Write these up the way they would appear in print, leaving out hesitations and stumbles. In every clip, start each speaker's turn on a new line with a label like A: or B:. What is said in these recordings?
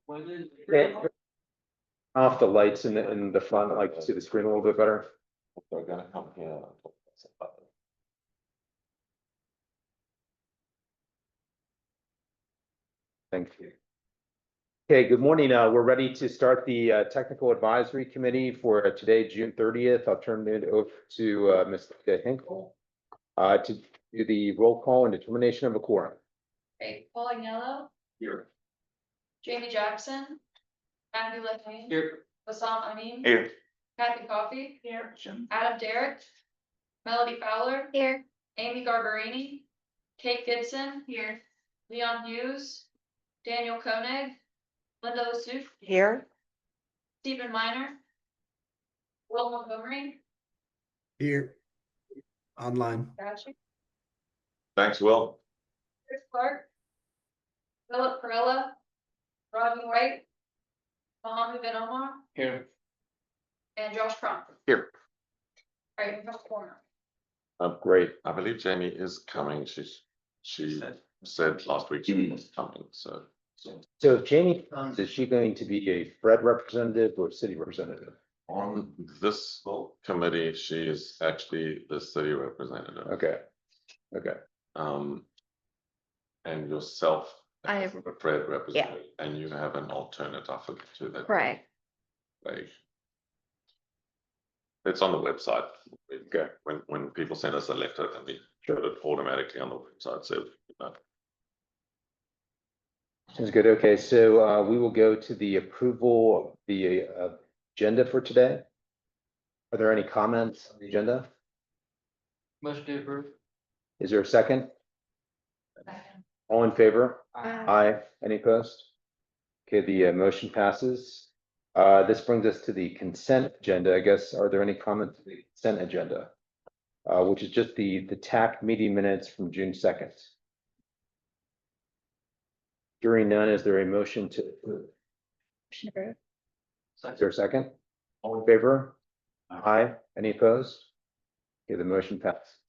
A: Okay. Off the lights in the front, I'd like to see the screen a little bit better.
B: They're gonna come here.
A: Thank you. Okay, good morning. We're ready to start the Technical Advisory Committee for today, June 30th. I'll turn it over to Ms. Hinkle to do the roll call and determination of a quorum.
C: Okay, Paul Agnello,
B: Here.
C: Jamie Jackson, Matthew Lehane.
B: Here.
C: Bassam Amin.
B: Here.
C: Kathy Coffey.
B: Here.
C: Adam Derrick. Melody Fowler.
D: Here.
C: Amy Garbarini. Kate Gibson. Here. Leon Hughes. Daniel Koenig. Linda Lasuf.
D: Here.
C: Stephen Miner. Will Montgomery.
E: Here. Online.
C: Gotcha.
B: Thanks, Will.
C: Chris Clark. Philip Perella. Rodney White. Mohammed Ben Omar.
B: Here.
C: And Josh Crump.
B: Here.
C: All right, we've got corner.
A: Great.
B: I believe Jamie is coming. She said last week she was coming, so.
A: So if Jamie comes, is she going to be a Fred representative or city representative?
B: On this committee, she is actually the city representative.
A: Okay. Okay.
B: And yourself.
D: I have-
B: a Fred representative, and you have an alternate, I forget to that.
D: Correct.
B: Like. It's on the website.
A: Okay.
B: When people send us a letter, then we put it automatically on the website, so.
A: Sounds good. Okay, so we will go to the approval of the agenda for today. Are there any comments on the agenda?
F: Motion to approve.
A: Is there a second? All in favor? Aye. Any opposed? Okay, the motion passes. This brings us to the consent agenda. I guess, are there any comments to the consent agenda? Which is just the TAC meeting minutes from June 2nd. Hearing none, is there a motion to approve? Is there a second? All in favor? Aye. Any opposed? Okay, the motion passes.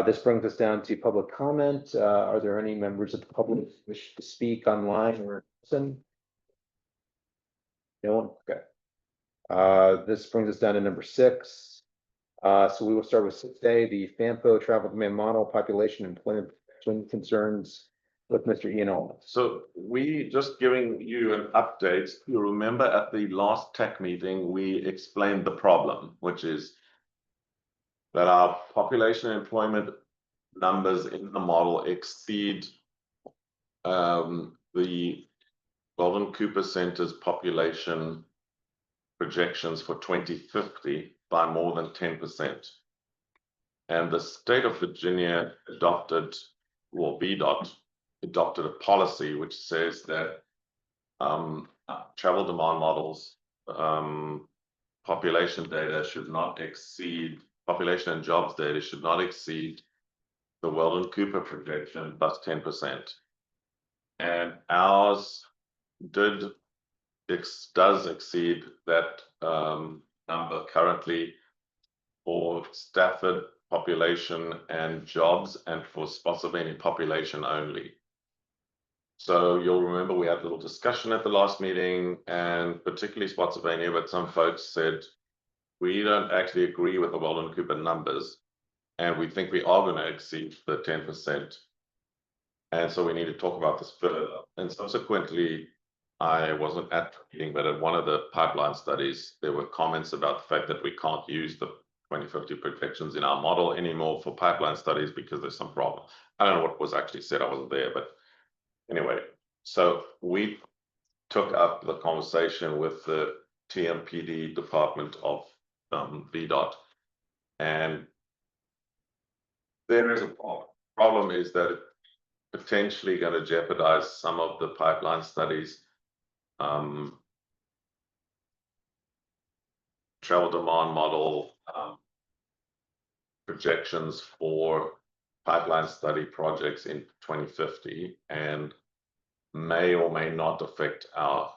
A: This brings us down to public comment. Are there any members of the public who wish to speak online or in person? No one? Okay. This brings us down to number 6. So we will start with 6A, the FAMPO travel demand model, population employment concerns with Mr. Ian Allman.
B: So we just giving you an update. You remember at the last tech meeting, we explained the problem, which is that our population employment numbers in the model exceed the Golden Cooper Center's population projections for 2050 by more than 10%. And the state of Virginia adopted, or VDOT, adopted a policy which says that travel demand models, population data should not exceed, population and jobs data should not exceed the Weldon Cooper projection plus 10%. And ours does exceed that number currently for Stafford population and jobs, and for Spotsylvania population only. So you'll remember we had a little discussion at the last meeting, and particularly Spotsylvania, but some folks said, we don't actually agree with the Weldon Cooper numbers, and we think we are going to exceed the 10%. And so we need to talk about this further. And subsequently, I wasn't at the meeting, but at one of the pipeline studies, there were comments about the fact that we can't use the 2050 projections in our model anymore for pipeline studies because there's some problem. I don't know what was actually said, I wasn't there, but anyway, so we took up the conversation with the TMPD department of VDOT, and there is a problem. Problem is that it's potentially going to jeopardize some of the pipeline studies. Travel demand model projections for pipeline study projects in 2050, and may or may not affect our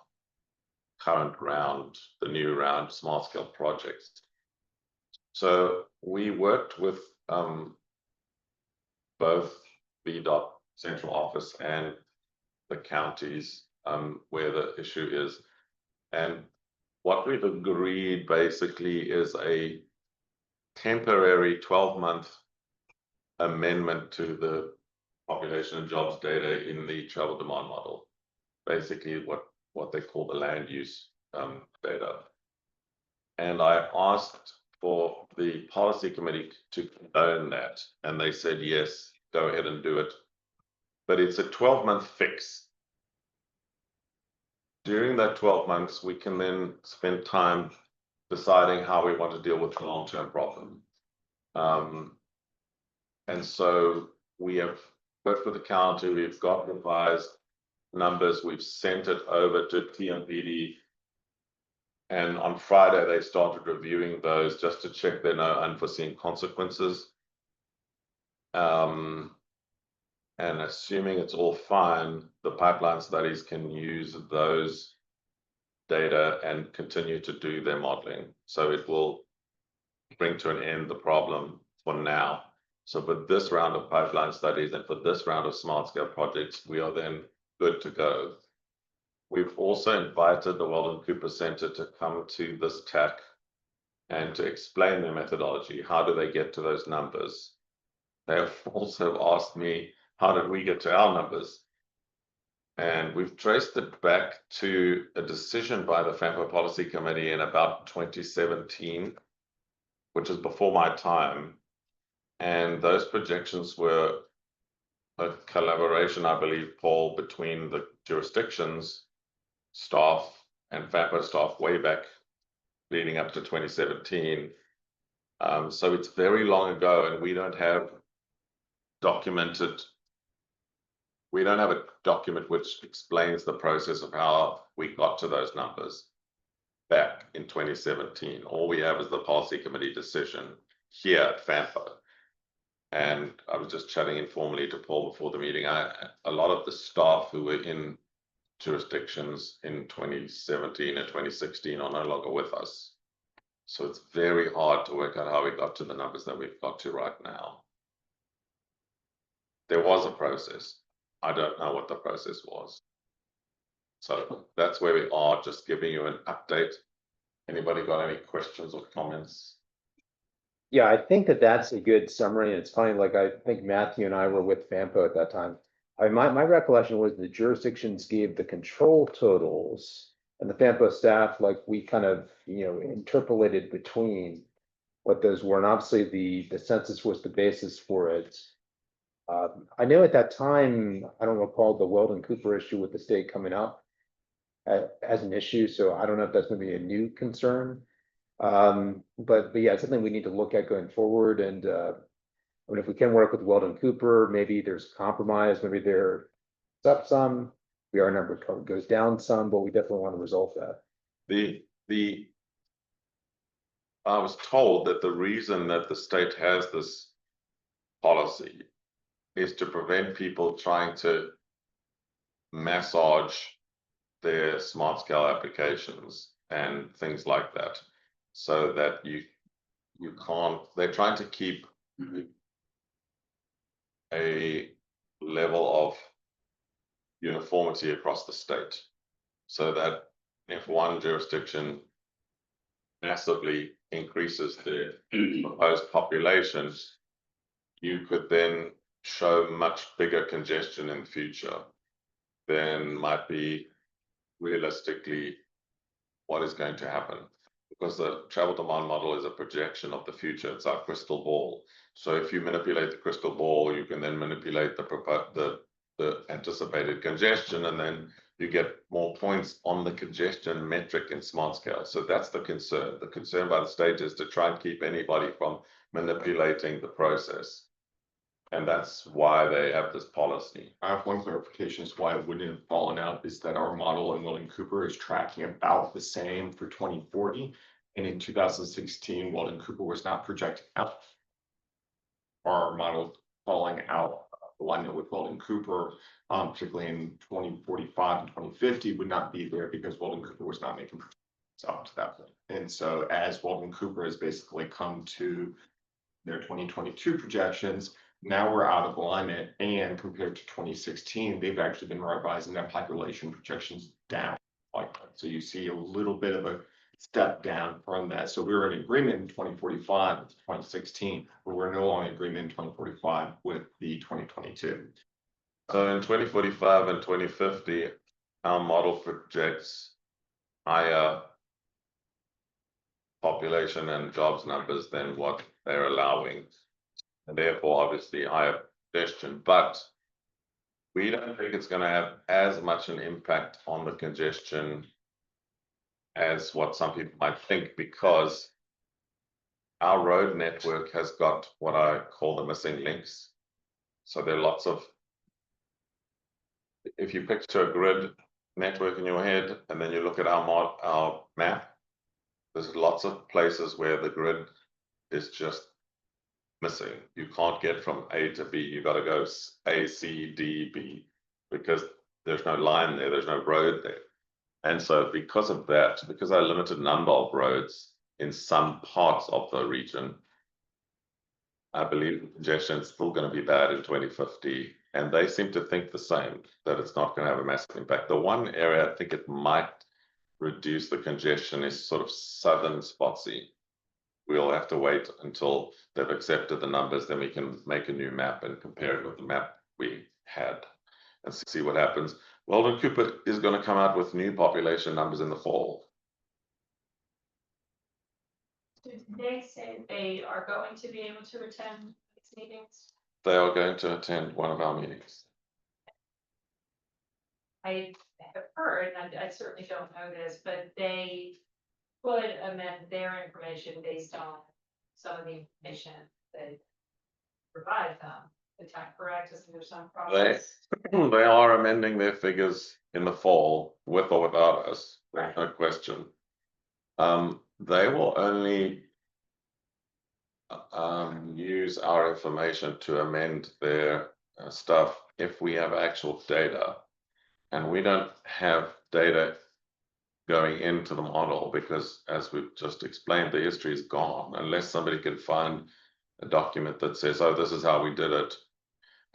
B: current round, the new round small scale projects. So we worked with both VDOT central office and the counties where the issue is. And what we've agreed basically is a temporary 12-month amendment to the population and jobs data in the travel demand model. Basically what they call the land use data. And I asked for the policy committee to condone that, and they said yes, go ahead and do it. But it's a 12-month fix. During that 12 months, we can then spend time deciding how we want to deal with the long-term problem. And so we have worked with the county, we've got revised numbers, we've sent it over to TMPD. And on Friday, they started reviewing those just to check there are no unforeseen consequences. And assuming it's all fine, the pipeline studies can use those data and continue to do their modeling. So it will bring to an end the problem for now. So for this round of pipeline studies and for this round of smart scale projects, we are then good to go. We've also invited the Weldon Cooper Center to come to this TAC and to explain their methodology. How do they get to those numbers? They have also asked me, how did we get to our numbers? And we've traced it back to a decision by the FAMPA Policy Committee in about 2017, which is before my time. And those projections were a collaboration, I believe, Paul, between the jurisdictions staff and FAMPA staff way back leading up to 2017. So it's very long ago, and we don't have a document which explains the process of how we got to those numbers back in 2017. All we have is the policy committee decision here at FAMPA. And I was just chatting informally to Paul before the meeting. A lot of the staff who were in jurisdictions in 2017 and 2016 are no longer with us. So it's very hard to work out how we got to the numbers that we've got to right now. There was a process. I don't know what the process was. So that's where we are, just giving you an update. Anybody got any questions or comments?
A: Yeah, I think that's a good summary. And it's funny, like I think Matthew and I were with FAMPO at that time. My recollection was the jurisdictions gave the control totals and the FAMPO staff, like we kind of, interpolated between what those were. And obviously the census was the basis for it. I know at that time, I don't recall the Weldon Cooper issue with the state coming up as an issue. So I don't know if that's going to be a new concern. But yeah, it's something we need to look at going forward. And I mean, if we can work with Weldon Cooper, maybe there's compromise, maybe there's up some, our number goes down some, but we definitely want to resolve that.
B: I was told that the reason that the state has this policy is to prevent people trying to massage their smart scale applications and things like that, so that you can't, they're trying to keep a level of uniformity across the state, so that if one jurisdiction massively increases the proposed population, you could then show much bigger congestion in the future than might be realistically what is going to happen. Because the travel demand model is a projection of the future. It's our crystal ball. So if you manipulate the crystal ball, you can then manipulate the anticipated congestion, and then you get more points on the congestion metric in smart scale. So that's the concern. The concern by the state is to try and keep anybody from manipulating the process. And that's why they have this policy.
D: I have one clarification as to why it wouldn't have fallen out, is that our model in Weldon Cooper is tracking about the same for 2040. And in 2016, Weldon Cooper was not projecting out. Our model falling out, alignment with Weldon Cooper, particularly in 2045 and 2050, would not be there because Weldon Cooper was not making projections up to that point. And so as Weldon Cooper has basically come to their 2022 projections, Now we're out of alignment, and compared to 2016, they've actually been revising their population projections down. So you see a little bit of a step down from that. So we were in agreement in 2045 with 2016, but we're no longer in agreement in 2045 with the 2022.
B: So in 2045 and 2050, our model projects higher population and jobs numbers than what they're allowing, and therefore obviously higher congestion. But we don't think it's going to have as much an impact on the congestion as what some people might think, because our road network has got what I call the missing links. So there are lots of, if you picture a grid network in your head and then you look at our map, there's lots of places where the grid is just missing. You can't get from A to B. You got to go A, C, D, B, because there's no line there. There's no road there. And so because of that, because I limited number of roads in some parts of the region, I believe congestion is still going to be bad in 2050. And they seem to think the same, that it's not going to have a massive impact. The one area I think it might reduce the congestion is sort of southern Spotsy. We'll have to wait until they've accepted the numbers, then we can make a new map and compare it with the map we had and see what happens. Weldon Cooper is going to come out with new population numbers in the fall.
C: Did they say they are going to be able to attend these meetings?
B: They are going to attend one of our meetings.
G: I have heard, and I certainly don't know this, but they could amend their information based on some of the information that provide them. Is that correct? Is there some process?
B: They are amending their figures in the fall, with or without us. There's no question. They will only use our information to amend their stuff if we have actual data. And we don't have data going into the model because, as we've just explained, the history is gone unless somebody can find a document that says, oh, this is how we did it.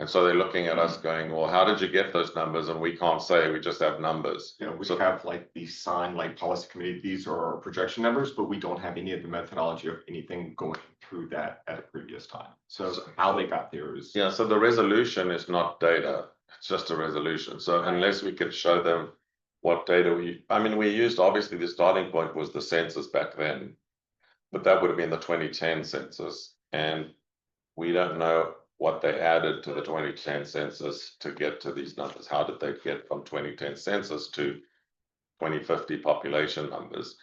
B: And so they're looking at us going, well, how did you get those numbers? And we can't say, we just have numbers.
D: You know, we have like the signed like policy committee, these are our projection numbers, but we don't have any of the methodology of anything going through that at a previous time. So how they got there is.
B: Yeah, so the resolution is not data, it's just a resolution. So unless we could show them what data we used, obviously the starting point was the census back then, but that would have been the 2010 census. And we don't know what they added to the 2010 census to get to these numbers. How did they get from 2010 census to 2050 population numbers?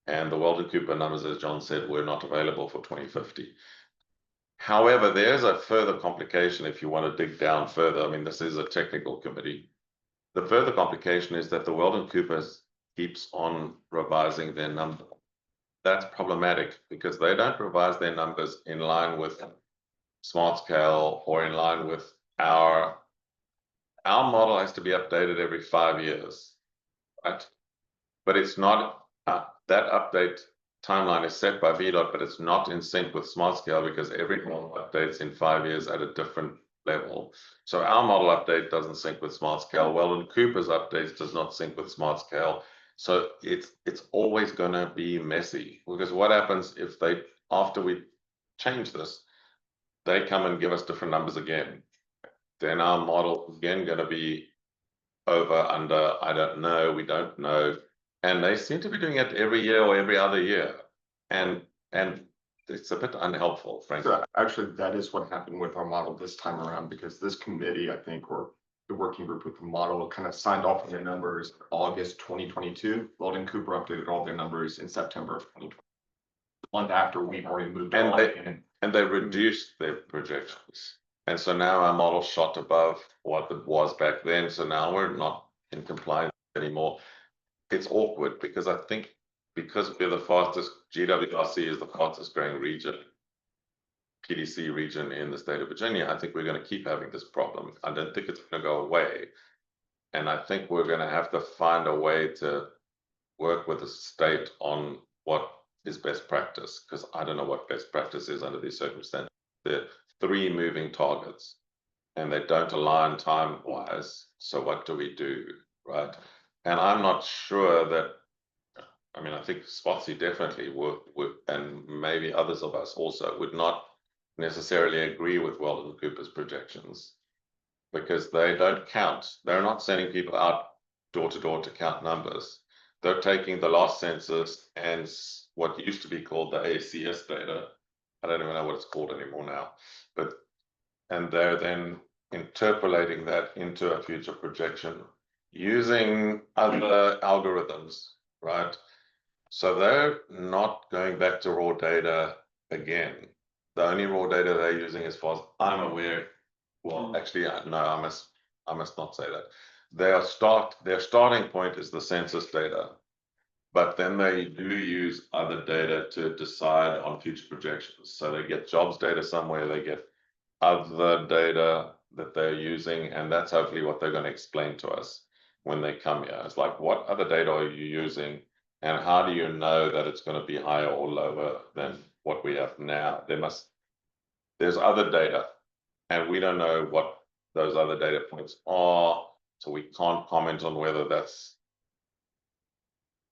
B: And the Weldon Cooper numbers, as John said, were not available for 2050. However, there's a further complication if you want to dig down further. I mean, this is a technical committee. The further complication is that the Weldon Cooper keeps on revising their number. That's problematic because they don't revise their numbers in line with smart scale or in line with our model has to be updated every 5 years, right? But it's not, that update timeline is set by VDOT, but it's not in sync with smart scale because every model updates in 5 years at a different level. So our model update doesn't sync with smart scale. Weldon Cooper's updates does not sync with smart scale. So it's always going to be messy because what happens if they, after we change this, they come and give us different numbers again, then our model is again going to be over, under, I don't know, we don't know. And they seem to be doing it every year or every other year. And it's a bit unhelpful, frankly.
D: So actually, that is what happened with our model this time around, because this committee, I think, or the working group with the model kind of signed off on their numbers in August 2022. Weldon Cooper updated all their numbers in September of 2020. The month after we've already moved on.
B: And they reduced their projections. And so now our model shot above what it was back then. So now we're not in compliance anymore. It's awkward because I think because we're the fastest, GWRC is the fastest growing region, PDC region in the state of Virginia, I think we're going to keep having this problem. I don't think it's going to go away. And I think we're going to have to find a way to work with the state on what is best practice, because I don't know what best practice is under these circumstances. The three moving targets and they don't align time wise. So what do we do, right? And I'm not sure that, I mean, I think Spotsy definitely would, and maybe others of us also would not necessarily agree with Weldon Cooper's projections because they don't count. They're not sending people out door to door to count numbers. They're taking the last census and what used to be called the ACS data. I don't even know what it's called anymore now, and they're then interpolating that into a future projection using other algorithms, right? So they're not going back to raw data again. The only raw data they're using, as far as I'm aware, well, actually, no, I must not say that. Their starting point is the census data, but then they do use other data to decide on future projections. So they get jobs data somewhere, they get other data that they're using, and that's hopefully what they're going to explain to us when they come here. It's like, what other data are you using, and how do you know that it's going to be higher or lower than what we have now? There's other data, and we don't know what those other data points are, so we can't comment on whether that's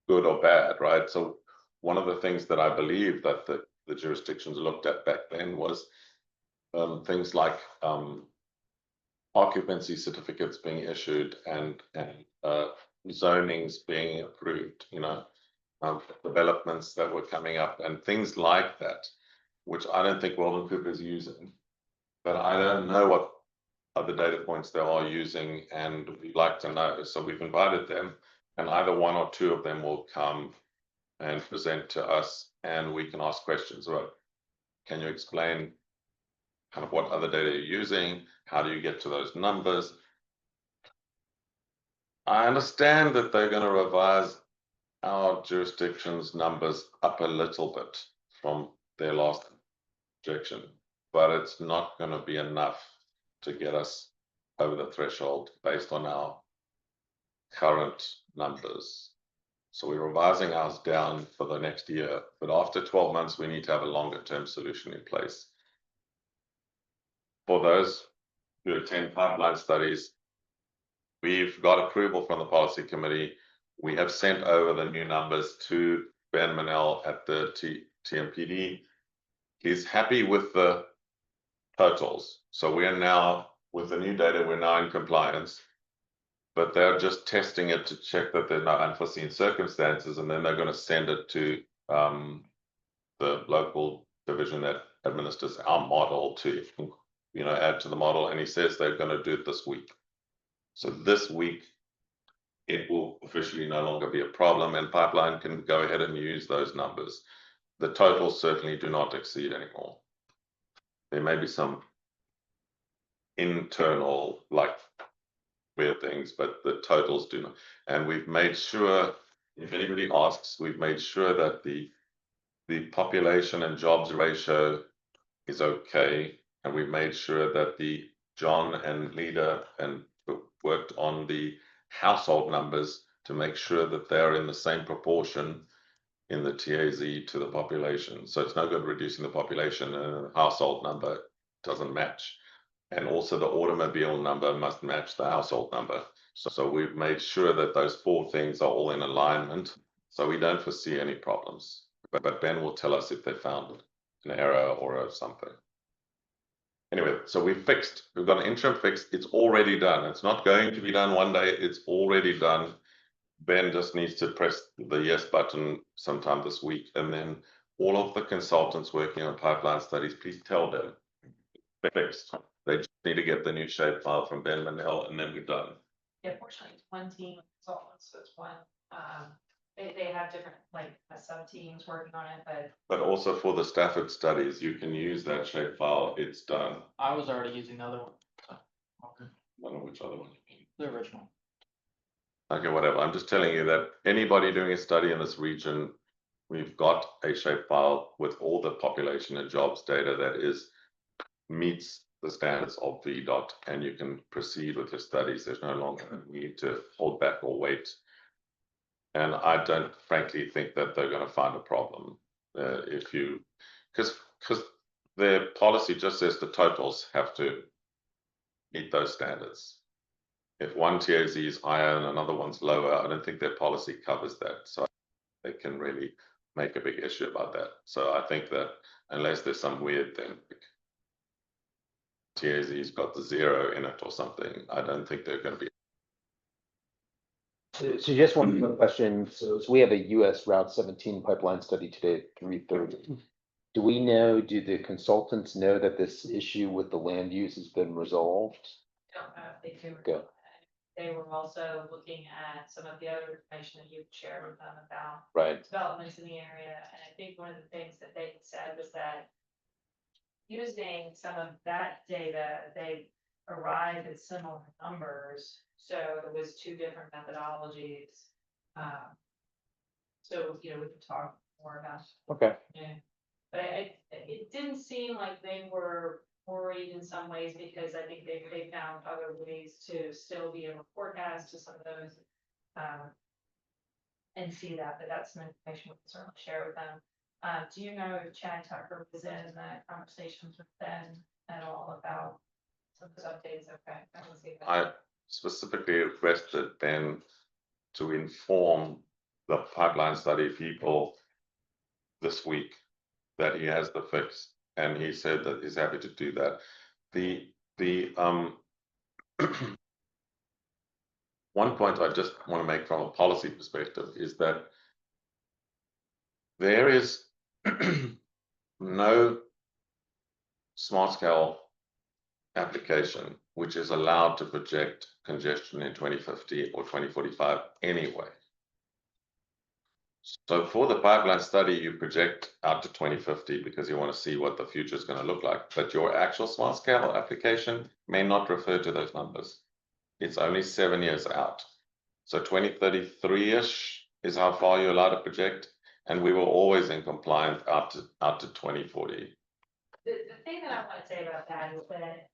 B: good or bad, right? So one of the things that I believe that the jurisdictions looked at back then was things like occupancy certificates being issued and zonings being approved, developments that were coming up and things like that, which I don't think Weldon Cooper is using. But I don't know what other data points they are using, and we'd like to know. So we've invited them, and either one or two of them will come and present to us, and we can ask questions about, can you explain kind of what other data you're using? How do you get to those numbers? I understand that they're going to revise our jurisdiction's numbers up a little bit from their last projection, but it's not going to be enough to get us over the threshold based on our current numbers. So we're revising ours down for the next year, but after 12 months, we need to have a longer term solution in place. For those who attend pipeline studies, we've got approval from the policy committee. We have sent over the new numbers to Ben Manel at the TMPD. He's happy with the totals. So we are now, with the new data, we're now in compliance, but they're just testing it to check that there are no unforeseen circumstances, and then they're going to send it to the local division that administers our model to, add to the model. And he says they're going to do it this week. So this week, it will officially no longer be a problem, and Pipeline can go ahead and use those numbers. The totals certainly do not exceed anymore. There may be some internal, like, weird things, but the totals do not. And we've made sure, if anybody asks, we've made sure that the population and jobs ratio is okay, and we've made sure that the John and Lida and worked on the household numbers to make sure that they're in the same proportion in the TAZ to the population. So it's no good reducing the population and the household number doesn't match. And also the automobile number must match the household number. So we've made sure that those four things are all in alignment. So we don't foresee any problems. But Ben will tell us if they found an error or something. Anyway, so we've got an interim fix. It's already done. It's not going to be done one day. It's already done. Ben just needs to press the yes button sometime this week. And then all of the consultants working on pipeline studies, please tell them fixed. They just need to get the new shape file from Ben Manel, and then we're done.
G: Yeah, fortunately, it's one team of consultants, so it's one, they have different, like, sub teams working on it,
B: But also for the Stafford studies, you can use that shape file. It's done.
F: I was already using the other one. Okay.
B: I don't know which other one you mean.
F: The original.
B: Okay, whatever. I'm just telling you that anybody doing a study in this region, we've got a shape file with all the population and jobs data that meets the standards of VDOT, and you can proceed with your studies. There's no longer a need to hold back or wait. And I don't frankly think that they're going to find a problem because their policy just says the totals have to meet those standards. If one TAC is higher and another one's lower, I don't think their policy covers that. So they can really make a big issue about that. So I think that unless there's some weird thing, like TAC's got the 0 in it or something, I don't think they're going to be.
A: So just one quick question. So we have a US Route 17 pipeline study today at 3:30. Do we know, do the consultants know that this issue with the land use has been resolved?
G: Don't know if they do. or
A: Go.
G: not. They were also looking at some of the other information that you've shared with them about
A: Right,
G: developments in the area, and I think one of the things that they said was that using some of that data, they arrived at similar numbers, so it was 2 different methodologies. So, we can talk more about,
A: okay.
G: but it didn't seem like they were worried in some ways, because I think they found other ways to still be able to forecast to some of those. And see that, but that's some information we can certainly share with them. Do you know if Chad Tucker was in the conversations with Ben at all about some of those updates? Okay. I will see that.
B: I specifically requested Ben to inform the pipeline study people this week that he has the fix, and he said that he's happy to do that. The one point I just want to make from a policy perspective is that there is no smart scale application which is allowed to project congestion in 2050 or 2045 anyway. So for the pipeline study, you project out to 2050 because you want to see what the future is going to look like. But your actual smart scale application may not refer to those numbers. It's only 7 years out. So 2033-ish is how far you're allowed to project. And we were always in compliance out to 2040.
G: The thing that I want to say about that is that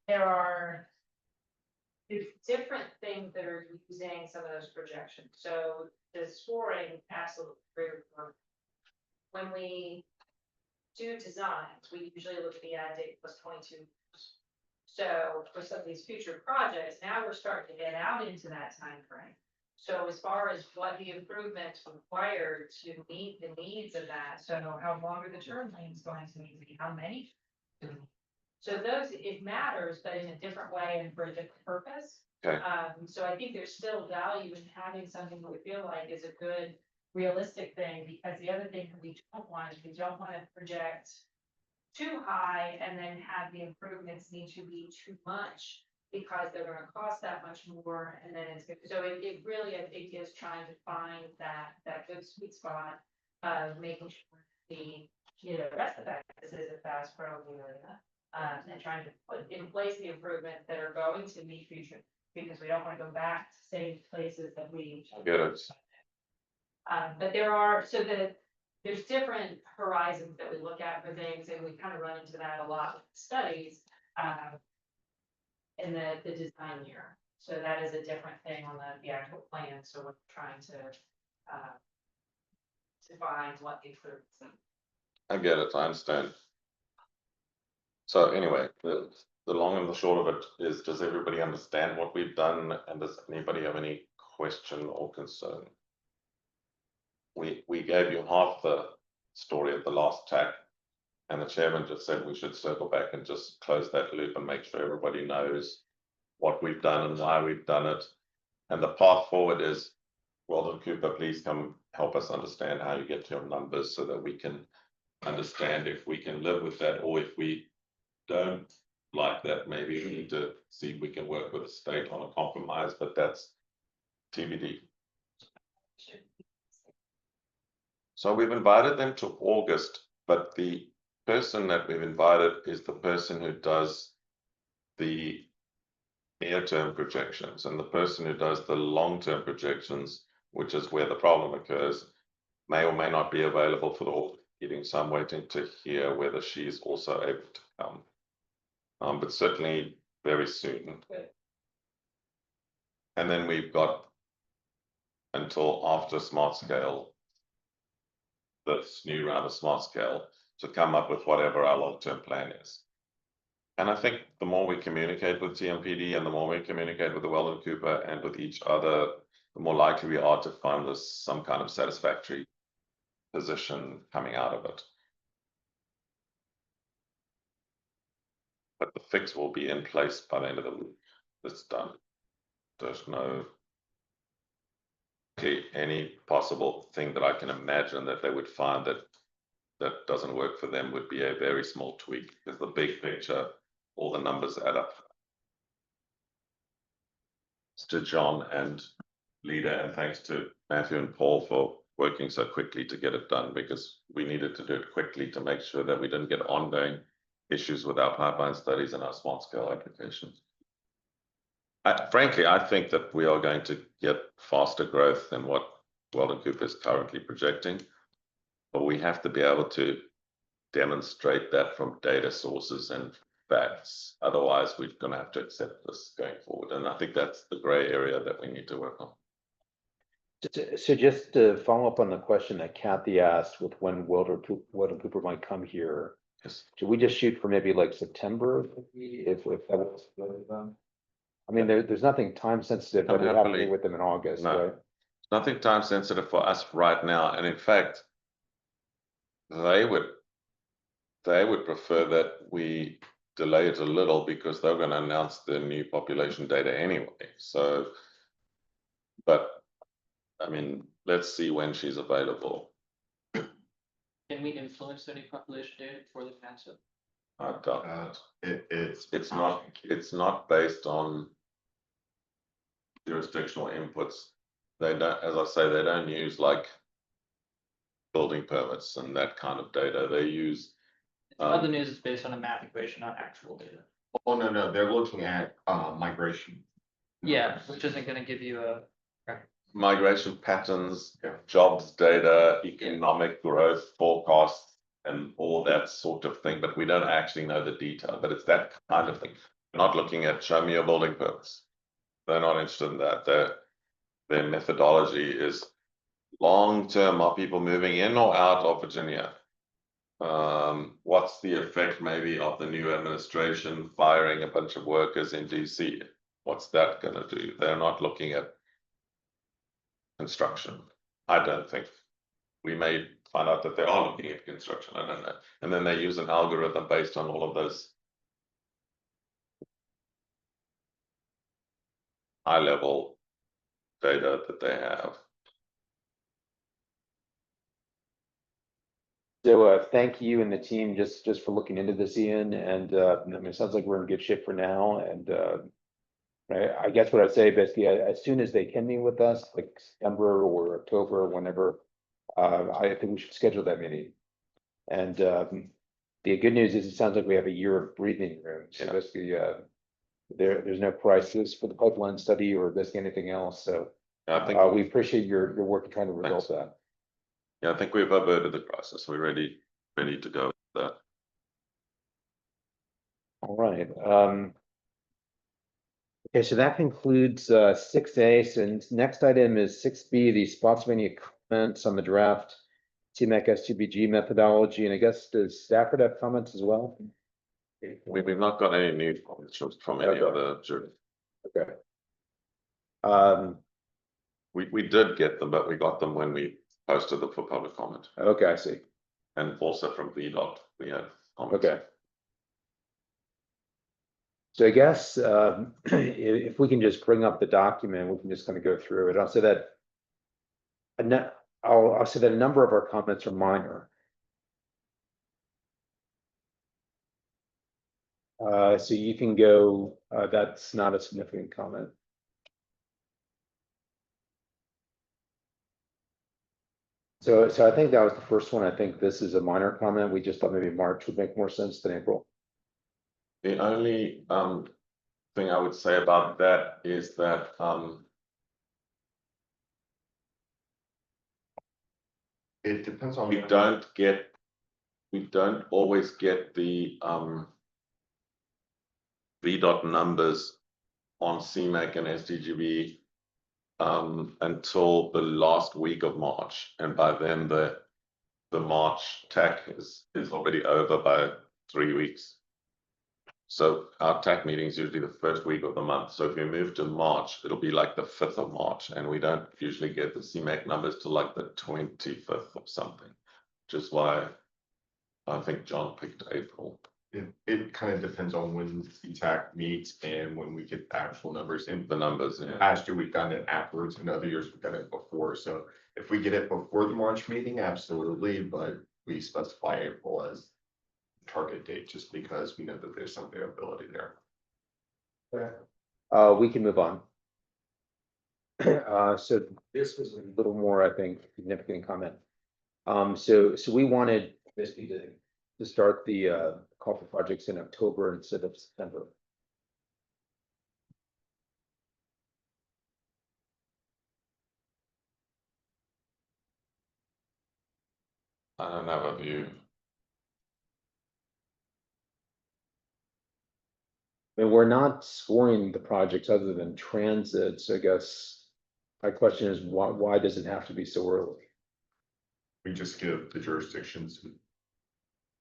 G: there's different things that are using some of those projections. So the scoring absolutely agree with them. When we do designs, we usually look at the add date plus 22 years. So for some of these future projects, now we're starting to get out into that time frame. So as far as what the improvements required to meet the needs of that, so how long are the turn lanes going to need to be, how many? So those, it matters, but in a different way and for a different purpose.
B: Okay.
G: So I think there's still value in having something that we feel like is a good, realistic thing, because the other thing that we don't want is we don't want to project too high and then have the improvements need to be too much because they're going to cost that much more, and then it's good. So it really, I think, is trying to find that good sweet spot of making sure the rest of that this is a fast growing area. And trying to put in place the improvements that are going to meet future, because we don't want to go back to same places that we.
B: Get it.
G: But there's different horizons that we look at for things, and we kind of run into that a lot with studies. In the design year, so that is a different thing on the actual plan. So we're trying to find what the improvements.
B: I get it. I understand. So anyway, the long and the short of it is, does everybody understand what we've done? And does anybody have any question or concern? We gave you half the story of the last TAC, and the chairman just said we should circle back and just close that loop and make sure everybody knows what we've done and why we've done it. And the path forward is, Weldon Cooper, please come help us understand how you get to your numbers so that we can understand if we can live with that, or if we don't like that, maybe we need to see if we can work with the state on a compromise, but that's TBD. So we've invited them to August, but the person that we've invited is the person who does the near-term projections, and the person who does the long-term projections, which is where the problem occurs, may or may not be available for the August meeting. So I'm waiting to hear whether she's also able to come. But certainly very soon. And then we've got until after Smart Scale, this new round of Smart Scale, to come up with whatever our long-term plan is. And I think the more we communicate with TMPD and the more we communicate with the Weldon Cooper and with each other, the more likely we are to find this some kind of satisfactory position coming out of it. But the fix will be in place by the end of the week. It's done. There's no any possible thing that I can imagine that they would find that doesn't work for them would be a very small tweak, because the big picture, all the numbers add up. To John and Lida, and thanks to Matthew and Paul for working so quickly to get it done, because we needed to do it quickly to make sure that we didn't get ongoing issues with our pipeline studies and our small scale applications. Frankly, I think that we are going to get faster growth than what Weldon Cooper is currently projecting, but we have to be able to demonstrate that from data sources and facts. Otherwise, we're going to have to accept this going forward. And I think that's the gray area that we need to work on.
A: So just to follow up on the question that Kathy asked with when Weldon Cooper might come here,
B: Yes.
A: should we just shoot for maybe like September if that was I mean, there's nothing time sensitive that would happen with them in August,
B: No.
A: right?
B: Nothing time sensitive for us right now. And in fact, they would prefer that we delay it a little because they're going to announce the new population data anyway. So, but I mean, let's see when she's available.
F: Can we influence any population data before the cancer?
B: I doubt that.
D: It's
B: It's not based on jurisdictional inputs. They don't, as I say, they don't use like building permits and that kind of data. They use
F: Other news is based on a math equation, not actual data.
D: Oh, no, they're looking at migration.
F: Yeah, which isn't gonna give you a.
B: migration patterns, jobs data, economic growth forecasts, and all that sort of thing. But we don't actually know the detail. But it's that kind of thing. We're not looking at show me your building permits. They're not interested in that. Their methodology is long-term. Are people moving in or out of Virginia? What's the effect maybe of the new administration firing a bunch of workers in DC? What's that going to do? They're not looking at construction. I don't think. We may find out that they are looking at construction. I don't know. And then they use an algorithm based on all of those high-level data that they have.
A: So thank you and the team just for looking into this, Ian. And I mean, it sounds like we're in good shape for now. And I guess what I'd say basically, as soon as they can meet with us, like September or October, or whenever, I think we should schedule that meeting. And the good news is it sounds like we have a year of breathing room. So
B: Yeah.
A: basically, there's no crisis for the pipeline study or basically anything else. So
B: I think
A: we appreciate your work in trying to resolve that.
B: yeah, I think we've averted the crisis. We're ready to go with that.
A: All right. Okay, so that concludes 6A. So next item is 6B, the Spotsylvania comments on the draft TMAC S2BG methodology. And I guess does Stafford have comments as well?
B: We've not got any new comments from any other jury.
A: Okay.
B: We did get them, but we got them when we posted them for public comment.
A: Okay, I see.
B: And also from VDOT, we had comments.
A: Okay. So I guess if we can just bring up the document, we can just kind of go through it. I'll say that I'll say that a number of our comments are minor. So you can go, that's not a significant comment. So I think that was the first one. I think this is a minor comment. We just thought maybe March would make more sense than April.
B: The only thing I would say about that is that
D: It depends on.
B: we don't always get the VDOT numbers on CMAC and SDGB until the last week of March, and by then the the March TAC is already over by 3 weeks. So our TAC meeting is usually the first week of the month. So if you move to March, it'll be like the 5th of March, and we don't usually get the CMAC numbers till like the 25th or something, which is why I think John picked April.
D: It kind of depends on when TAC meets and when we get the actual numbers in.
B: The numbers, yeah.
D: Last year we've done it afterwards, and other years we've done it before, so if we get it before the March meeting, absolutely, but we specify April as target date just because we know that there's some variability there.
A: We can move on. So this was a little more, I think, significant comment. So we wanted basically to start the call for projects in October instead of September.
B: I don't have a view.
A: I mean, we're not scoring the projects other than transit, so I guess my question is, why does it have to be so early?
D: We just give the jurisdictions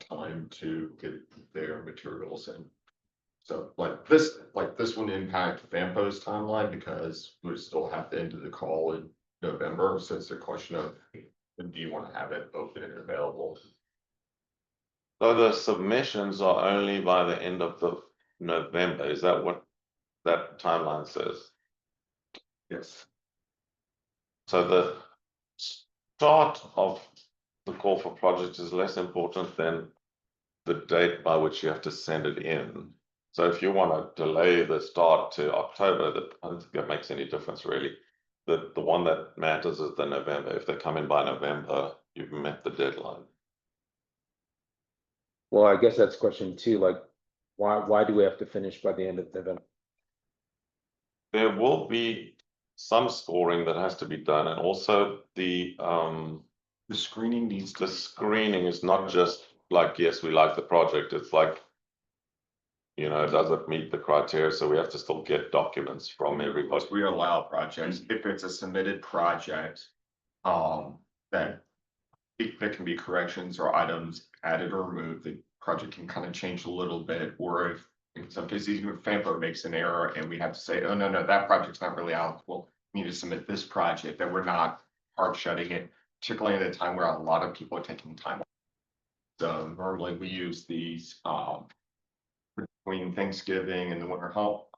D: time to get their materials in. So like this wouldn't impact Fampo's timeline because we still have the end of the call in November, so it's a question of when do you want to have it open and available?
B: So the submissions are only by the end of the November. Is that what that timeline says?
D: Yes.
B: So the start of the call for projects is less important than the date by which you have to send it in. So if you want to delay the start to October, I don't think that makes any difference really. The one that matters is the November. If they come in by November, you've met the deadline.
A: Well, I guess that's question two, like, why do we have to finish by the end of November?
B: There will be some scoring that has to be done, and also the
D: screening needs to.
B: the screening is not just like, yes, we like the project. It's like, you know, does it meet the criteria? So we have to still get documents from everybody.
D: Plus, we allow projects, if it's a submitted project, that if there can be corrections or items added or removed, the project can kind of change a little bit, or if in some cases, even if Fampo makes an error and we have to say, oh, no, that project's not really eligible, we need to submit this project, that we're not hard shutting it, particularly at a time where a lot of people are taking time. So normally we use these, between Thanksgiving and the winter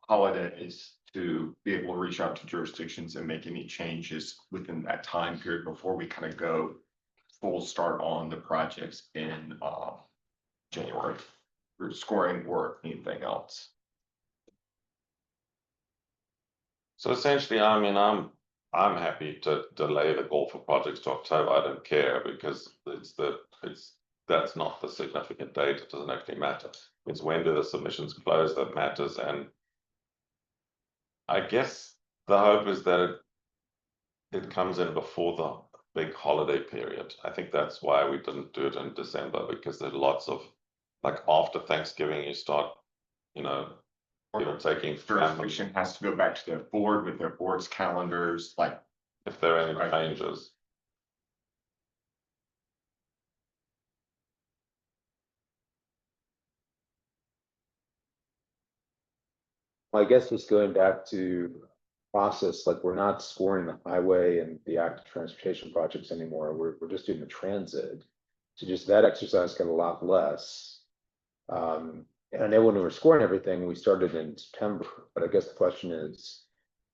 D: holidays to be able to reach out to jurisdictions and make any changes within that time period before we kind of go full start on the projects in January for scoring or anything else.
B: So essentially, I mean, I'm happy to delay the call for projects to October. I don't care because that's not the significant date. It doesn't actually matter. It's when do the submissions close that matters. And I guess the hope is that it comes in before the big holiday period. I think that's why we didn't do it in December, because there's lots of, like, after Thanksgiving, you start, you know, taking
D: Jurisdiction has to go back to their board with their board's calendars, like
B: if there are any changes.
A: Well, I guess just going back to process, like, we're not scoring the highway and the active transportation projects anymore. We're just doing the transit. So just that exercise got a lot less. And I know when we were scoring everything, we started in September, but I guess the question is,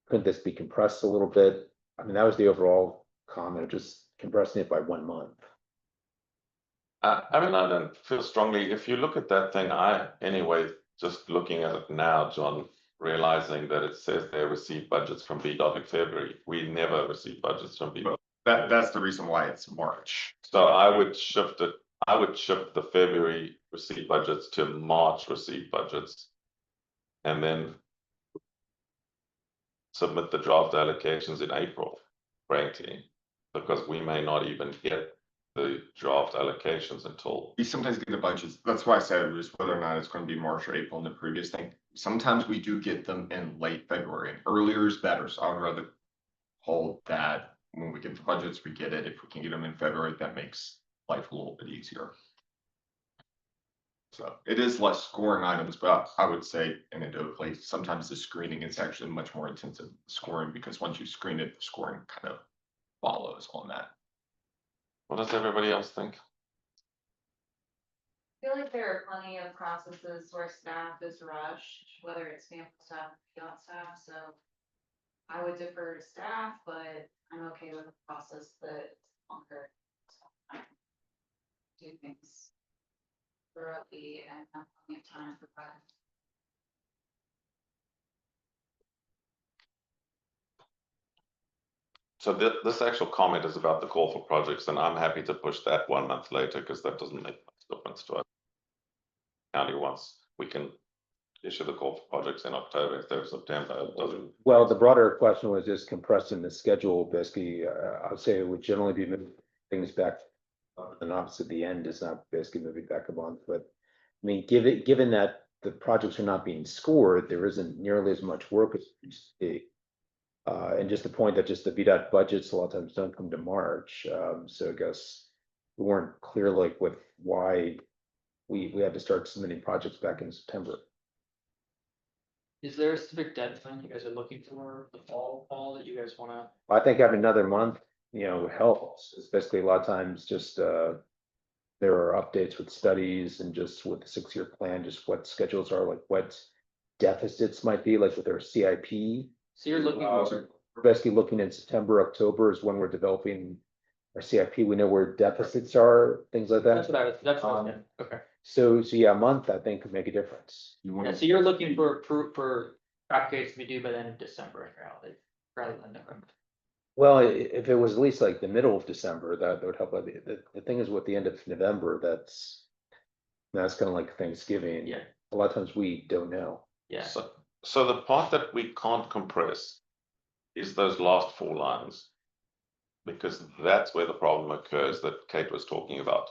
A: couldn't this be compressed a little bit? I mean, that was the overall comment, just compressing it by 1 month.
B: I mean, I don't feel strongly. If you look at that thing, anyway, just looking at it now, John, realizing that it says they received budgets from BDOT in February. We never received budgets from BDOT.
D: that's the reason why it's March.
B: So I would shift the February receipt budgets to March receipt budgets. And then submit the draft allocations in April, frankly, because we may not even get the draft allocations until.
D: We sometimes get the budgets. That's why I said it was whether or not it's going to be March or April in the previous thing. Sometimes we do get them in late February. Earlier is better. So I would rather hold that when we get the budgets, we get it. If we can get them in February, that makes life a little bit easier. So it is less scoring items, but I would say anecdotally, sometimes the screening is actually much more intensive scoring because once you screen it, the scoring kind of follows on that.
B: What does everybody else think?
G: I feel like there are plenty of processes where staff is rushed, whether it's sample staff, field staff, so. I would defer to staff, but I'm okay with a process that's longer. So I do things thoroughly and have plenty of time for that.
B: So this actual comment is about the call for projects, and I'm happy to push that 1 month later, because that doesn't make much difference to us. County wants, we can issue the call for projects in October, instead of September, it doesn't.
A: Well, the broader question was just compressing the schedule, basically, I'd say it would generally be moving things back. And obviously the end is not basically moving back a month, but I mean, given that the projects are not being scored, there isn't nearly as much work as there used to be. And just the point that just the VDOT budgets a lot of times don't come to March, so I guess we weren't clear like with why we had to start submitting projects back in September.
F: Is there a specific deadline you guys are looking for, the fall that you guys wanna?
A: I think having another month, helps, it's basically a lot of times just, there are updates with studies and just with the 6-year plan, just what schedules are, like what deficits might be, like with our CIP.
F: So you're looking for,
A: We're basically looking in September, October is when we're developing our CIP. We know where deficits are, things like
F: that's
A: that.
F: what I was, that's what I was getting. Okay.
A: So yeah, a month, I think, could make a difference.
D: You
F: Yeah,
D: want
F: so
D: to,
F: you're looking for applications to be due by the end of December in reality, rather than November.
A: Well, if it was at least like the middle of December, that would help. The thing is with the end of November, that's kind of like Thanksgiving.
F: Yeah.
A: A lot of times we don't know.
F: Yeah,
B: So the part that we can't compress is those last 4 lines. Because that's where the problem occurs that Kate was talking about.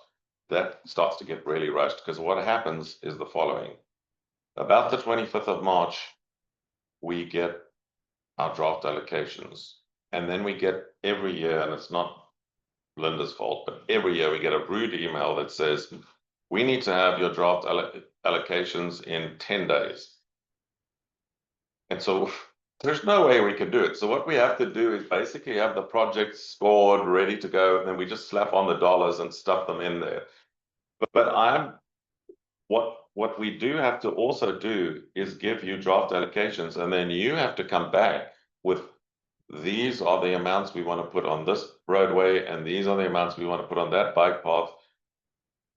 B: That starts to get really rushed, because what happens is the following. About the 25th of March, we get our draft allocations. And then we get every year, and it's not Linda's fault, but every year we get a rude email that says, we need to have your draft allocations in 10 days. And so there's no way we can do it. So what we have to do is basically have the project scored, ready to go, and then we just slap on the dollars and stuff them in there. But what we do have to also do is give you draft allocations, and then you have to come back with, these are the amounts we want to put on this roadway, and these are the amounts we want to put on that bike path.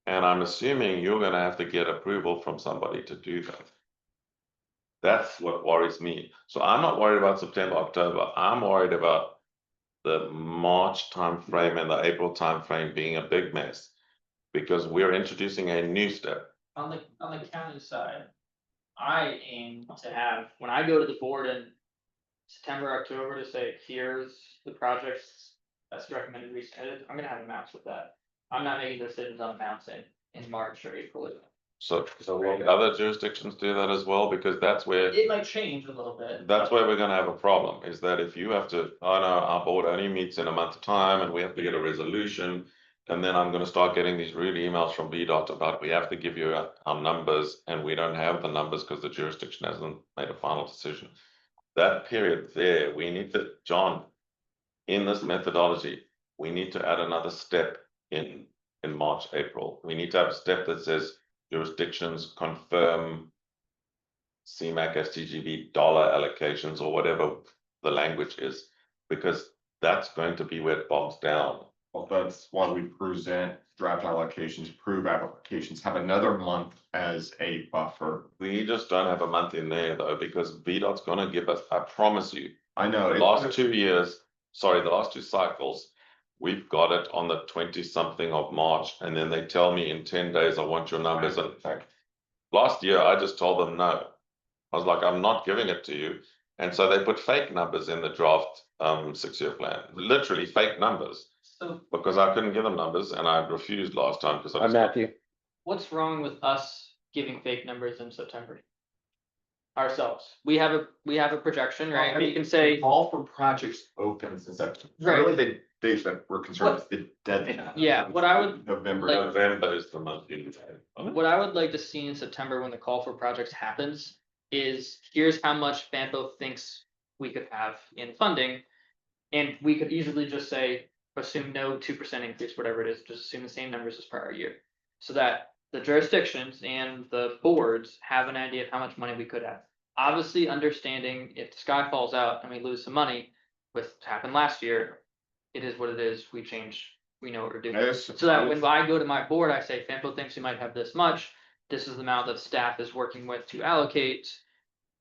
B: And I'm assuming you're going to have to get approval from somebody to do that. That's what worries me. So I'm not worried about September, October. I'm worried about the March timeframe and the April timeframe being a big mess, because we're introducing a new step.
F: on the county side, I aim to have, when I go to the board in September, October to say, here's the projects that's recommended resubmitted, I'm gonna have amounts with that. I'm not making decisions on amounts in March or April.
B: So will other jurisdictions do that as well? Because that's where,
F: It might change a little bit.
B: that's where we're gonna have a problem, is that if you have to, oh no, our board only meets in a month's time and we have to get a resolution. And then I'm gonna start getting these rude emails from VDOT about, we have to give you our numbers, and we don't have the numbers because the jurisdiction hasn't made a final decision. That period there, we need to, John, in this methodology, we need to add another step in March, April. We need to have a step that says jurisdictions confirm CMAQ, STGB dollar allocations, or whatever the language is, because that's going to be where it bogs down.
D: well, that's why we present draft allocations, approve applications, have another month as a buffer.
B: We just don't have a month in there though, because VDOT's gonna give us, I promise you,
D: I know.
B: the last 2 years, sorry, the last 2 cycles, we've got it on the 20-something of March, and then they tell me in 10 days, I want your numbers. And last year, I just told them no. I was like, I'm not giving it to you. And so they put fake numbers in the draft 6-year plan, literally fake numbers,
F: So
B: because I couldn't give them numbers, and I refused last time because I
A: I'm
B: just
A: Matthew.
F: what's wrong with us giving fake numbers in September? Ourselves, we have a projection, right? We can say,
D: All for projects opens in September.
F: Right.
D: Really, dates that we're concerned with the deadline.
F: Yeah, what I would
D: November.
F: like-
B: November is the month you
F: What I would like to see in September when the call for projects happens is here's how much Banpo thinks we could have in funding. And we could easily just say, assume no 2% increase, whatever it is, just assume the same numbers as prior year. So that the jurisdictions and the boards have an idea of how much money we could have. Obviously, understanding if the sky falls out and we lose some money, with happened last year, it is what it is, we change, we know what we're doing. So that when I go to my board, I say, Fampo thinks we might have this much, this is the amount that staff is working with to allocate.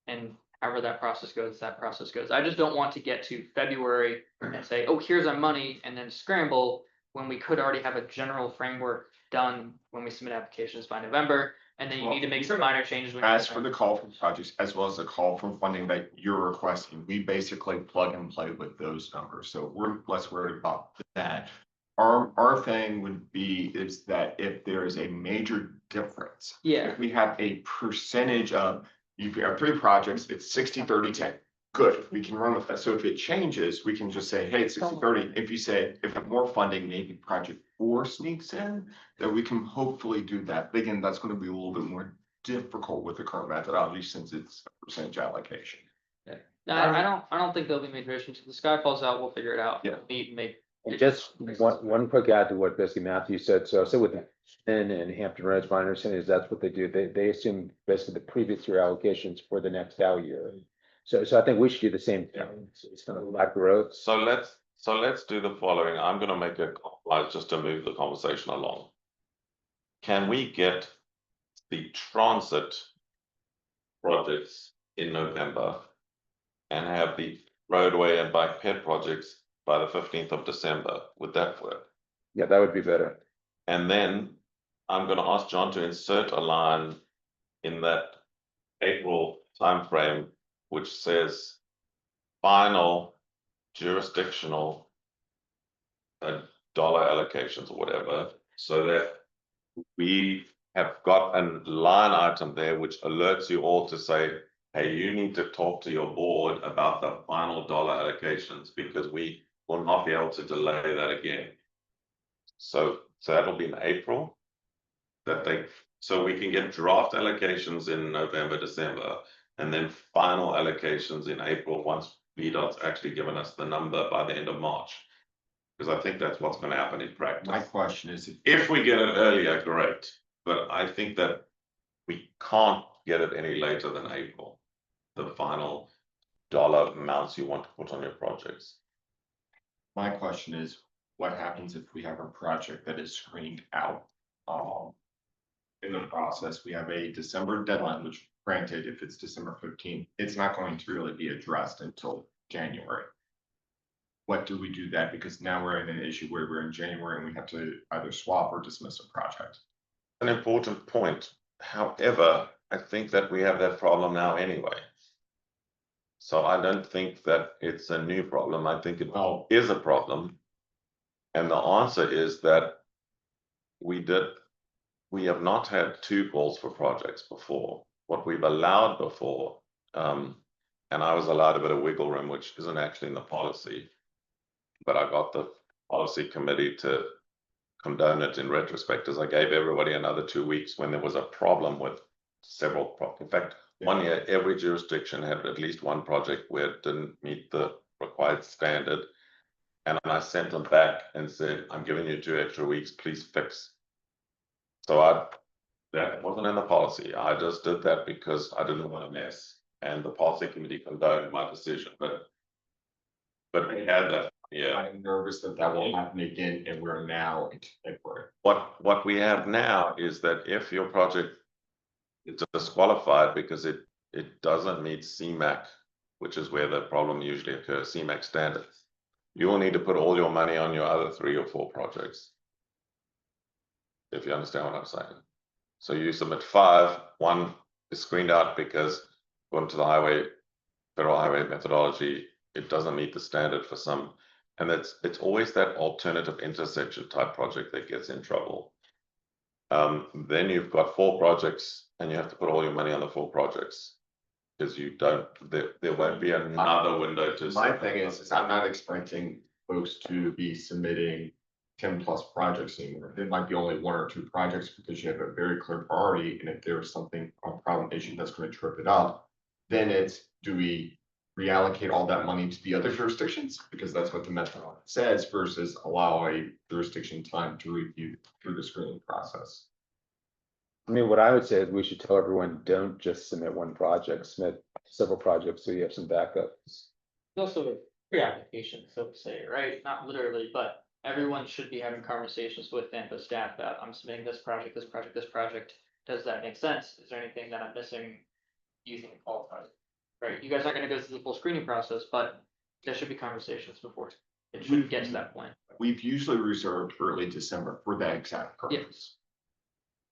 F: And however that process goes, that process goes. I just don't want to get to February and say, oh, here's our money, and then scramble when we could already have a general framework done when we submit applications by November, and then you need to make some minor changes. When
D: As for the call from projects, as well as the call from funding that you're requesting, we basically plug and play with those numbers, so we're less worried about that. Our thing would be is that if there is a major difference.
F: Yeah.
D: If we have a percentage of, you have 3 projects, it's 60, 30, 10. Good, we can run with that. So if it changes, we can just say, hey, it's 60, 30. If you say, if more funding, maybe project 4 sneaks in, then we can hopefully do that. But again, that's going to be a little bit more difficult with the current methodology since it's a percentage allocation.
F: No, I don't think there'll be major issues. If the sky falls out, we'll figure it out.
D: Yeah.
F: Meet and make.
A: And just one quick add to what basically Matthew said. So with Penn and Hampton Roads, my understanding is that's what they do. They assume basically the previous year allocations for the next year. So I think we should do the same thing. It's gonna lack growth.
B: So let's do the following. I'm gonna make a compromise just to move the conversation along. Can we get the transit projects in November and have the roadway and bike ped projects by the 15th of December? Would that work?
A: Yeah, that would be better.
B: And then I'm gonna ask John to insert a line in that April timeframe, which says final jurisdictional dollar allocations or whatever, so that we have got a line item there which alerts you all to say, hey, you need to talk to your board about the final dollar allocations because we will not be able to delay that again. So that'll be in April. So we can get draft allocations in November, December, and then final allocations in April once VDOT's actually given us the number by the end of March. Because I think that's what's going to happen in practice.
D: My question is,
B: If we get it earlier, great. But I think that we can't get it any later than April. The final dollar amounts you want to put on your projects.
D: my question is, what happens if we have a project that is screened out? In the process, we have a December deadline, which granted, if it's December 15th, it's not going to really be addressed until January. What do we do that? Because now we're in an issue where we're in January and we have to either swap or dismiss a project.
B: An important point. However, I think that we have that problem now anyway. So I don't think that it's a new problem. I think it is a problem. And the answer is that we have not had 2 calls for projects before. What we've allowed before, and I was allowed a bit of wiggle room, which isn't actually in the policy, but I got the policy committee to condone it in retrospect, as I gave everybody another 2 weeks when there was a problem with several in fact, 1 year, every jurisdiction had at least 1 project where it didn't meet the required standard. And I sent them back and said, I'm giving you 2 extra weeks, please fix. So that wasn't in the policy. I just did that because I didn't want to mess. And the policy committee condoned my decision, but we had that. Yeah.
D: I'm nervous that that will happen again, and we're now into February.
B: What we have now is that if your project is disqualified because it doesn't meet CMAQ, which is where the problem usually occurs, CMAQ standards, you will need to put all your money on your other 3 or 4 projects. If you understand what I'm saying. So you submit 5, 1 is screened out because according to the federal highway methodology, it doesn't meet the standard for some. And it's always that alternative intersection type project that gets in trouble. Then you've got 4 projects and you have to put all your money on the 4 projects. Because you don't, there won't be another window to.
D: My thing is I'm not expecting folks to be submitting 10+ projects anymore. It might be only 1 or 2 projects because you have a very clear priority, and if there's something, a problem issue that's going to trip it up, then it's, do we reallocate all that money to the other jurisdictions? Because that's what the methodology says, versus allow a jurisdiction time to review through the screening process.
A: I mean, what I would say is we should tell everyone, don't just submit one project, submit several projects so you have some backups.
F: It's also a pre-application, so to say, right? Not literally, but everyone should be having conversations with the staff that I'm submitting this project, this project, this project. Does that make sense? Is there anything that I'm missing? You think it qualifies? Right, you guys aren't gonna go through the full screening process, but there should be conversations before it should get to that point.
D: We've usually reserved early December for that exact purpose.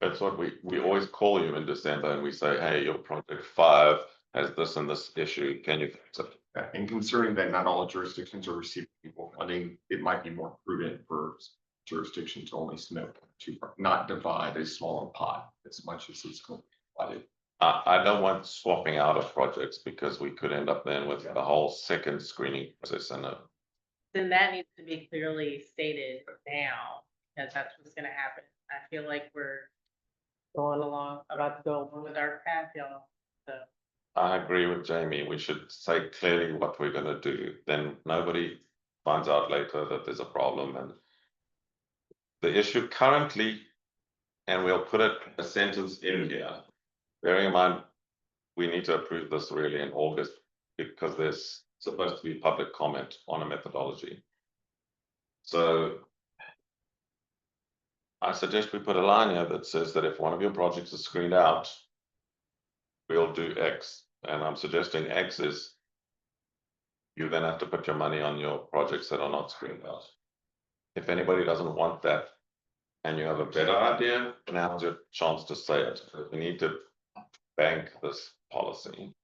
B: That's what we always call you in December and we say, hey, your project 5 has this and this issue, can you fix it?
D: And considering that not all jurisdictions are receiving equal funding, it might be more prudent for jurisdiction to only submit to, not divide a smaller pot as much as it's going to be divided.
B: I don't want swapping out of projects because we could end up then with the whole second screening process and
H: Then that needs to be clearly stated now, because that's what's gonna happen. I feel like we're going along, about to go along with our path, y'all. So,
B: I agree with Jamie. We should say clearly what we're gonna do. Then nobody finds out later that there's a problem and the issue currently, and we'll put a sentence in here. Bearing in mind, we need to approve this really in August because there's supposed to be public comment on a methodology. So I suggest we put a line here that says that if one of your projects is screened out, we'll do X. And I'm suggesting X is you then have to put your money on your projects that are not screened out. If anybody doesn't want that and you have a better idea, now's your chance to say it. We need to bank this policy.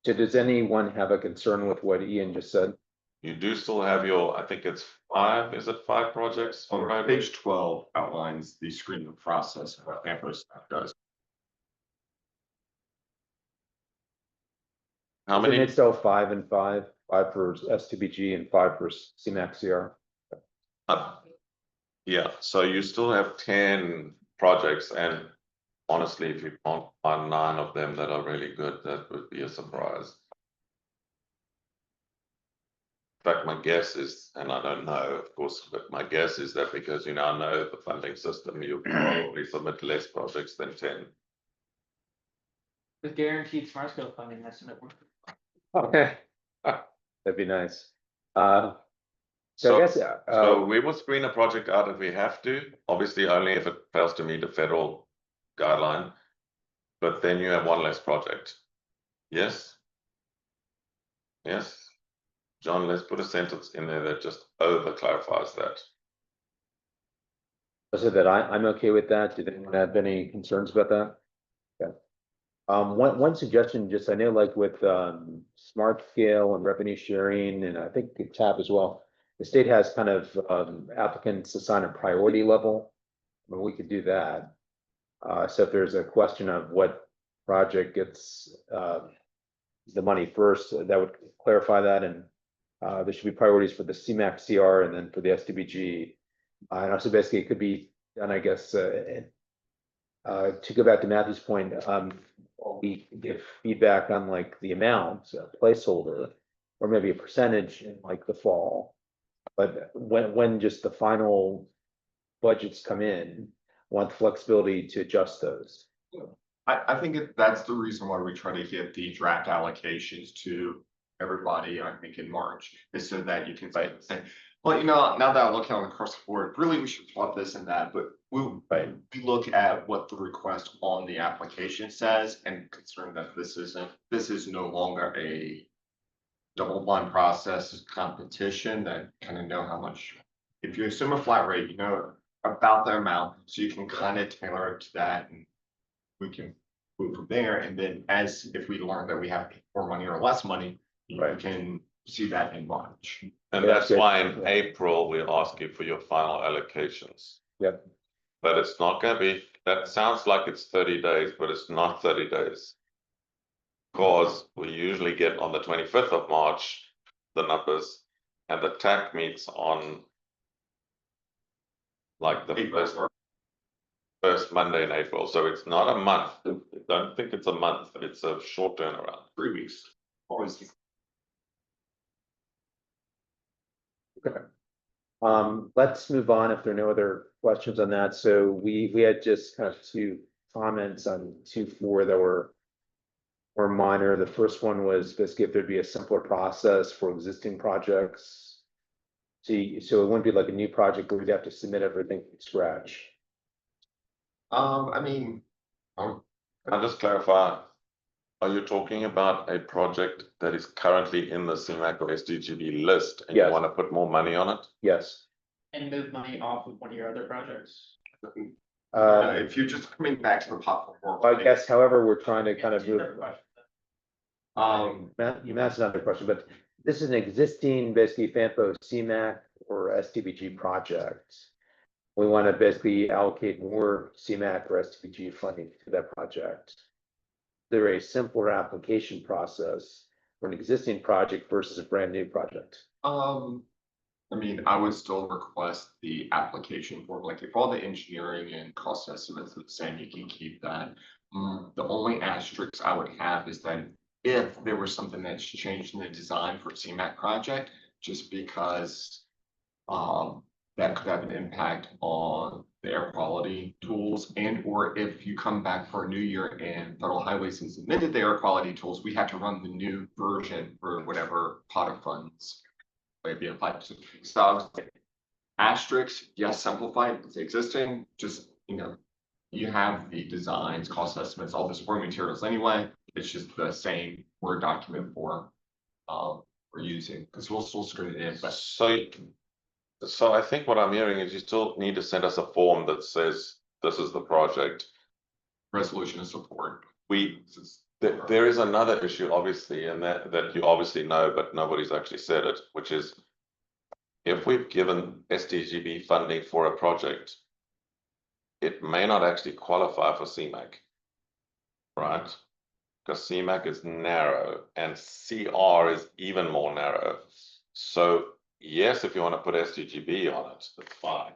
A: So does anyone have a concern with what Ian just said?
B: You do still have your, I think it's 5, is it 5 projects?
D: On page 12 outlines the screening process and what Ampo staff does.
B: How
A: Isn't
B: many?
A: it still 5 and 5, 5 for S2BG and 5 for CMAX-CR?
B: Yeah, so you still have 10 projects and honestly, if you can't find 9 of them that are really good, that would be a surprise. In fact, my guess is, and I don't know, of course, but my guess is that because you now know the funding system, you probably submit less projects than 10.
F: With guaranteed smart scale funding, that's what
A: Okay. That'd be nice. So I guess,
B: So we will screen a project out if we have to, obviously only if it fails to meet a federal guideline. But then you have one less project. Yes? Yes? John, let's put a sentence in there that just over clarifies that.
A: so that I'm okay with that. Did anyone have any concerns about that? Yeah. One suggestion, just I know like with smart scale and revenue sharing, and I think the TAP as well, the state has kind of applicants assigned a priority level. I mean, we could do that. So if there's a question of what project gets the money first, that would clarify that, and there should be priorities for the CMAX-CR and then for the STBG. And also basically it could be done, I guess, to go back to Matthew's point, we give feedback on like the amount, placeholder, or maybe a percentage in like the fall. But when just the final budgets come in, want flexibility to adjust those.
D: I think that's the reason why we try to get the draft allocations to everybody, I think in March, is so that you can say, well, you know, now that I look out across the board, really we should swap this and that, but we look at what the request on the application says and concerned that this is no longer a double blind process competition, that kind of know how much, if you assume a flat rate, you know about the amount, so you can kind of tailor it to that, and we can move from there. And then as if we learn that we have more money or less money, you can see that in March.
B: And
A: Yeah,
B: that's
A: good.
B: why in April, we'll ask you for your final allocations.
A: Yep.
B: But it's not gonna be, that sounds like it's 30 days, but it's not 30 days. Because we usually get on the 25th of March, the numbers, And the TAC meets on like the first Monday in April, so it's not a month. I don't think it's a month, but it's a short turnaround.
D: 3 weeks. Always.
A: Let's move on if there are no other questions on that. So we had just kind of two comments on 2.4 that were minor. The first one was basically if there'd be a simpler process for existing projects. So it wouldn't be like a new project where we'd have to submit everything from scratch.
D: I mean,
B: Can I just clarify? Are you talking about a project that is currently in the CMAC or SDGB list and you
A: Yes.
B: want to put more money on it?
A: Yes.
F: And move money off of one of your other projects.
D: if you're just coming back to the pop.
A: I guess, however, we're trying to kind of move.
D: Um,
A: Matt, you asked another question, but this is an existing basically FAMPO CMAC or STBG project. We want to basically allocate more CMAC or STBG funding to that project. There a simpler application process for an existing project versus a brand new project.
D: I mean, I would still request the application form, like if all the engineering and cost estimates are the same, you can keep that. The only asterisk I would have is that if there was something that's changed in the design for CMAC project, just because that could have an impact on the air quality tools, and or if you come back for a new year and Federal Highways has submitted the air quality tools, we have to run the new version for whatever pot of funds may be applied to. So asterisk, yes, simplify it's existing, just, you have the designs, cost estimates, all the supporting materials anyway. It's just the same Word document form we're using, because we'll still screen it in, but
B: So I think what I'm hearing is you still need to send us a form that says this is the project.
D: resolution of support.
B: There is another issue, obviously, and that you obviously know, but nobody's actually said it, which is if we've given SDGB funding for a project, it may not actually qualify for CMAC, right? Because CMAC is narrow and CR is even more narrow. So yes, if you want to put SDGB on it, that's fine.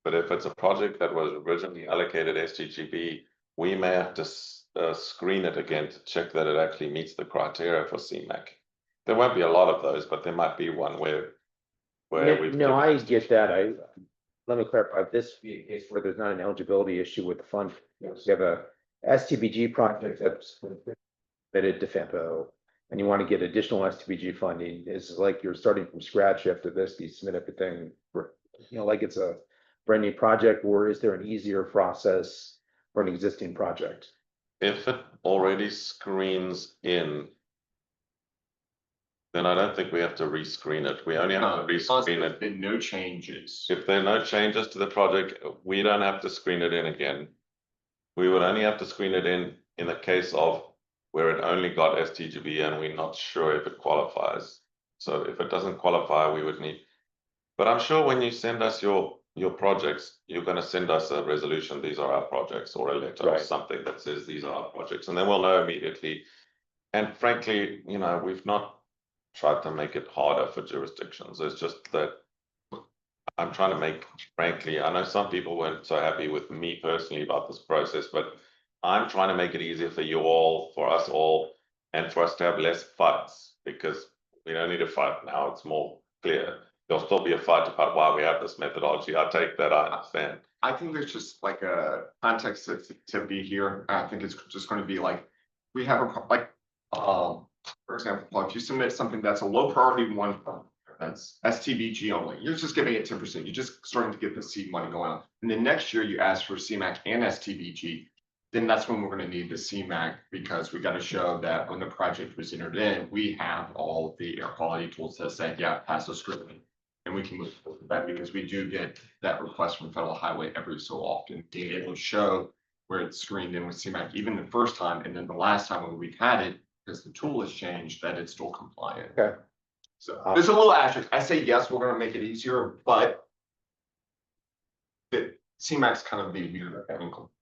B: But if it's a project that was originally allocated SDGB, we may have to screen it again to check that it actually meets the criteria for CMAC. There won't be a lot of those, but there might be one where we've.
A: No, I get that. Let me clarify. If this be a case where there's not an eligibility issue with the fund. You have a STBG project that's submitted to FAMPO, and you want to get additional STBG funding. It's like you're starting from scratch after this. You submit everything for, like it's a brand new project, or is there an easier process for an existing project?
B: If it already screens in, then I don't think we have to rescreen it. We only have to rescreen it.
D: Been no changes.
B: If there are no changes to the project, we don't have to screen it in again. We would only have to screen it in the case of where it only got STGB and we're not sure if it qualifies. So if it doesn't qualify, we would need. But I'm sure when you send us your projects, you're going to send us a resolution. These are our projects, or a letter or something that says these are our projects, and then we'll know immediately. And frankly, we've not tried to make it harder for jurisdictions. It's just that I'm trying to make, frankly, I know some people weren't so happy with me personally about this process, but I'm trying to make it easier for you all, for us all, and for us to have less fights, because we don't need to fight now. It's more clear. There'll still be a fight about why we have this methodology. I take that, I understand.
D: I think there's just like a context sensitivity here. I think it's just going to be like, we have for example, if you submit something that's a low priority one, that's STBG only, you're just giving it 10%. You're just starting to get the seed money going on. And then next year you ask for CMAC and STBG, then that's when we're going to need the CMAC, because we got to show that when the project was entered in, we have all the air quality tools that say, yeah, pass the scrutiny. And we can move forward with that, because we do get that request from Federal Highway every so often, being able to show where it's screened in with CMAC, even the first time, and then the last time when we've had it, because the tool has changed, that it's still compliant.
A: Okay.
D: So there's a little asterisk. I say yes, we're going to make it easier, but the CMAC's kind of the weird wrinkle.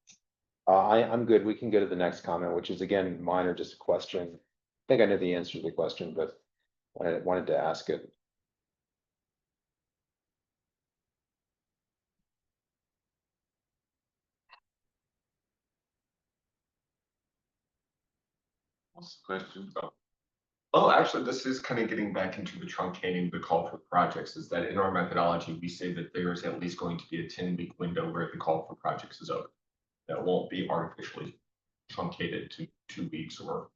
A: I'm good. We can go to the next comment, which is again minor, just a question. I think I know the answer to the question, but I wanted to ask it.
B: What's the question?
D: Oh, actually, this is kind of getting back into the truncating the call for projects, is that in our methodology, we say that there is at least going to be a 10-week window where the call for projects is open. That won't be artificially truncated to 2 weeks or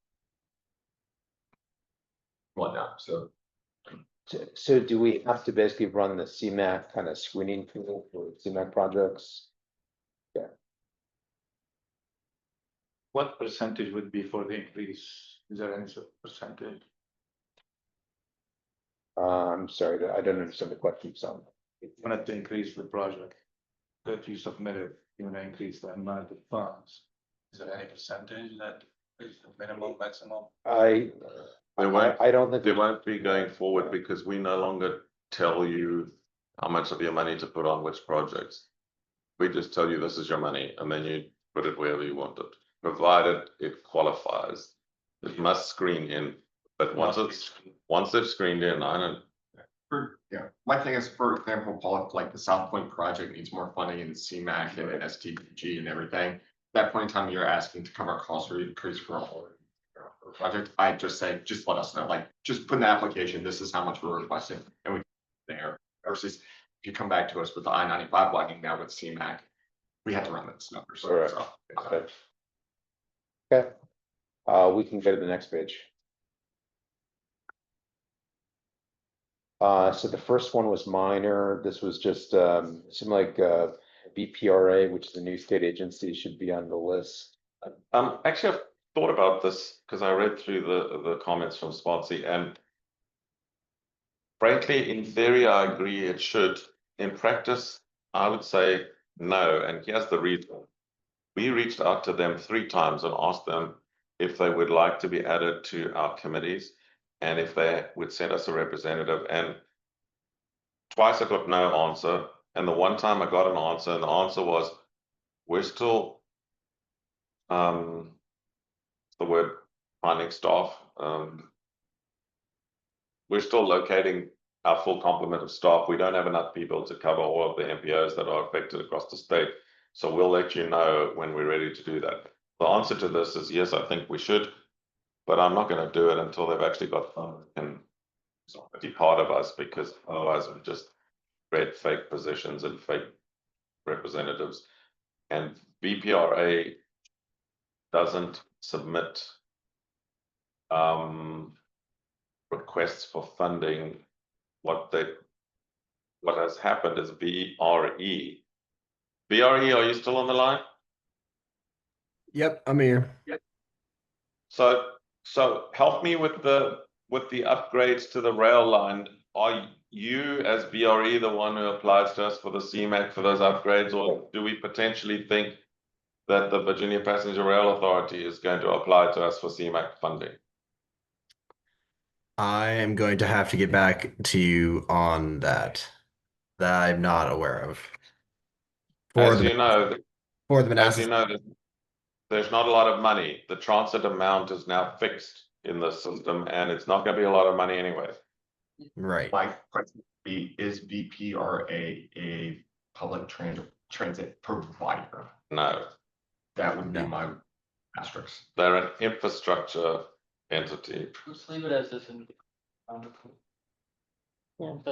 D: whatnot, so.
A: So do we have to basically run the CMAC kind of screening tool for CMAC projects?
I: What percentage would be for the increase? Is there any sort of percentage?
A: I'm sorry, I don't understand the question, so.
I: Wanted to increase the project that you submitted, you want to increase the amount of funds. Is there any percentage that is the minimum, maximum?
A: I don't think.
B: There won't be going forward because we no longer tell you how much of your money to put on which projects. We just tell you this is your money and then you put it wherever you want it, provided it qualifies. It must screen in, but once it's screened in, I don't.
D: My thing is, for example, Paul, if like the South Point project needs more funding in CMAC and STG and everything. At that point in time, you're asking to cover costs or increase for a whole project. I just say, just let us know, like, just put in the application, this is how much we're requesting, and we there. Versus if you come back to us with the I-95 widening now with CMAC, we have to run those numbers.
A: Correct.
D: So,
A: Okay, we can go to the next page. So the first one was minor. This was just, seemed like, BPRA, which is a new state agency, should be on the list.
B: Actually, I've thought about this because I read through the comments from Spotsy, and frankly, in theory, I agree it should. In practice, I would say no, and here's the reason. We reached out to them 3 times and asked them if they would like to be added to our committees and if they would send us a representative, and twice I got no answer, and the one time I got an answer, and the answer was, we're still the word finding staff. We're still locating our full complement of staff. We don't have enough people to cover all of the MPOs that are affected across the state. So we'll let you know when we're ready to do that. The answer to this is yes, I think we should, but I'm not going to do it until they've actually got someone who can be part of us, because otherwise we just create fake positions and fake representatives. And BPRA doesn't submit requests for funding. What has happened is BRE. BRE, are you still on the line?
E: Yep, I'm here.
B: So help me with the upgrades to the rail line. Are you as BRE the one who applies to us for the CMAC for those upgrades, or do we potentially think that the Virginia Passenger Rail Authority is going to apply to us for CMAC funding?
E: I am going to have to get back to you on that. That I'm not aware of.
B: As you know,
E: Manassas.
B: there's not a lot of money. The transit amount is now fixed in the system, and it's not going to be a lot of money anyway.
E: Right.
D: my question would be, is BPRA a public transit provider?
B: No,
D: That would be
E: No.
D: my asterisk.
B: they're an infrastructure entity.
F: Let's leave it as this. Until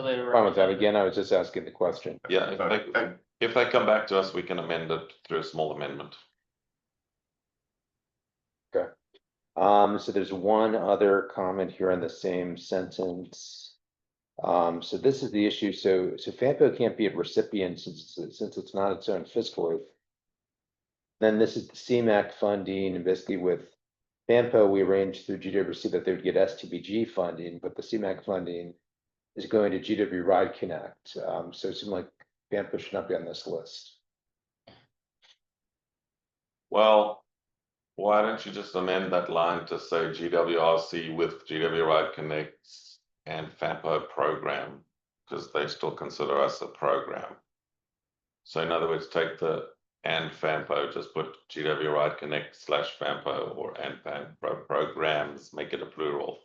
F: they.
A: Fine with that. Again, I was just asking the question.
B: Yeah, if they come back to us, we can amend it through a small amendment.
A: So there's one other comment here in the same sentence. So this is the issue. So FAMPO can't be a recipient since it's not its own fiscal. Then this is the CMAC funding, and basically with FAMPO, we arranged through GWC that they would get STBG funding, but the CMAC funding is going to GW Ride Connect. So it seems like FAMPO should not be on this list.
B: Well, why don't you just amend that line to say GWRC with GW Ride Connects and FAMPO program, because they still consider us a program. So in other words, take the and FAMPO, just put GW Ride Connect / FAMPO or and FAMPO programs, make it a plural.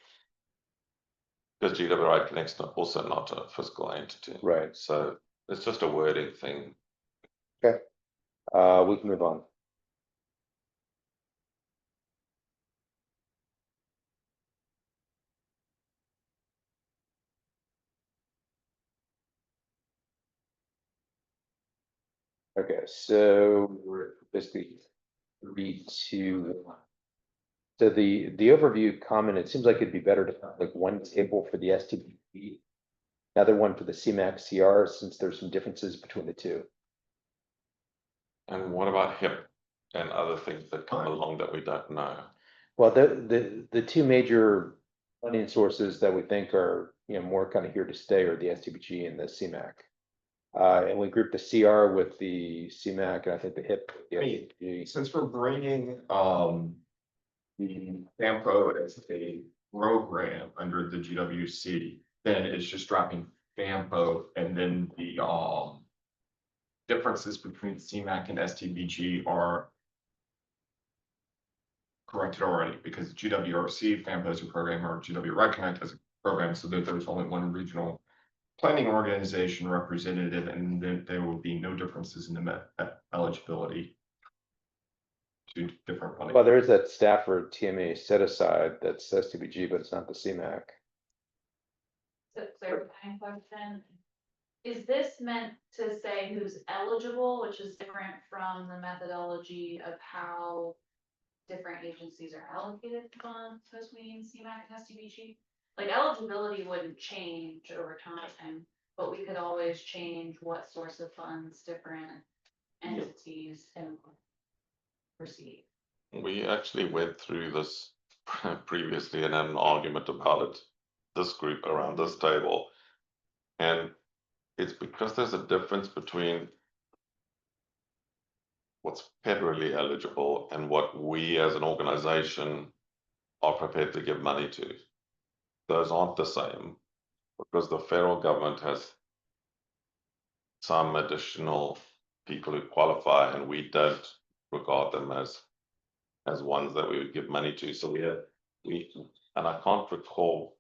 B: Because GW Ride Connect's also not a fiscal entity.
A: Right.
B: So it's just a wording thing.
A: Okay. We can move on. Okay, so we're basically 3, 2, 1. So the overview comment, it seems like it'd be better to have like one table for the STBG, another one for the CMAC CR, since there's some differences between the two.
B: And what about HIP and other things that come along that we don't know?
A: Well, the two major funding sources that we think are, more kind of here to stay are the STBG and the CMAC. And we grouped the CR with the CMAC, and I think the HIP. with the
D: Wait.
A: STBG.
D: Since we're bringing, the FAMPO as a program under the GWC, then it's just dropping FAMPO and then the, differences between CMAC and STBG are corrected already, because GWRC, FAMPO as a program, or GW Reconnect as a program, so that there's only one regional planning organization representative, and then there will be no differences in the eligibility to different funding.
A: Well, there is that Stafford TMA set aside that's STBG, but it's not the CMAC.
G: So clarifying question. Is this meant to say who's eligible, which is different from the methodology of how different agencies are allocated funds between CMAC and STBG? Like eligibility wouldn't change over time, but we could always change what source of funds different entities can receive.
B: We actually went through this previously and had an argument about it, this group around this table. And it's because there's a difference between what's federally eligible and what we as an organization are prepared to give money to. Those aren't the same, because the federal government has some additional people who qualify, and we don't regard them as ones that we would give money to. So and I can't recall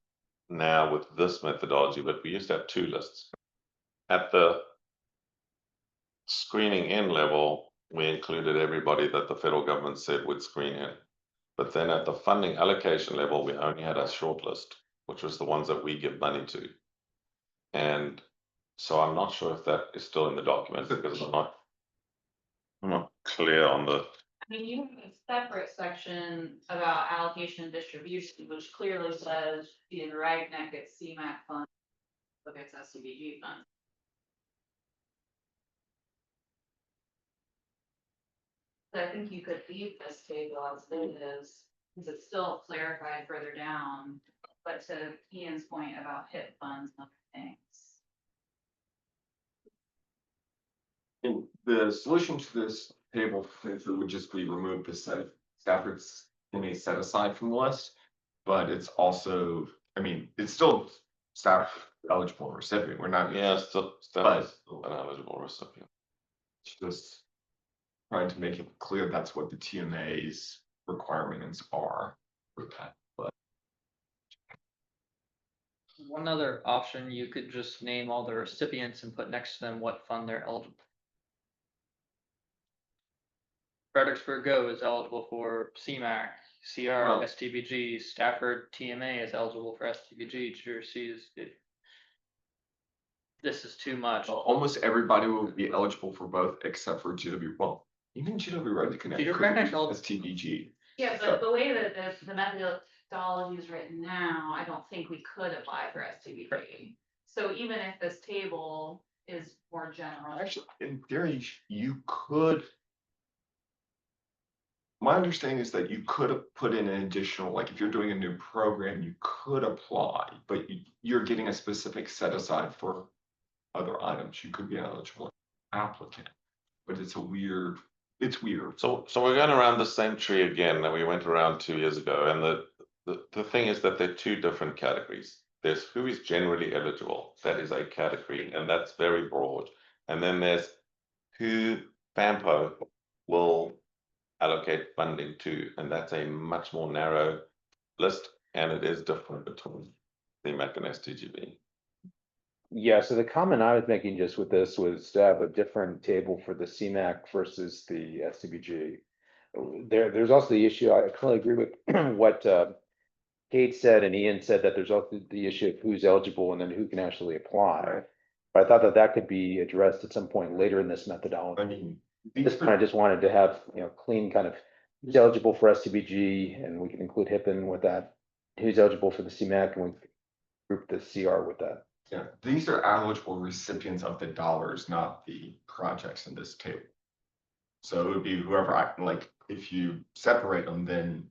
B: now with this methodology, but we used to have two lists. At the screening in level, we included everybody that the federal government said would screen in. But then at the funding allocation level, we only had a short list, which was the ones that we give money to. And so I'm not sure if that is still in the document, because I'm not clear on the.
G: I mean, you have a separate section about allocation and distribution, which clearly says the Ragneck gets CMAC funds, look at SCBG funds. So I think you could leave this table as it is, because it's still clarified further down, but to Ian's point about HIP funds and other things.
D: And the solution to this table would just be remove the Stafford's set aside from the list, but it's also, I mean, it's still staff eligible recipient. We're not.
B: Yeah, still an eligible recipient.
D: Just trying to make it clear that's what the TMA's requirements are for that. But
F: One other option, you could just name all the recipients and put next to them what fund they're eligible. Fredericksburg Go is eligible for CMAC, CR,
D: Well-
F: STBG, Stafford TMA is eligible for STBG, Jersey is. This is too much.
D: almost everybody will be eligible for both except for GW. Well, even GW Right to Connect.
F: GW
D: could be
F: Reconnect eligible.
D: STBG.
G: Yeah, but the way that the methodology is written now, I don't think we could apply for STBG. So even if this table is more general.
D: Actually, in theory, you could. My understanding is that you could have put in an additional, like if you're doing a new program, you could apply, but you're getting a specific set aside for other items. You could be an eligible applicant, but it's weird.
B: So we're going around the same tree again that we went around 2 years ago, and the thing is that they're two different categories. There's who is generally eligible, that is a category, and that's very broad. And then there's who FAMPO will allocate funding to, and that's a much more narrow list, and it is different between CMAC and STGB.
A: Yeah, so the comment I was making just with this was to have a different table for the CMAC versus the STBG. There's also the issue, I completely agree with what Kate said and Ian said, that there's also the issue of who's eligible and then who can actually apply. But I thought that that could be addressed at some point later in this methodology.
D: I mean,
A: This kind of just wanted to have, clean kind of who's eligible for STBG, and we can include HIPAA with that. Who's eligible for the CMAC, and we group the CR with that.
D: yeah, these are eligible recipients of the dollars, not the projects in this table. So it would be whoever if you separate them, then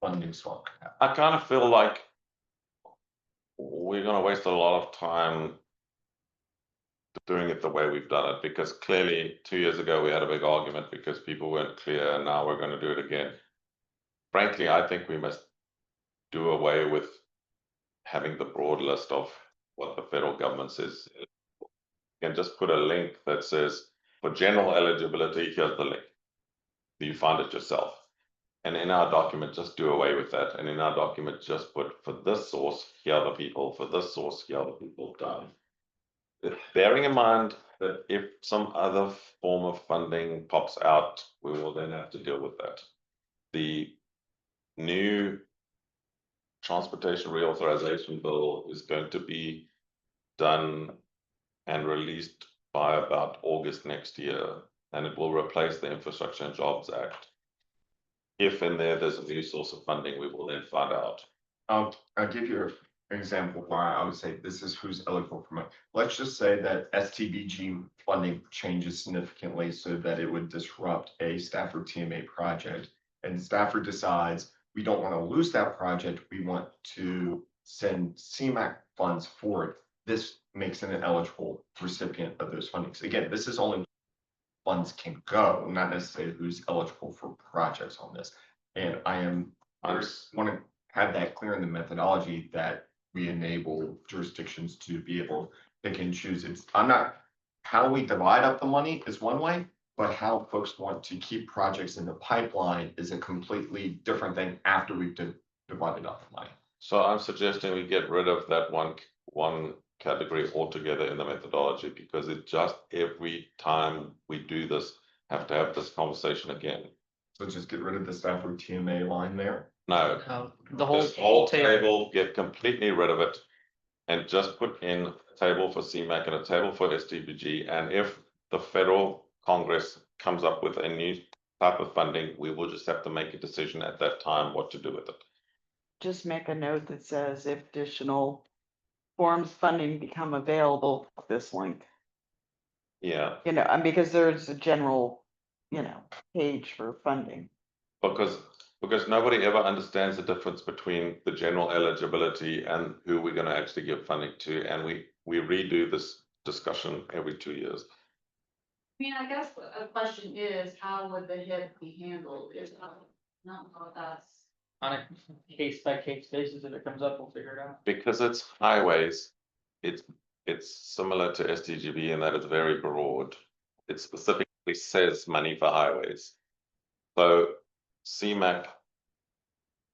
D: funding swap.
B: I kind of feel like we're gonna waste a lot of time doing it the way we've done it, because clearly 2 years ago we had a big argument because people weren't clear, and now we're gonna do it again. Frankly, I think we must do away with having the broad list of what the federal government says. You can just put a link that says, for general eligibility, here's the link. You find it yourself. And in our document, just do away with that. And in our document, just put, for this source, here are the people, for this source, here are the people done. Bearing in mind that if some other form of funding pops out, we will then have to deal with that. The new transportation reauthorization bill is going to be done and released by about August next year, and it will replace the Infrastructure and Jobs Act. If in there's a new source of funding, we will then find out.
D: I'll give you an example why I would say this is who's eligible for money. Let's just say that STBG funding changes significantly so that it would disrupt a Stafford TMA project, and Stafford decides we don't want to lose that project, we want to send CMAC funds for it. This makes it an eligible recipient of those fundings. Again, this is only funds can go, not necessarily who's eligible for projects on this. And I just want to have that clear in the methodology that we enable jurisdictions to be able to pick and choose. How we divide up the money is one way, but how folks want to keep projects in the pipeline is a completely different thing after we've divided up the money.
B: So I'm suggesting we get rid of that one category altogether in the methodology, because it just every time we do this, have to have this conversation again.
D: So just get rid of the Stafford TMA line there.
B: No,
F: The
B: this whole table, get completely rid of it, and just put in a table for CMAC and a table for STBG. And if the federal Congress comes up with a new type of funding, we will just have to make a decision at that time what to do with it.
J: Just make a note that says if additional forms funding become available, this link,
B: Yeah,
J: and because there's a general, page for funding.
B: because nobody ever understands the difference between the general eligibility and who we're going to actually give funding to, and we redo this discussion every 2 years.
G: I mean, I guess a question is, how would the HIP be handled? If not know if that's.
F: On a case by case basis, if it comes up, we'll figure it out.
B: Because it's highways, it's similar to STGB in that it's very broad. It specifically says money for highways. So CMAC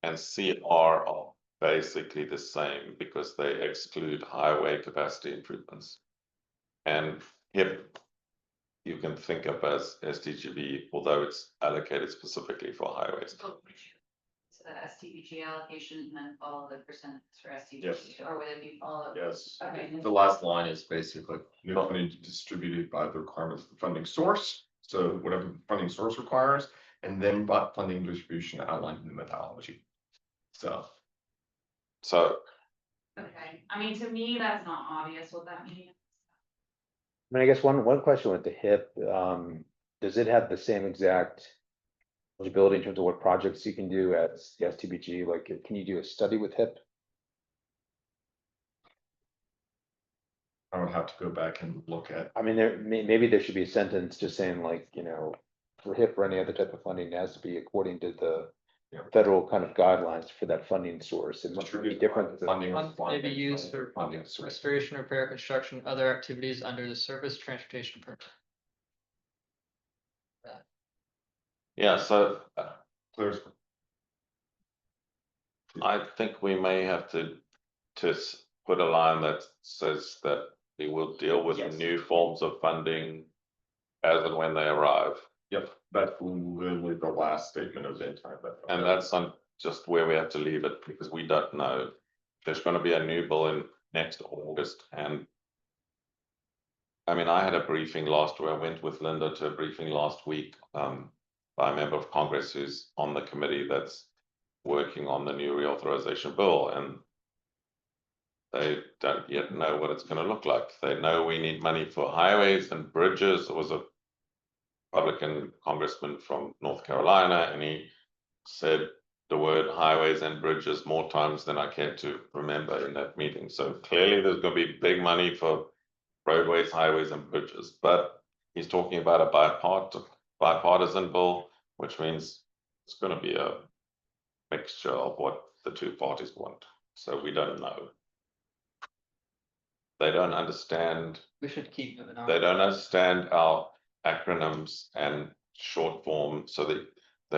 B: and CR are basically the same because they exclude highway capacity improvements. And HIP you can think of as STGB, although it's allocated specifically for highways.
G: So the STBG allocation and then follow the percentages for STBG,
D: Yes.
G: or would it be followed?
D: Yes.
G: Okay.
D: The last line is basically new funding distributed by the requirements of the funding source. So whatever the funding source requires, and then but funding distribution outlined in the methodology. So
G: Okay, I mean, to me, that's not obvious what that means.
A: I mean, I guess one question with the HIP, does it have the same exact eligibility in terms of what projects you can do as the STBG? Like, can you do a study with HIP?
D: I would have to go back and look at.
A: I mean, maybe there should be a sentence just saying like, for HIP or any other type of funding, it has to be according to the federal kind of guidelines for that funding source. It must be different.
D: Funding
F: May be used for
D: funding source.
F: restoration, repair, construction, other activities under the surface transportation permit.
B: Yeah, so
D: There's
B: I think we may have to put a line that says that we will deal with
D: Yes.
B: new forms of funding as and when they arrive.
D: Yep, that's literally the last statement of the entire.
B: And that's just where we have to leave it, because we don't know. There's going to be a new bill in next August. And I mean, I had a briefing last week. I went with Linda to a briefing last week by a member of Congress who's on the committee that's working on the new reauthorization bill, and they don't yet know what it's going to look like. They know we need money for highways and bridges. There was a Republican congressman from North Carolina, and he said the word highways and bridges more times than I care to remember in that meeting. So clearly there's going to be big money for roadways, highways, and bridges, but he's talking about a bipartisan bill, which means it's going to be a mixture of what the two parties want. So we don't know. They don't understand.
F: We should keep moving on.
B: They don't understand our acronyms and short form, so they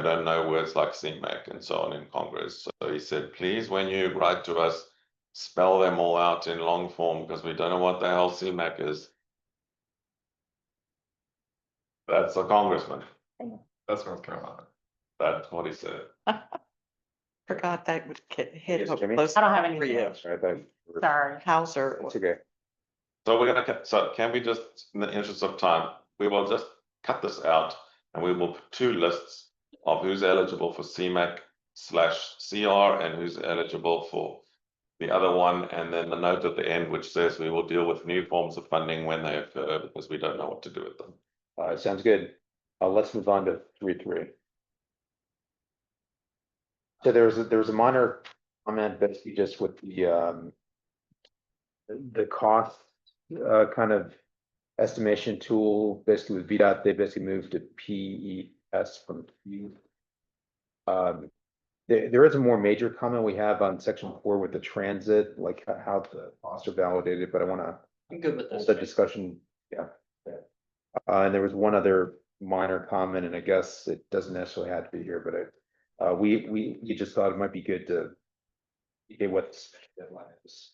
B: don't know words like CMAC and so on in Congress. So he said, please, when you write to us, spell them all out in long form, because we don't know what the hell CMAC is. That's a congressman.
D: That's North Carolina.
B: That's what he said.
J: Forgot that would hit
A: Yes,
J: up
A: Jimmy?
J: close
H: I don't have
J: for
H: anything
J: you.
H: else.
A: I thought-
H: Sorry.
J: Hauser.
A: It's okay.
B: So we're gonna cut, so can we just, in the interest of time, we will just cut this out and we will put two lists of who's eligible for CMAC/CR and who's eligible for the other one, and then the note at the end which says we will deal with new forms of funding when they occur, because we don't know what to do with them.
A: Sounds good. Let's move on to 3.3. So there was a minor comment, basically just with the cost, kind of estimation tool, basically with VDOT, they basically moved to PES from P. There is a more major comment we have on section 4 with the transit, like how the costs are validated, but I wanna
F: I'm good with
A: hold
F: this.
A: that discussion, yeah. And there was one other minor comment, and I guess it doesn't necessarily have to be here, but we just thought it might be good to get what the deadline is.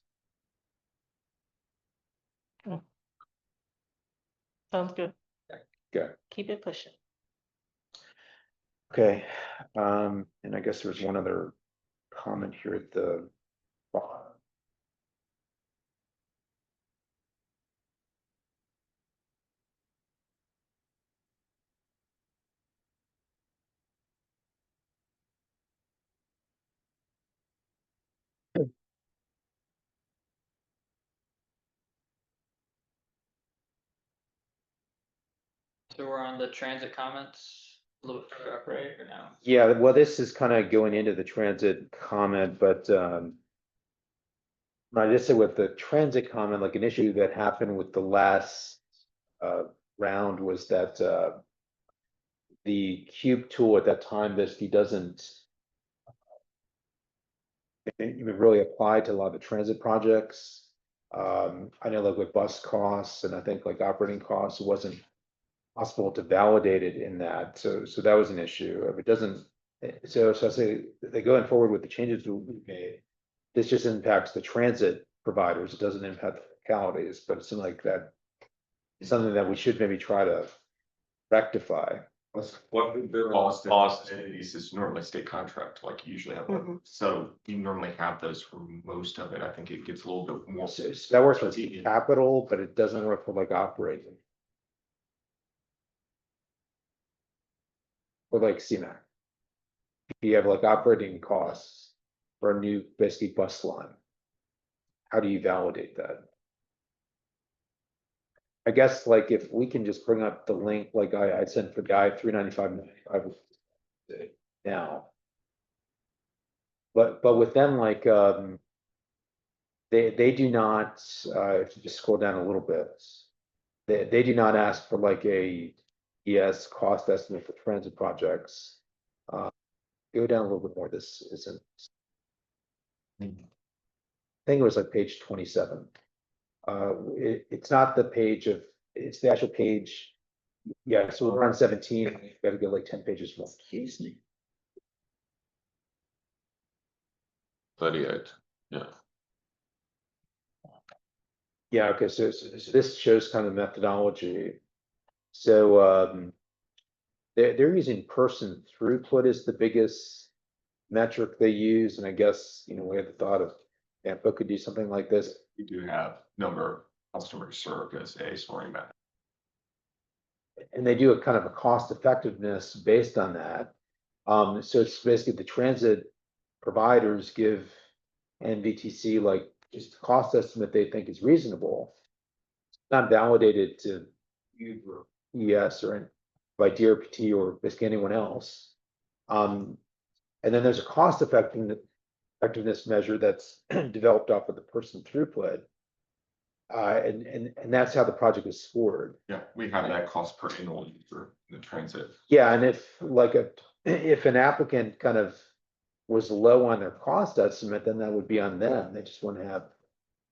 H: Sounds good.
A: Okay.
H: Keep it pushing.
A: Okay, and I guess there's one other comment here at the bottom.
F: So we're on the transit comments, a little bit further up, right, or now?
A: Yeah, well, this is kind of going into the transit comment, but I just said with the transit comment, like an issue that happened with the last round was that the cube tool at that time basically doesn't even really apply to a lot of the transit projects. I know like with bus costs and I think like operating costs, it wasn't possible to validate it in that. So that was an issue. If it doesn't, so I say they going forward with the changes we made. This just impacts the transit providers. It doesn't impact the localities, but it seems like that is something that we should maybe try to rectify.
D: What the cost entities is normally state contract, like you usually have,
J: Mhm.
D: so you normally have those for most of it. I think it gets a little bit more.
A: So that works for capital, but it doesn't work for like operating. Or like CMAC. You have like operating costs for a new basically bus line. How do you validate that? I guess like if we can just bring up the link, like I sent for the I-395 now. But with them, like, they do not, if you just scroll down a little bit. They do not ask for like a ES cost estimate for transit projects. Go down a little bit more, this isn't. I think it was like page 27. It's not the page of, it's the actual page. Yeah, so we're on 17, you gotta go like 10 pages more. Excuse me.
B: 38, yeah.
A: Yeah, okay, so this shows kind of methodology. So they're using person throughput is the biggest metric they use, and I guess we had the thought of Tampa could do something like this.
D: We do have number of customers served as a scoring method.
A: And they do a kind of a cost effectiveness based on that. So it's basically the transit providers give NVTC like just a cost estimate they think is reasonable. Not validated to you or ES or by DRPT or basically anyone else. And then there's a cost effectiveness measure that's developed off of the person throughput. And that's how the project is scored.
D: Yeah, we have that cost per annual user in the transit.
A: Yeah, and if an applicant kind of was low on their cost estimate, then that would be on them. They just wouldn't have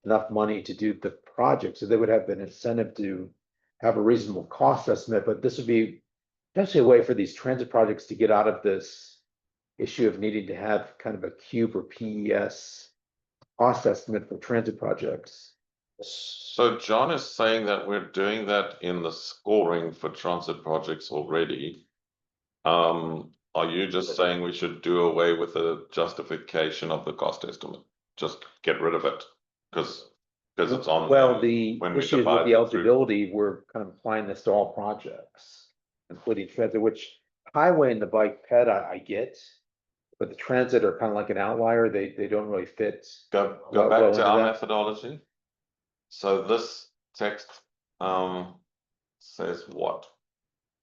A: enough money to do the project, so they would have an incentive to have a reasonable cost estimate, but this would be potentially a way for these transit projects to get out of this issue of needing to have kind of a cube or PES cost estimate for transit projects.
B: So John is saying that we're doing that in the scoring for transit projects already. Are you just saying we should do away with the justification of the cost estimate? Just get rid of it? Because it's on.
A: Well, the
B: when we
A: issues with
B: divide
A: the
B: it through.
A: eligibility, we're kind of applying this to all projects, including transit, which highway and the bike ped I get. But the transit are kind of like an outlier. They don't really fit.
B: Go
A: well
B: back to
A: into
B: our
A: that.
B: methodology. So this text says what?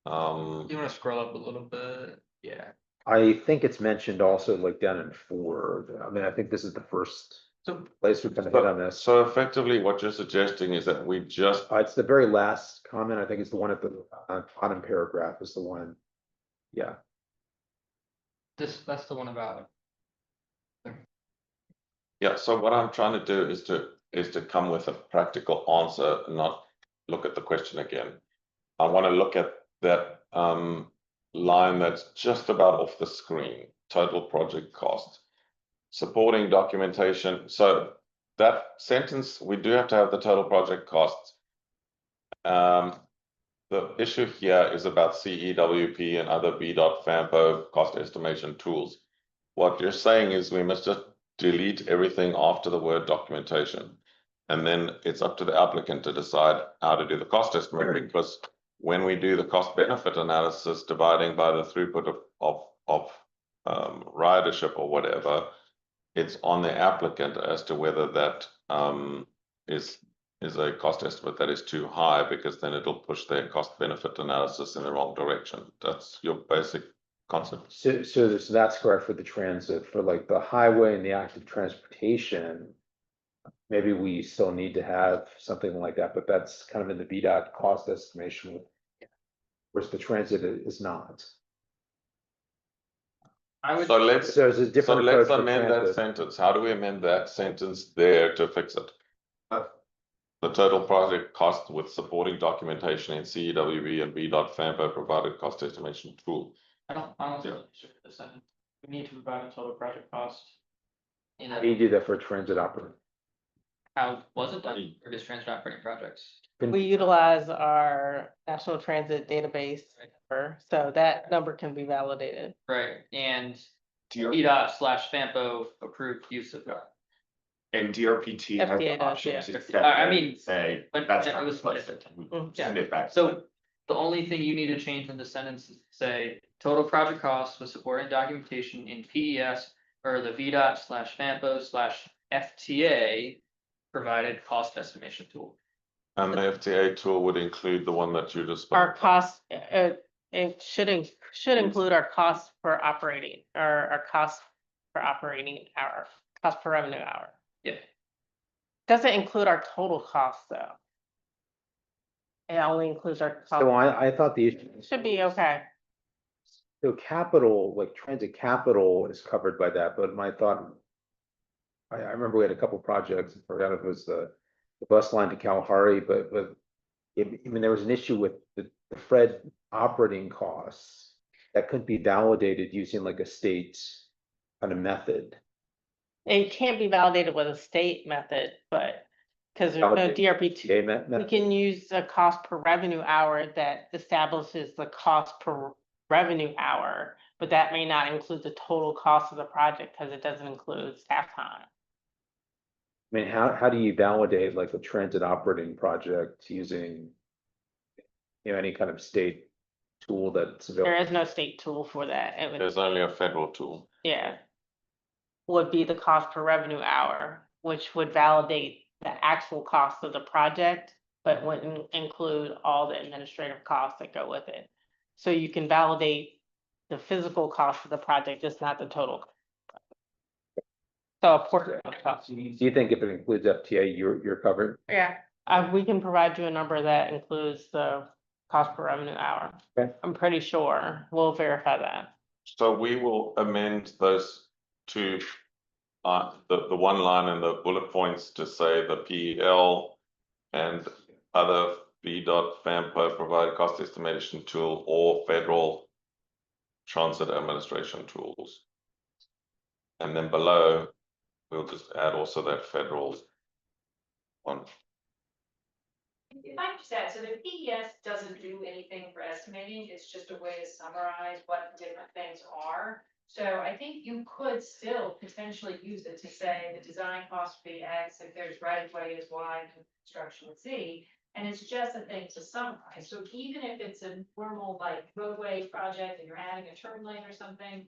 F: You wanna scroll up a little bit? Yeah.
A: I think it's mentioned also like down in 4. I mean, I think this is the first
F: So
A: place we're gonna hit on this.
B: So effectively what you're suggesting is that we just,
A: It's the very last comment. I think it's the one at the bottom paragraph is the one. Yeah,
F: that's the one about.
B: yeah, so what I'm trying to do is to come with a practical answer, not look at the question again. I want to look at that line that's just about off the screen, total project cost. Supporting documentation. So that sentence, we do have to have the total project costs. The issue here is about CEWP and other B.FAMPO cost estimation tools. What you're saying is we must just delete everything after the word documentation. And then it's up to the applicant to decide how to do the cost estimate, because when we do the cost benefit analysis, dividing by the throughput of ridership or whatever, it's on the applicant as to whether that is a cost estimate that is too high, because then it'll push their cost benefit analysis in the wrong direction. That's your basic concept.
A: so that's correct for the transit. For like the highway and the active transportation, maybe we still need to have something like that, but that's kind of in the VDOT cost estimation. Whereas the transit is not.
F: I would.
B: So let's
A: So it's a different approach for
B: amend that
A: transit.
B: sentence. How do we amend that sentence there to fix it? The total project cost with supporting documentation in CEWB and B.FAMPO provided cost estimation tool.
F: I don't see the sentence. We need to provide a total project cost. You know,
A: How do you do that for a transit operator?
F: how was it done for this transit operating projects?
H: We utilize our national transit database, so that number can be validated.
F: Right, and
D: DR
F: EDOT/FAMPO approved use of that.
D: And DRPT has
H: FDA
D: the
H: does,
D: option
H: yeah.
D: to step
F: I
D: in
F: mean,
D: and say,
F: when-
D: that's
F: yeah,
D: not
F: it was
D: requested. We
H: yeah.
D: Send it back.
F: So the only thing you need to change in the sentence is to say total project costs with supporting documentation in PES or the VDOT/FAMPO/FTA provided cost estimation tool.
B: And the FTA tool would include the one that you just.
H: Our cost, it should include our cost per operating, or our cost per operating hour, cost per revenue hour.
F: Yeah.
H: Doesn't include our total cost though. It only includes our
A: So
H: cost.
A: I thought the issue.
H: Should be okay.
A: So capital, like transit capital is covered by that, but my thought. I remember we had a couple projects, I forgot if it was the bus line to Kalahari, but I mean, there was an issue with the Fred operating costs. That couldn't be validated using like a state kind of method.
H: It can't be validated with a state method, but, because there's no
A: Validate-
H: DRPT.
A: Okay,
H: We can use a cost per revenue hour that establishes the cost per revenue hour, but that may not include the total cost of the project because it doesn't include staff time.
A: mean, how do you validate like a transit operating project using, any kind of state tool that's
H: There
A: available?
H: is no state tool for that. It would,
B: There's only a federal tool.
H: yeah. Would be the cost per revenue hour, which would validate the actual cost of the project, but wouldn't include all the administrative costs that go with it. So you can validate the physical cost of the project, just not the total. So a portion of the cost.
A: Do you think if it includes FTA, you're covered?
H: Yeah, we can provide you a number that includes the cost per revenue hour.
A: Okay.
H: I'm pretty sure. We'll verify that.
B: So we will amend those two, the one line and the bullet points to say the PEL and other VDOT FAMPO provide cost estimation tool or federal transit administration tools. And then below, we'll just add also that federal one.
G: If I could just add, so the PES doesn't do anything for estimating, it's just a way to summarize what different things are. So I think you could still potentially use it to say the design cost would be X, if there's right of way is Y, and construction is Z. And it's just a thing to summarize, so even if it's a normal like roadway project and you're adding a turn lane or something,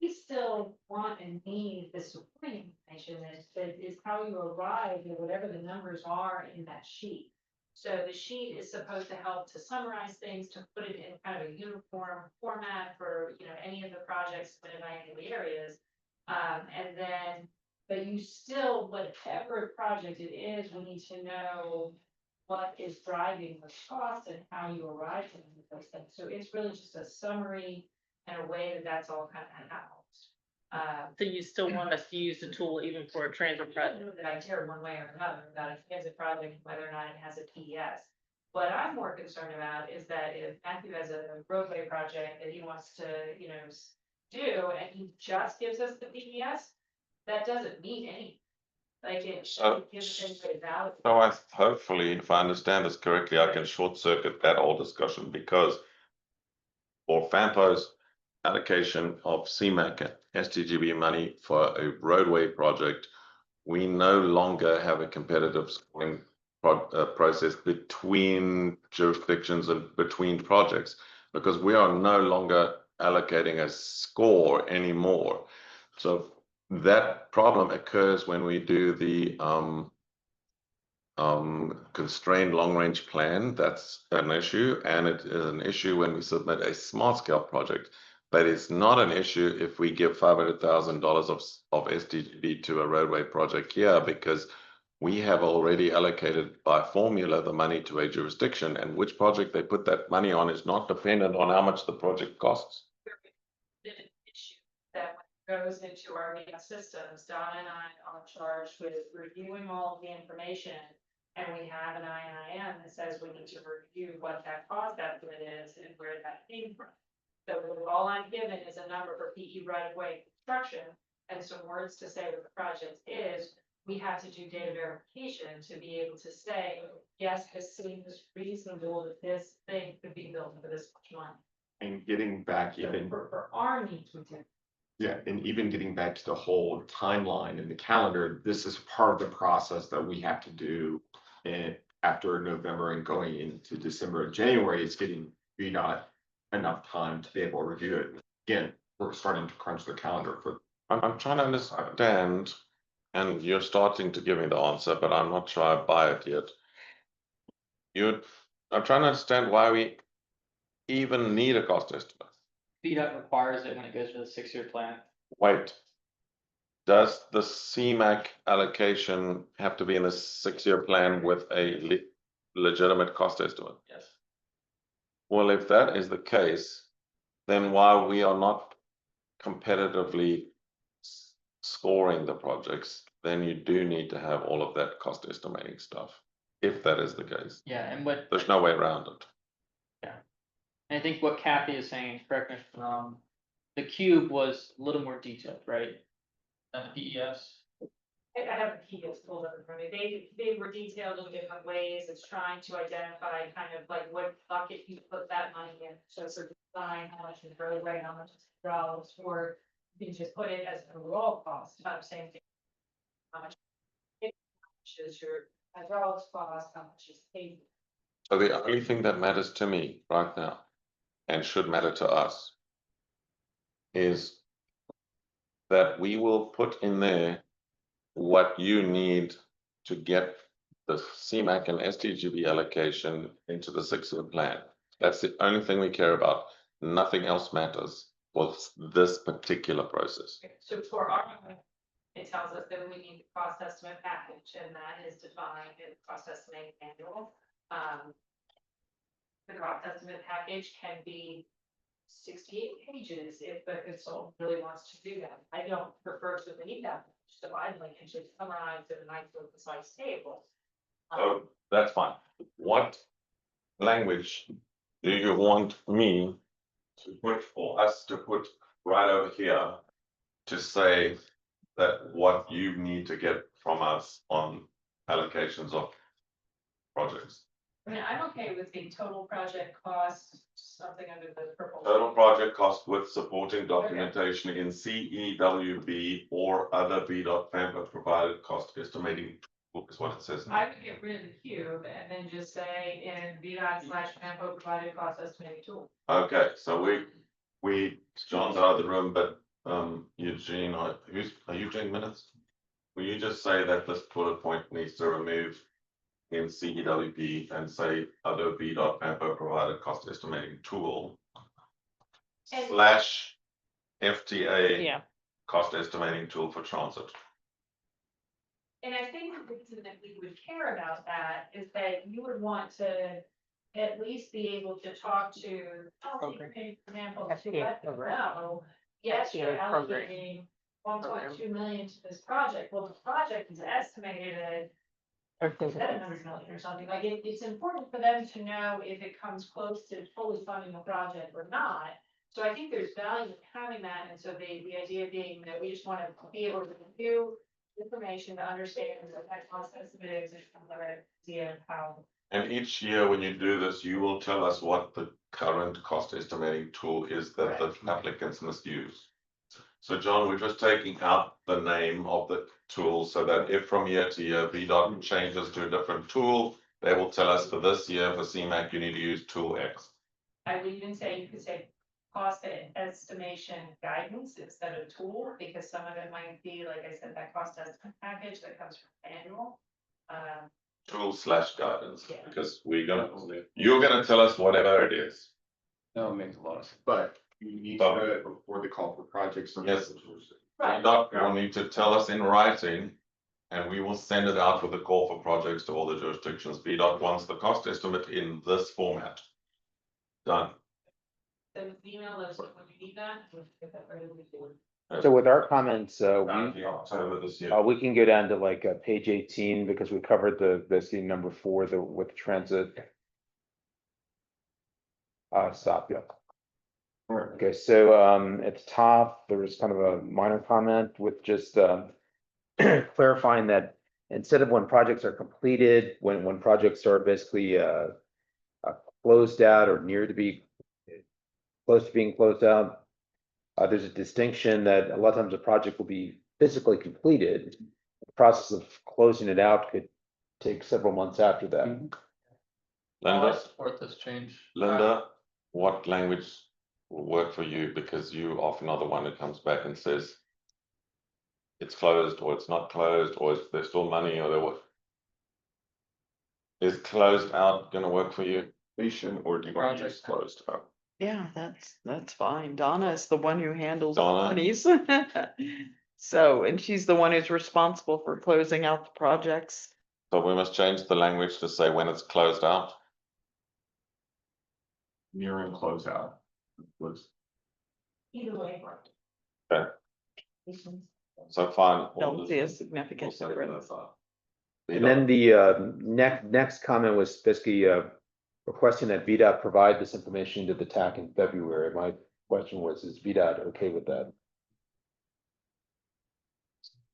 G: we still want and need the supporting information that is how you arrive at whatever the numbers are in that sheet. So the sheet is supposed to help to summarize things, to put it in kind of a uniform format for, any of the projects in any areas. And then, but you still, whatever project it is, we need to know what is driving the cost and how you arrive at those things. So it's really just a summary and a way that that's all kind of housed.
H: So you still want us to use the tool even for a transit
G: I don't
H: project?
G: know that I care one way or another about if it has a project, whether or not it has a PES. What I'm more concerned about is that if Matthew has a roadway project that he wants to, do, and he just gives us the PES, that doesn't mean anything. Like it gives things a value.
B: So I hopefully, if I understand this correctly, I can short circuit that whole discussion because for FAMPO's allocation of CMAC STGB money for a roadway project, we no longer have a competitive scoring process between jurisdictions and between projects because we are no longer allocating a score anymore. So that problem occurs when we do the constrained long-range plan. That's an issue, and it is an issue when we submit a smart-scale project. But it's not an issue if we give $500,000 of SDGB to a roadway project here because we have already allocated by formula the money to a jurisdiction, and which project they put that money on is not dependent on how much the project costs.
G: An issue that when it goes into our main systems, Donna and I are charged with reviewing all of the information. And we have an INIM that says we need to review what that cost estimate is and where that came from. So all I'm given is a number for PE right of way construction and some words to say what the project is. We have to do data verification to be able to say, yes, this seems reasonable that this thing could be built for this much money.
D: And getting back
G: So
D: even,
G: for our needs, we do.
D: yeah, and even getting back to the whole timeline and the calendar, this is part of the process that we have to do. And after November and going into December and January, it's getting not enough time to be able to review it. Again, we're starting to crunch the calendar for.
B: I'm trying to understand, and you're starting to give me the answer, but I'm not sure I buy it yet. I'm trying to understand why we even need a cost estimate.
F: VDOT requires it when it goes for the 6-year plan.
B: Wait. Does the CMAC allocation have to be in a 6-year plan with a legitimate cost estimate?
F: Yes.
B: Well, if that is the case, then why we are not competitively scoring the projects, then you do need to have all of that cost estimating stuff, if that is the case.
F: Yeah, and what
B: There's no way around it.
F: and I think what Kathy is saying, correct me if I'm wrong, the cube was a little more detailed, right? Than the PES.
G: I have the PES pulled up in front of me. They were detailed in different ways. It's trying to identify kind of like what bucket you put that money in. So it's a design, how much is roadway, how much is hydraulics, or you can just put it as an overall cost, not the same thing. How much much is your hydraulics cost, how much is paid.
B: So the only thing that matters to me right now, and should matter to us, is that we will put in there what you need to get the CMAC and STGB allocation into the 6-year plan. That's the only thing we care about. Nothing else matters for this particular process.
G: So for our, it tells us that we need the cost estimate package, and that is defined in cost estimate manual. The cost estimate package can be 68 pages if the consultant really wants to do that. I don't prefer to read that, so I like to just summarize in a nice little concise table.
B: Oh, that's fine. What language do you want me to put, for us to put right over here to say that what you need to get from us on allocations of projects?
G: I mean, I'm okay with the total project cost, something under the purple.
B: Total project cost with supporting documentation in CEWB or other VDOT Pampa provided cost estimating book is what it says now.
G: I would get rid of the cube and then just say in VDOT/PAMPO provided cost estimating tool.
B: Okay, so John's out of the room, but Eugene, are you doing minutes? Will you just say that this bullet point needs to remove in CEWB and say other VDOT Pampa provided cost estimating tool
G: And-
B: slash FTA
H: Yeah,
B: cost estimating tool for transit.
G: And I think the reason that we would care about that is that you would want to at least be able to talk to.
H: Program.
G: For example,
H: That's
G: to
H: the
G: let them
H: program.
G: know, yes,
H: That's the
G: you're
H: program.
G: allocating 1.2 million to this project. Well, the project is estimated at
H: or things like
G: 700 million or something. Like it's important for them to know if it comes close to fully funding the project or not. So I think there's value in having that. And so the idea being that we just want to be able to review information to understand what that cost estimate is and idea of how.
B: And each year when you do this, you will tell us what the current cost estimating tool is that the applicants must use. So John, we're just taking out the name of the tool so that if from year to year VDOT changes to a different tool, they will tell us for this year for CMAC, you need to use tool X.
G: I would even say, you could say cost estimation guidance instead of tool, because some of it might be, like I said, that cost estimate package that comes from annual.
B: Tool slash guidance,
G: Yeah.
B: because you're gonna tell us whatever it is.
I: That makes a lot of sense.
D: But you need to do it before the call for projects.
B: Yes.
G: Right.
B: VDOT will need to tell us in writing, and we will send it out with a call for projects to all the jurisdictions. VDOT wants the cost estimate in this format. Done.
G: So email us when you need that. We'll get that ready with you.
A: So with our comments,
B: October this year.
A: we can go down to like page 18 because we covered basically number 4, with the transit. Stop, yeah. Okay, so at the top, there was kind of a minor comment with just clarifying that instead of when projects are completed, when projects are basically closed out or near to be close to being closed out, there's a distinction that a lot of times a project will be physically completed. The process of closing it out could take several months after that.
F: I
B: Linda,
F: support this change.
B: Linda, what language will work for you? Because you often are the one who comes back and says it's closed or it's not closed, or is there still money, or there what? Is closed out gonna work for you?
D: Or do you want to use
F: Project.
D: closed up?
J: Yeah, that's fine. Donna is the one who handles
B: Donna.
J: monies. So, and she's the one who's responsible for closing out the projects.
B: So we must change the language to say when it's closed out.
D: Nearing closeout was.
G: Either way, work.
B: Okay. So fine.
J: Don't see a significant
B: We'll send it
J: difference.
B: as a-
A: And then the next comment was basically requesting that VDOT provide this information to the TAC in February. My question was, is VDOT okay with that?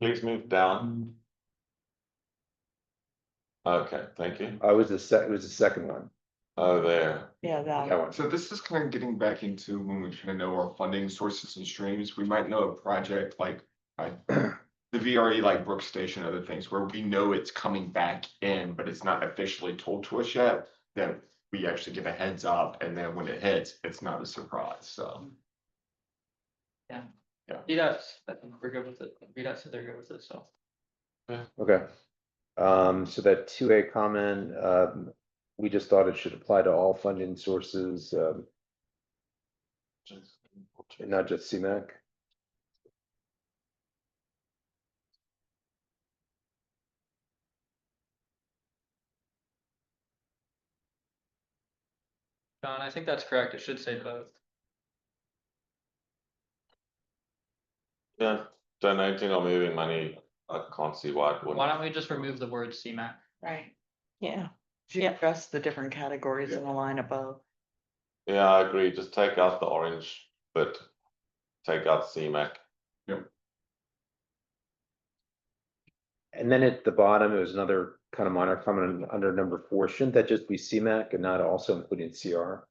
B: Please move down. Okay, thank you.
A: It was the second one.
B: Oh, there.
J: Yeah,
A: That
J: that,
A: one.
D: So this is kind of getting back into when we kind of know our funding sources and streams. We might know a project like the VRE like Brook Station, other things where we know it's coming back in, but it's not officially told to us yet, then we actually get a heads up, and then when it hits, it's not a surprise, so.
F: VDOT, I think we're good with it. VDOT said they're good with it, so.
A: Okay. So that 2A comment, we just thought it should apply to all funding sources, and not just CMAC.
F: John, I think that's correct. It should say both.
B: Yeah, donating or moving money, I can't see why it
F: Why
B: wouldn't.
F: don't we just remove the word CMAC?
H: Right. Yeah.
J: She addressed the different categories in the line above.
B: Yeah, I agree, just take out the orange bit. Take out CMAC.
A: And then at the bottom, it was another kind of minor comment under number 4. Shouldn't that just be CMAC and not also including CR?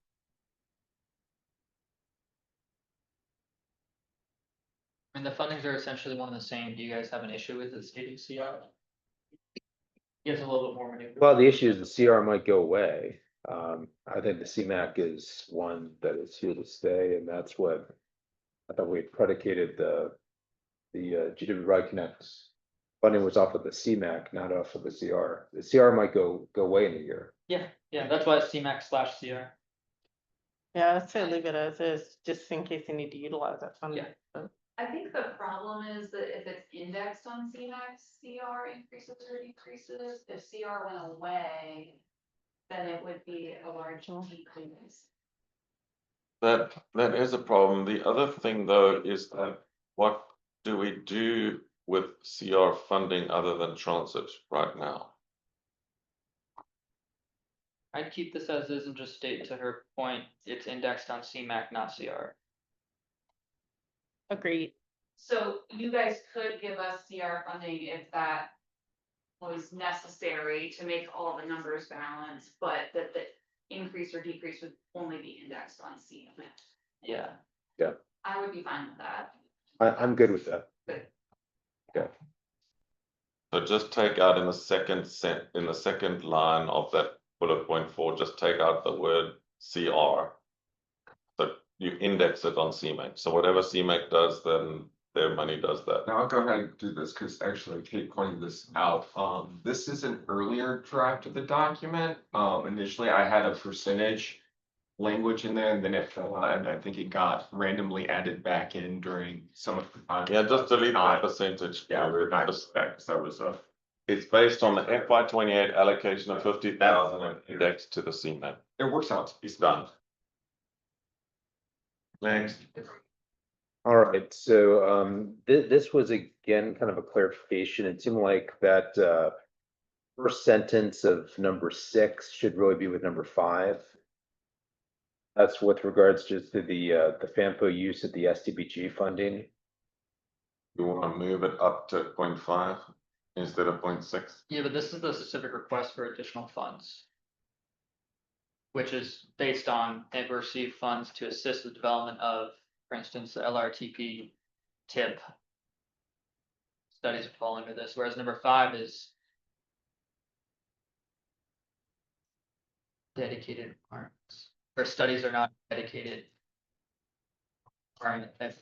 F: I mean, the fundings are essentially one and the same. Do you guys have an issue with it stating CR? Gives a little bit more maneuver.
A: Well, the issue is the CR might go away. I think the CMAC is one that is here to stay, and that's what I thought we had predicated the GW Ride Connect's funding was off of the CMAC, not off of the CR. The CR might go away in a year.
F: Yeah, that's why it's CMAC/CR.
H: Yeah, I'd say leave it as is, just in case you need to utilize that funding.
G: I think the problem is that if it's indexed on CMAX, CR increases or decreases. If CR went away, then it would be a large decrease.
B: That is a problem. The other thing though is that what do we do with CR funding other than transit right now?
F: I'd keep this as is and just state to her point, it's indexed on CMAC, not CR.
H: Agreed.
G: So you guys could give us CR funding if that was necessary to make all the numbers balance, but that the increase or decrease would only be indexed on CMAX.
F: Yeah.
G: I would be fine with that.
A: I'm good with that.
B: So just take out in the second line of that bullet point 4, just take out the word CR. So you index it on CMAC. So whatever CMAC does, then their money does that.
D: Now I'll go ahead and do this because actually Kate pointed this out. This is an earlier draft of the document. Initially I had a percentage language in there and then it fell out and I think it got randomly added back in during some of the time.
B: Yeah, just delete that percentage.
D: Yeah, we're not that was a.
B: It's based on the FY28 allocation of 50,000 and indexed to the CMAC.
D: It works out. It's
B: Done. Next.
A: All right, so this was again kind of a clarification. It seemed like that first sentence of number 6 should really be with number 5. That's with regards just to the FAMPO use of the STBG funding.
B: You want to move it up to 0.5 instead of 0.6?
F: Yeah, but this is the specific request for additional funds. Which is based on they've received funds to assist the development of, for instance, the LRTP tip. Studies would fall under this, whereas number 5 is dedicated requirements, or studies are not dedicated requirement.
A: I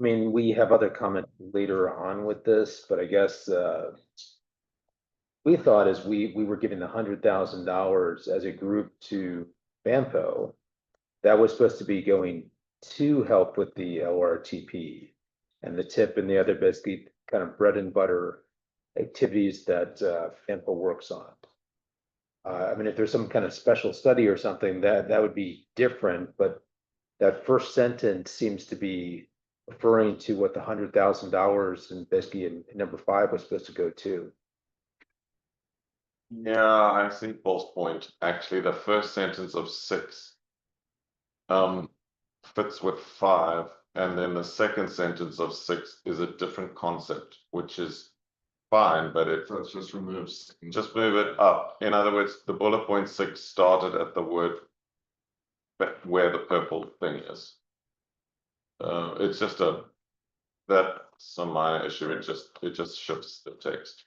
A: mean, we have other comment later on with this, but I guess we thought as we were giving the $100,000 as a group to FAMPO, that was supposed to be going to help with the LRTP and the tip and the other basically kind of bread and butter activities that FAMPO works on. I mean, if there's some kind of special study or something, that would be different, but that first sentence seems to be referring to what the $100,000 and basically in number 5 was supposed to go to.
B: Yeah, I see Paul's point. Actually, the first sentence of 6 fits with 5, and then the second sentence of 6 is a different concept, which is fine, but it
D: just removes.
B: just move it up. In other words, the bullet point 6 started at the word but where the purple thing is. It's just that's a minor issue, it just shifts the text.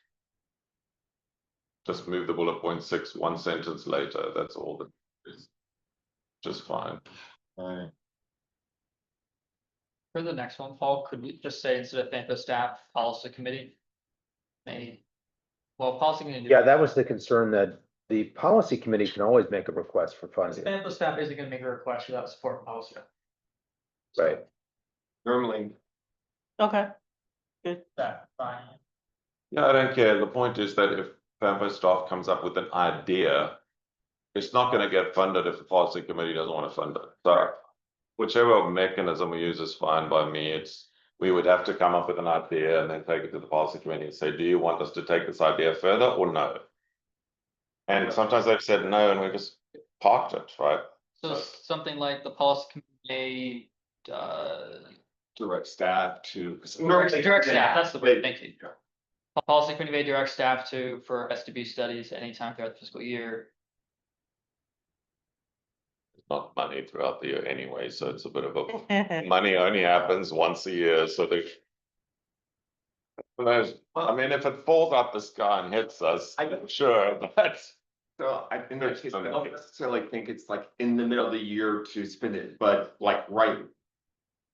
B: Just move the bullet point 6 one sentence later, that's all that is. Just fine.
F: For the next one, Paul, could we just say instead of FAMPA staff, policy committee? Maybe. Well, policy committee.
A: Yeah, that was the concern, that the policy committee can always make a request for funding,
F: FAMPA staff isn't gonna make a request without support from policy.
A: right?
D: Normally,
H: Okay,
F: That, fine.
B: Yeah, I don't care. The point is that if Pampa staff comes up with an idea, it's not gonna get funded if the policy committee doesn't want to fund it. So whichever mechanism we use is fine by me. We would have to come up with an idea and then take it to the policy committee and say, do you want us to take this idea further or no? And sometimes they've said no and we just parked it, right?
F: So something like the policy committee,
D: direct staff to.
F: direct staff, that's the
D: They-
F: word, thank you. Policy committee may direct staff for STB studies anytime throughout the fiscal year.
B: It's not money throughout the year anyway, so it's a bit of a money only happens once a year, so they. Who knows? I mean, if it falls out the sky and hits us, I'm sure, but.
D: So I think I don't necessarily think it's like in the middle of the year to spend it, but like right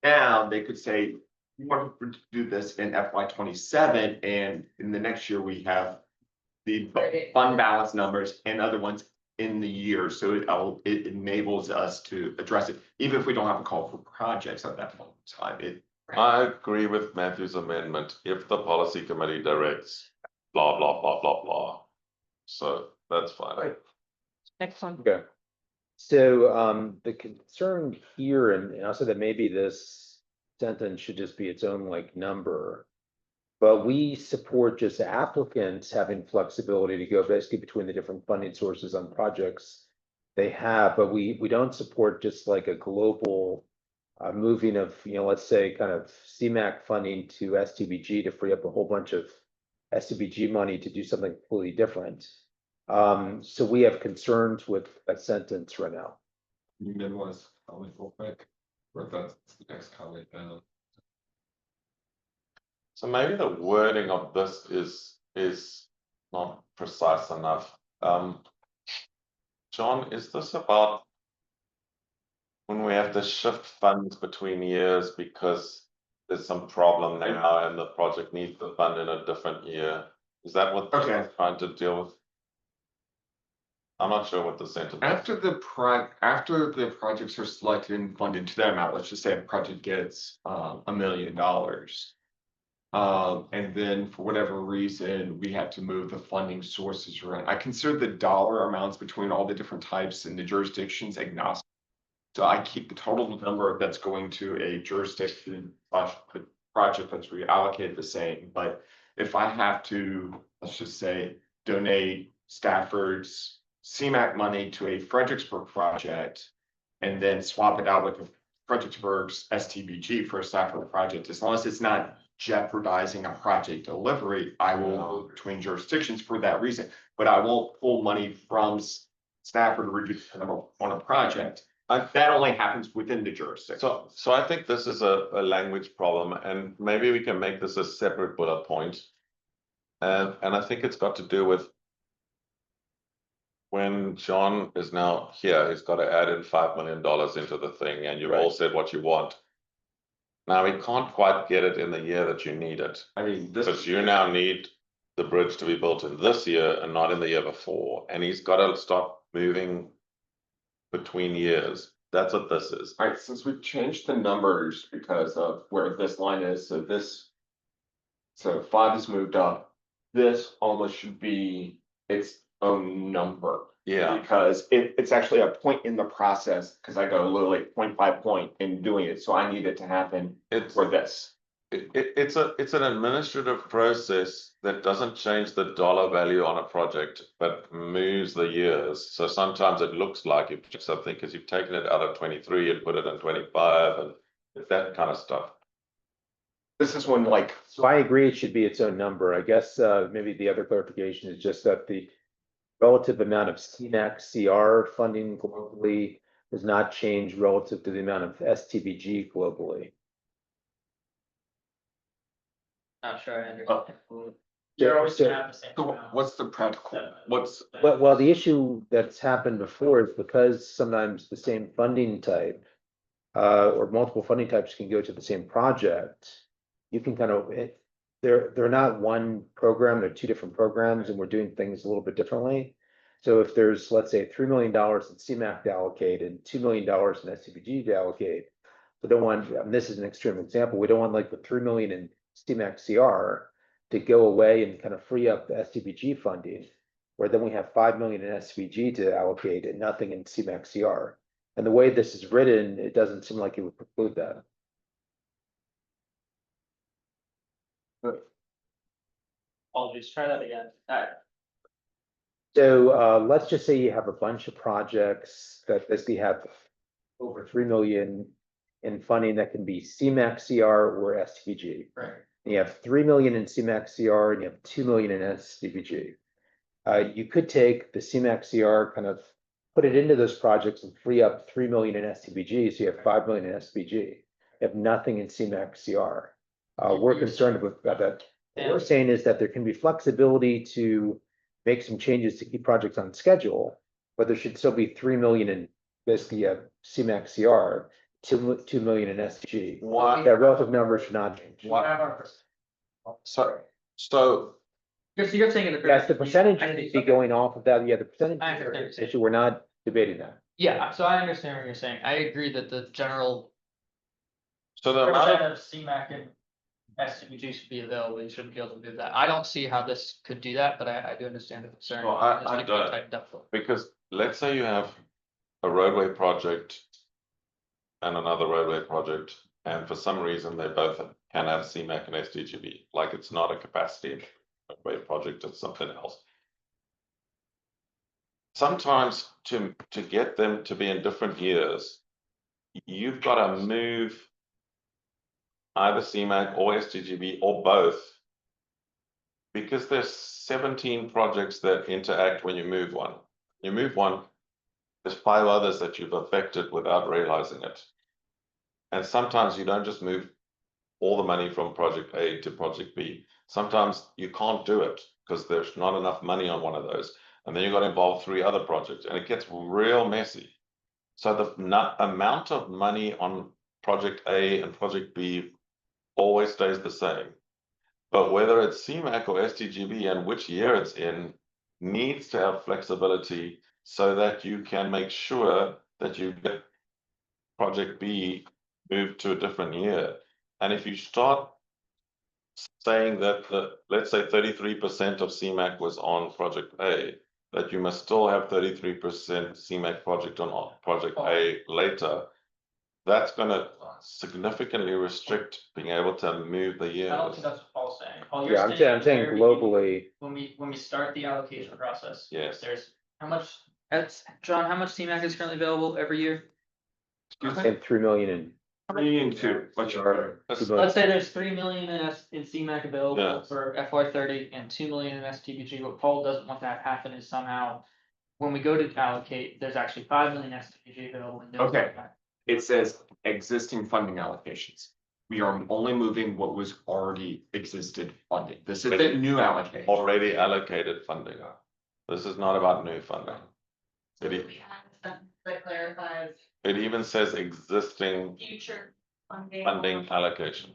D: now, they could say, we want to do this in FY 27, and in the next year, we have the
G: Right.
D: fund balance numbers and other ones in the year, so it enables us to address it, even if we don't have a call for projects at that point in time.
B: I agree with Matthew's amendment, if the policy committee directs blah, blah, blah, blah, blah. So that's fine.
A: Right.
H: next one.
A: Okay. So, the concern here, and also that maybe this sentence should just be its own like number. But we support just applicants having flexibility to go basically between the different funding sources on projects they have, but we don't support just like a global moving of, let's say kind of CMAQ funding to STBG to free up a whole bunch of STBG money to do something completely different. So we have concerns with that sentence right now.
D: Midwest, comment real quick, or that's the next comment.
B: So maybe the wording of this is not precise enough. John, is this about when we have to shift funds between years because there's some problem now and the project needs the fund in a different year? Is that what
D: Okay.
B: they're trying to deal with? I'm not sure what the sentence is.
D: After the projects are selected and funded to that amount, let's just say a project gets $1 million. And then for whatever reason, we have to move the funding sources around. I consider the dollar amounts between all the different types and the jurisdictions agnostic. So I keep the total number that's going to a jurisdiction project that's reallocated the same. But if I have to, let's just say, donate Stafford's CMAQ money to a Fredericksburg project and then swap it out with Fredericksburg's STBG for a Stafford project, as long as it's not jeopardizing a project delivery, I will move between jurisdictions for that reason. But I won't pull money from Stafford to reduce the number on a project. That only happens within the jurisdiction.
B: So I think this is a language problem, and maybe we can make this a separate bullet point. And I think it's got to do with when John is now here, he's got to add in $5 million into the thing, and you've all said what you want. Now we can't quite get it in the year that you need it.
D: I mean,
B: Because you now need the bridge to be built in this year and not in the year before, and he's got to stop moving between years. That's what this is.
D: All right, since we've changed the numbers because of where this line is, so 5 is moved up. This almost should be its own number.
B: Yeah.
D: Because it's actually a point in the process, because I go literally point by point in doing it, so I need it to happen for this.
B: It's an administrative process that doesn't change the dollar value on a project, but moves the years. So sometimes it looks like you've just something because you've taken it out of 23 and put it in 25 and that kind of stuff.
D: This is when like.
A: So I agree it should be its own number. I guess maybe the other clarification is just that the relative amount of CMAQ CR funding globally does not change relative to the amount of STBG globally.
F: Not sure I understand.
A: So-
F: You're always
A: so-
F: gonna have the same.
D: So
F: amount.
D: what's the practical, what's,
A: Well, the issue that's happened before is because sometimes the same funding type or multiple funding types can go to the same project. You can kind of, they're not one program, they're two different programs, and we're doing things a little bit differently. So if there's, let's say, $3 million in CMAQ to allocate and $2 million in SCBG to allocate, we don't want, and this is an extreme example, we don't want like the 3 million in CMAQ CR to go away and kind of free up the SCBG funding, where then we have 5 million in SCBG to allocate and nothing in CMAQ CR. And the way this is written, it doesn't seem like it would preclude that.
F: Apologies, try that again.
A: So let's just say you have a bunch of projects that basically have over 3 million in funding that can be CMAQ CR or SCBG.
F: Right.
A: And you have 3 million in CMAQ CR and you have 2 million in SCBG. You could take the CMAQ CR, kind of put it into those projects and free up 3 million in SCBG, so you have 5 million in SCBG. You have nothing in CMAQ CR. We're concerned about that. What we're saying is that there can be flexibility to make some changes to keep projects on schedule, but there should still be 3 million in basically a CMAQ CR, 2 million in SCBG.
B: Why?
A: That relative number should not change.
B: So
F: You're saying it.
A: Yes, the percentage should be going off of that. Yeah, the percentage
F: I understand what you're saying.
A: issue, we're not debating that.
F: Yeah, so I understand what you're saying. I agree that the general
B: so the amount
F: percent
B: of,
F: of CMAC and SCBG should be available. You shouldn't be able to do that. I don't see how this could do that, but I do understand the concern.
B: Well, I
F: It's like
B: don't.
F: tightened up.
B: because let's say you have a roadway project and another roadway project, and for some reason they both can have CMAQ and SDGB, like it's not a capacity roadway project, it's something else. Sometimes to get them to be in different years, you've got to move either CMAQ or SDGB or both, because there's 17 projects that interact when you move one. You move one, there's 5 others that you've affected without realizing it. And sometimes you don't just move all the money from project A to project B. Sometimes you can't do it because there's not enough money on one of those. And then you've got to involve 3 other projects and it gets real messy. So the amount of money on project A and project B always stays the same. But whether it's CMAQ or STGB and which year it's in needs to have flexibility so that you can make sure that you get project B moved to a different year. And if you start saying that let's say 33% of CMAQ was on project A, that you must still have 33% CMAQ project on project A later, that's going to significantly restrict being able to move the
F: I don't
B: years.
F: think that's what Paul's saying. All you're
A: Yeah, I'm saying
F: is very
A: globally,
F: When we start the allocation process.
B: Yes.
F: There's how much, that's, John, how much CMAQ is currently available every year?
A: and 3 million in.
D: 3 and 2, what's your?
F: Let's say there's 3 million in CMAQ available
B: Yeah.
F: for FY30 and 2 million in STBG. What Paul doesn't want that to happen is somehow, when we go to allocate, there's actually 5 million STBG available. And no
D: Okay.
F: CMAQ.
D: It says existing funding allocations. We are only moving what was already existed funding. This isn't new allocation.
B: Already allocated funding. This is not about new funding.
G: That clarifies
B: It even says existing
G: future funding.
B: funding allocation.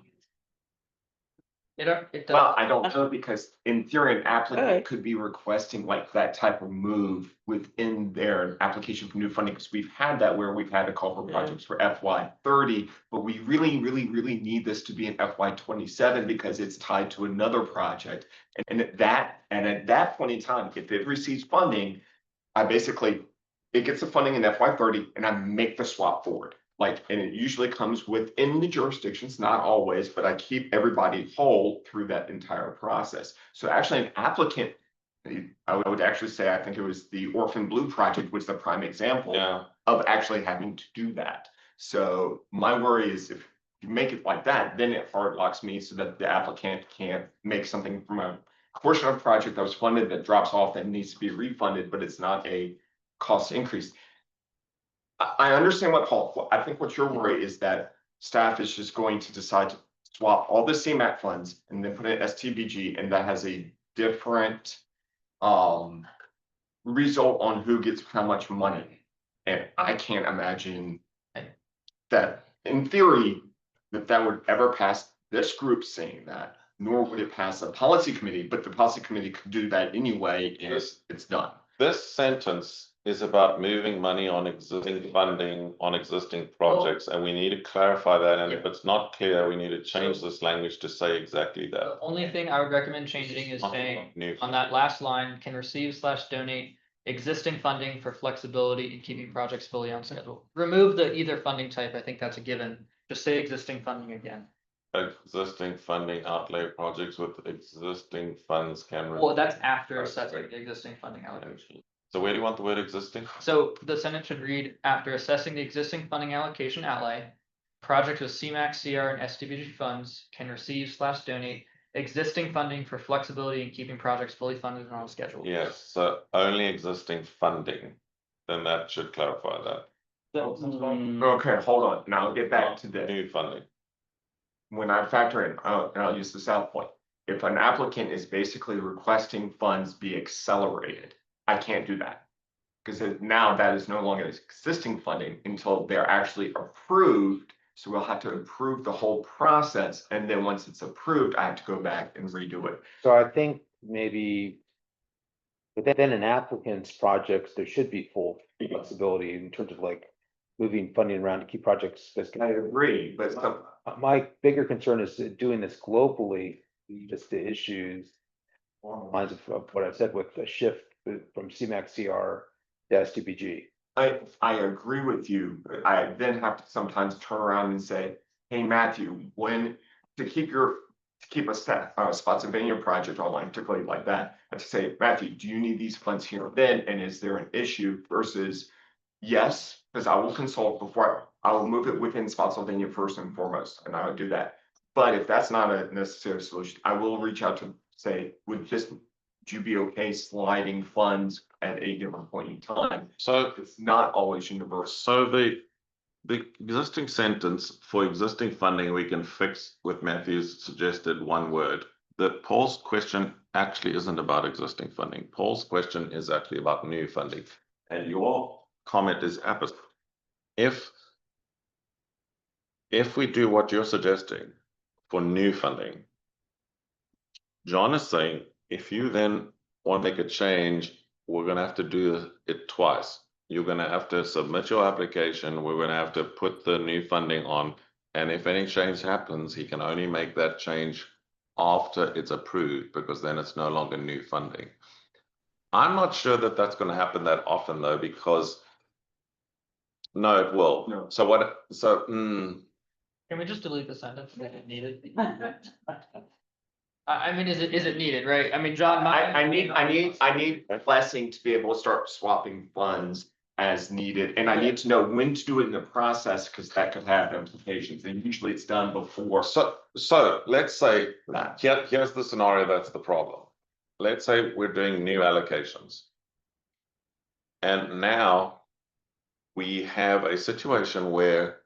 F: It does.
D: Well, I don't know, because in theory, an applicant
J: Alright.
D: could be requesting like that type of move within their application for new funding, because we've had that where we've had to call for projects for FY30, but we really need this to be in FY27 because it's tied to another project. And at that point in time, if it receives funding, it gets the funding in FY30 and I make the swap forward. And it usually comes within the jurisdictions, not always, but I keep everybody whole through that entire process. So actually an applicant, I would actually say, I think it was the Orphan Blue project was the prime example of actually having to do that. So my worry is if you make it like that, then it hard locks me so that the applicant can't make something from a portion of a project that was funded that drops off that needs to be refunded, but it's not a cost increase. I understand what Paul, I think what you're worried is that staff is just going to decide to swap all the CMAC funds and then put it STBG, and that has a different result on who gets how much money. And I can't imagine that, in theory, that would ever pass this group saying that, nor would it pass a policy committee, but the policy committee could do that anyway, and it's done.
B: This sentence is about moving money on existing funding on existing projects, and we need to clarify that, and if it's not clear, we need to change this language to say exactly
F: The
B: that.
F: only thing I would recommend changing is saying,
B: New.
F: on that last line, can receive / donate existing funding for flexibility in keeping projects fully on schedule. Remove the either funding type, I think that's a given, just say existing funding again.
B: Existing funding outlay projects with existing funds can.
F: Well, that's after assessing the existing funding allocation.
B: So where do you want the word existing?
F: So the sentence should read, after assessing the existing funding allocation outlay, projects with CMAQ, CR, and STBG funds can receive / donate existing funding for flexibility in keeping projects fully funded and on schedule.
B: Yes, so only existing funding, then that should clarify that.
D: Okay, hold on, now I'll get back to this.
B: New funding.
D: When I factor in, and I'll use the South Point, if an applicant is basically requesting funds be accelerated, I can't do that. Because now that is no longer existing funding until they're actually approved. So we'll have to approve the whole process, and then once it's approved, I have to go back and redo it.
A: So I think maybe within an applicant's projects, there should be full flexibility in terms of like moving funding around to keep projects.
D: I agree, but
A: My bigger concern is doing this globally, just the issues along the lines of what I've said with the shift from CMAX CR to STBG.
D: I agree with you, but I then have to sometimes turn around and say, hey, Matthew, when to keep a Spotsylvania project online, particularly like that, I have to say, Matthew, do you need these funds here and then? And is there an issue versus yes, because I will consult before I will move it within Spotsylvania first and foremost, and I would do that. But if that's not a necessary solution, I will reach out to say, would you be okay sliding funds at a given point in time?
B: So
D: It's not always universal.
B: So the existing sentence for existing funding, we can fix with Matthew's suggested one word. That Paul's question actually isn't about existing funding. Paul's question is actually about new funding. And your comment is opposite. If we do what you're suggesting for new funding, John is saying, if you then want to make a change, we're going to have to do it twice. You're going to have to submit your application. We're going to have to put the new funding on. And if any change happens, he can only make that change after it's approved, because then it's no longer new funding. I'm not sure that that's going to happen that often, though, because no, it will.
D: No.
B: So what? So
F: Can we just delete the sentence if it needed? I mean, is it needed, right? I mean, John,
D: I need blessing to be able to start swapping funds as needed, and I need to know when to do it in the process, because that could have implications, and usually it's done before.
B: So let's say here's the scenario that's the problem. Let's say we're doing new allocations. And now we have a situation where,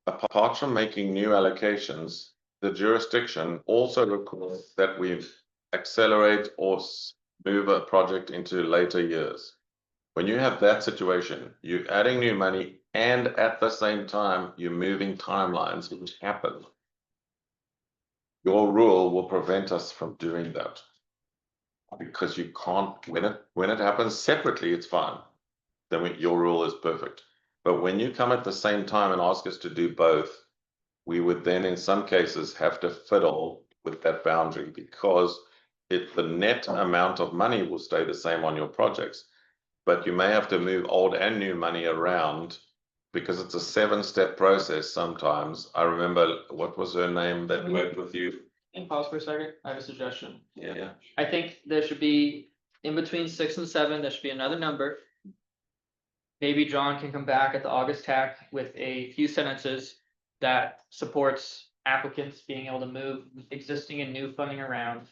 B: apart from making new allocations, the jurisdiction also requires that we accelerate or move a project into later years. When you have that situation, you're adding new money and at the same time, you're moving timelines, which happen. Your rule will prevent us from doing that. Because you can't, when it happens separately, it's fine. Then your rule is perfect. But when you come at the same time and ask us to do both, we would then in some cases have to fiddle with that boundary, because the net amount of money will stay the same on your projects. But you may have to move old and new money around, because it's a 7-step process sometimes. I remember, what was her name that worked with you?
F: Can you pause for a second? I have a suggestion.
B: Yeah.
F: I think there should be, in between 6 and 7, there should be another number. Maybe John can come back at the August TAC with a few sentences that supports applicants being able to move existing and new funding around,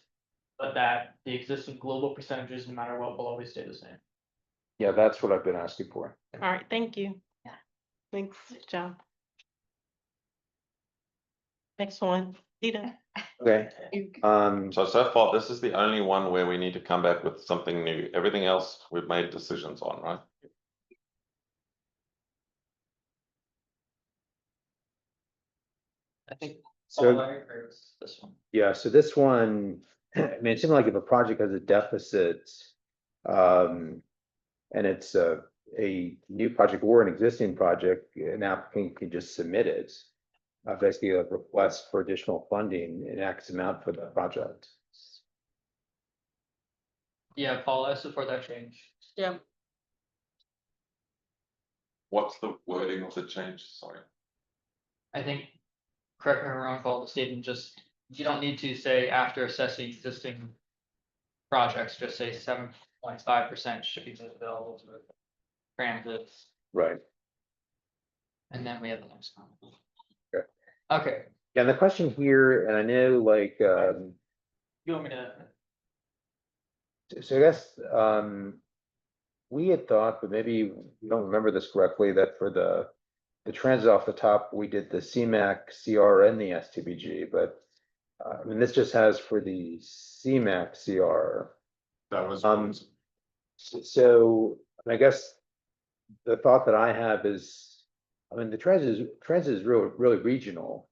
F: but that the existing global percentages, no matter what, will always stay the same.
A: Yeah, that's what I've been asking for.
H: All right, thank you.
G: Yeah.
H: Thanks, John. Next one, Dita.
A: Okay,
B: So far, this is the only one where we need to come back with something new. Everything else we've made decisions on, right?
F: I think.
A: So-
F: all I agree with this one.
A: yeah, so this one, I mean, it seemed like if a project has a deficit, and it's a new project or an existing project, an applicant can just submit it. Basically a request for additional funding in X amount for the project.
F: Yeah, Paul, I support that change.
H: Yeah.
B: What's the wording of the change? Sorry.
F: I think, correct me if I'm wrong, Paul, the statement just, you don't need to say after assessing existing projects, just say 7.5% should be made available to transit,
A: Right.
F: and then we have the next one.
A: Okay.
F: Okay,
A: Yeah, and the question here, and I know like,
F: you want me to,
A: so I guess, we had thought, but maybe we don't remember this correctly, that for the transit off the top, we did the CMAC, CR and the STBG, but I mean, this just has for the CMAC, CR.
D: That was.
A: So I guess the thought that I have is, I mean, the transit is really regional.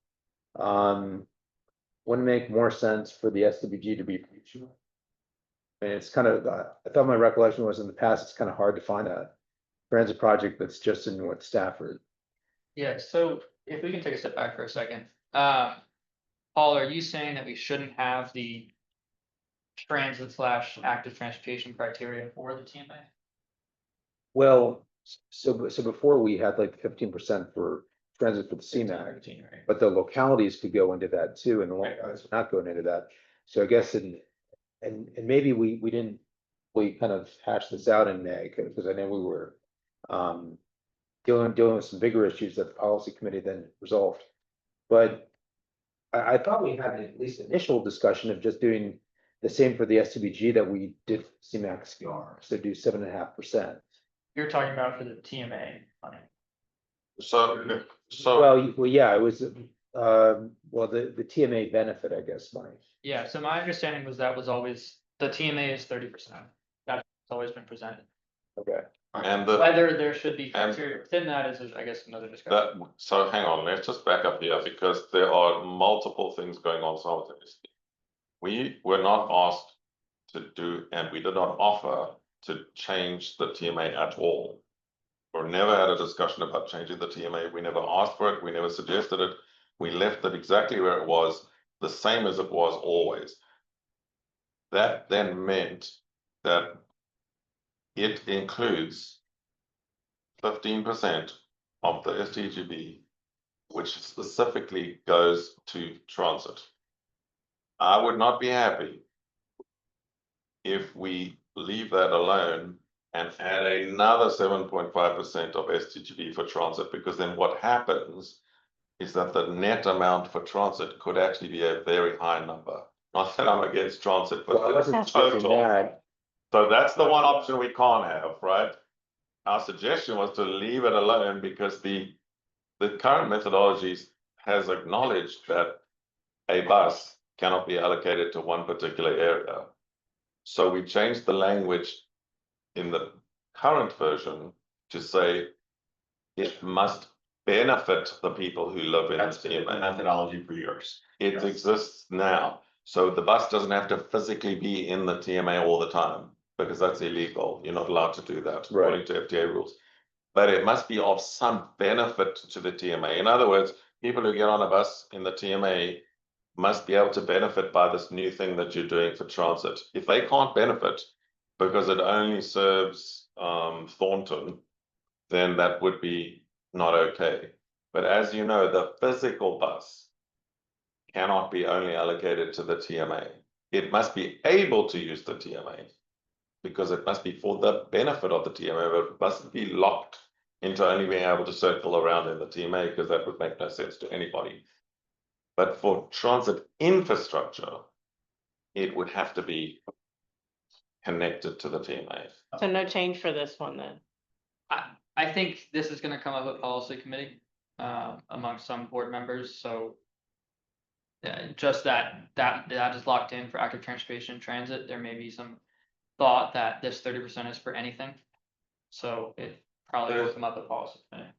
A: Wouldn't it make more sense for the STBG to be regional? And it's kind of, I thought my recollection was in the past, it's kind of hard to find a transit project that's just in North Stafford.
F: yeah, so if we can take a step back for a second. Paul, are you saying that we shouldn't have the transit / active transportation criteria for the TMA?
A: Well, so before we had like 15% for transit for the CMAC,
F: 15, right?
A: but the localities could go into that too, and the localities are not going into that. So I guess and maybe we didn't, we kind of hashed this out in May, because I know we were dealing with some bigger issues that the policy committee then resolved. But I thought we had at least initial discussion of just doing the same for the STBG that we did for CMAX CR, so do 7.5%.
F: You're talking about for the TMA money.
B: So
A: Well, yeah, it was, well, the TMA benefit, I guess, money.
F: Yeah, so my understanding was that was always, the TMA is 30%. That's always been presented.
A: Okay.
B: and
F: Whether there should be
B: and-
F: criteria within that is, I guess, another discussion.
B: so hang on, let's just back up here because there are multiple things going on simultaneously. We were not asked to do, and we did not offer to change the TMA at all. We never had a discussion about changing the TMA. We never asked for it. We never suggested it. We left it exactly where it was, the same as it was always. That then meant that it includes 15% of the STGB, which specifically goes to transit. I would not be happy if we leave that alone and add another 7.5% of STGB for transit, because then what happens is that the net amount for transit could actually be a very high number. Not that I'm against transit, but
A: Well, I wasn't
B: the
A: suggesting
B: total.
A: that.
B: So that's the one option we can't have, right? Our suggestion was to leave it alone because the current methodologies has acknowledged that a bus cannot be allocated to one particular area. So we changed the language in the current version to say it must benefit the people who live in the TMA.
D: Methodology for yours.
B: It exists now. So the bus doesn't have to physically be in the TMA all the time because that's illegal. You're not allowed to do that according to FTA rules. But it must be of some benefit to the TMA. In other words, people who get on a bus in the TMA must be able to benefit by this new thing that you're doing for transit. If they can't benefit because it only serves Thornton, then that would be not okay. But as you know, the physical bus cannot be only allocated to the TMA. It must be able to use the TMA because it must be for the benefit of the TMA, but it mustn't be locked into only being able to circle around in the TMA because that would make no sense to anybody. But for transit infrastructure, it would have to be connected to the TMA.
H: So no change for this one then.
F: I think this is gonna come up at policy committee, among some board members, so. Yeah, just that is locked in for active transportation and transit, there may be some thought that this 30% is for anything. So it probably will come up at policy committee.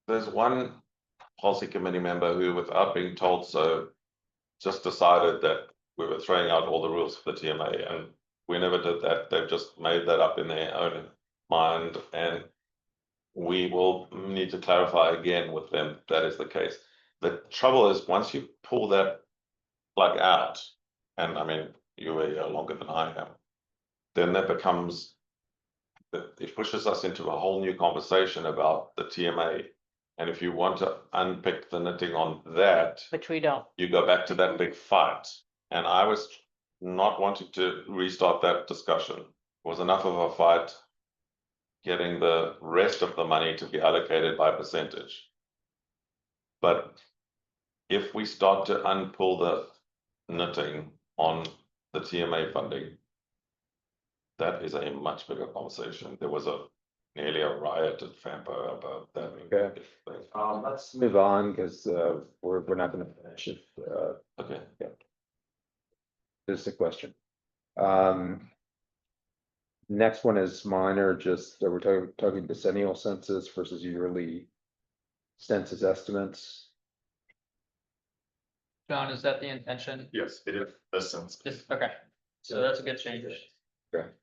B: There's one policy committee member who, without being told so, just decided that we were throwing out all the rules for the TMA, and we never did that. They've just made that up in their own mind, and we will need to clarify again with them if that is the case. The trouble is, once you pull that plug out, and I mean, you were here longer than I am, then that becomes, it pushes us into a whole new conversation about the TMA. And if you want to unpick the knitting on that,
H: Which we don't.
B: you go back to that big fight. And I was not wanting to restart that discussion. It was enough of a fight getting the rest of the money to be allocated by percentage. But if we start to unpull the knitting on the TMA funding, that is a much bigger conversation. There was nearly a riot at FAMPO about that.
A: Okay. Let's move on, because we're not gonna finish if
B: Okay.
A: this is a question. Next one is minor, just we're talking decennial census versus yearly census estimates.
F: John, is that the intention?
D: Yes, it is a sense.
F: Okay, so that's a good change.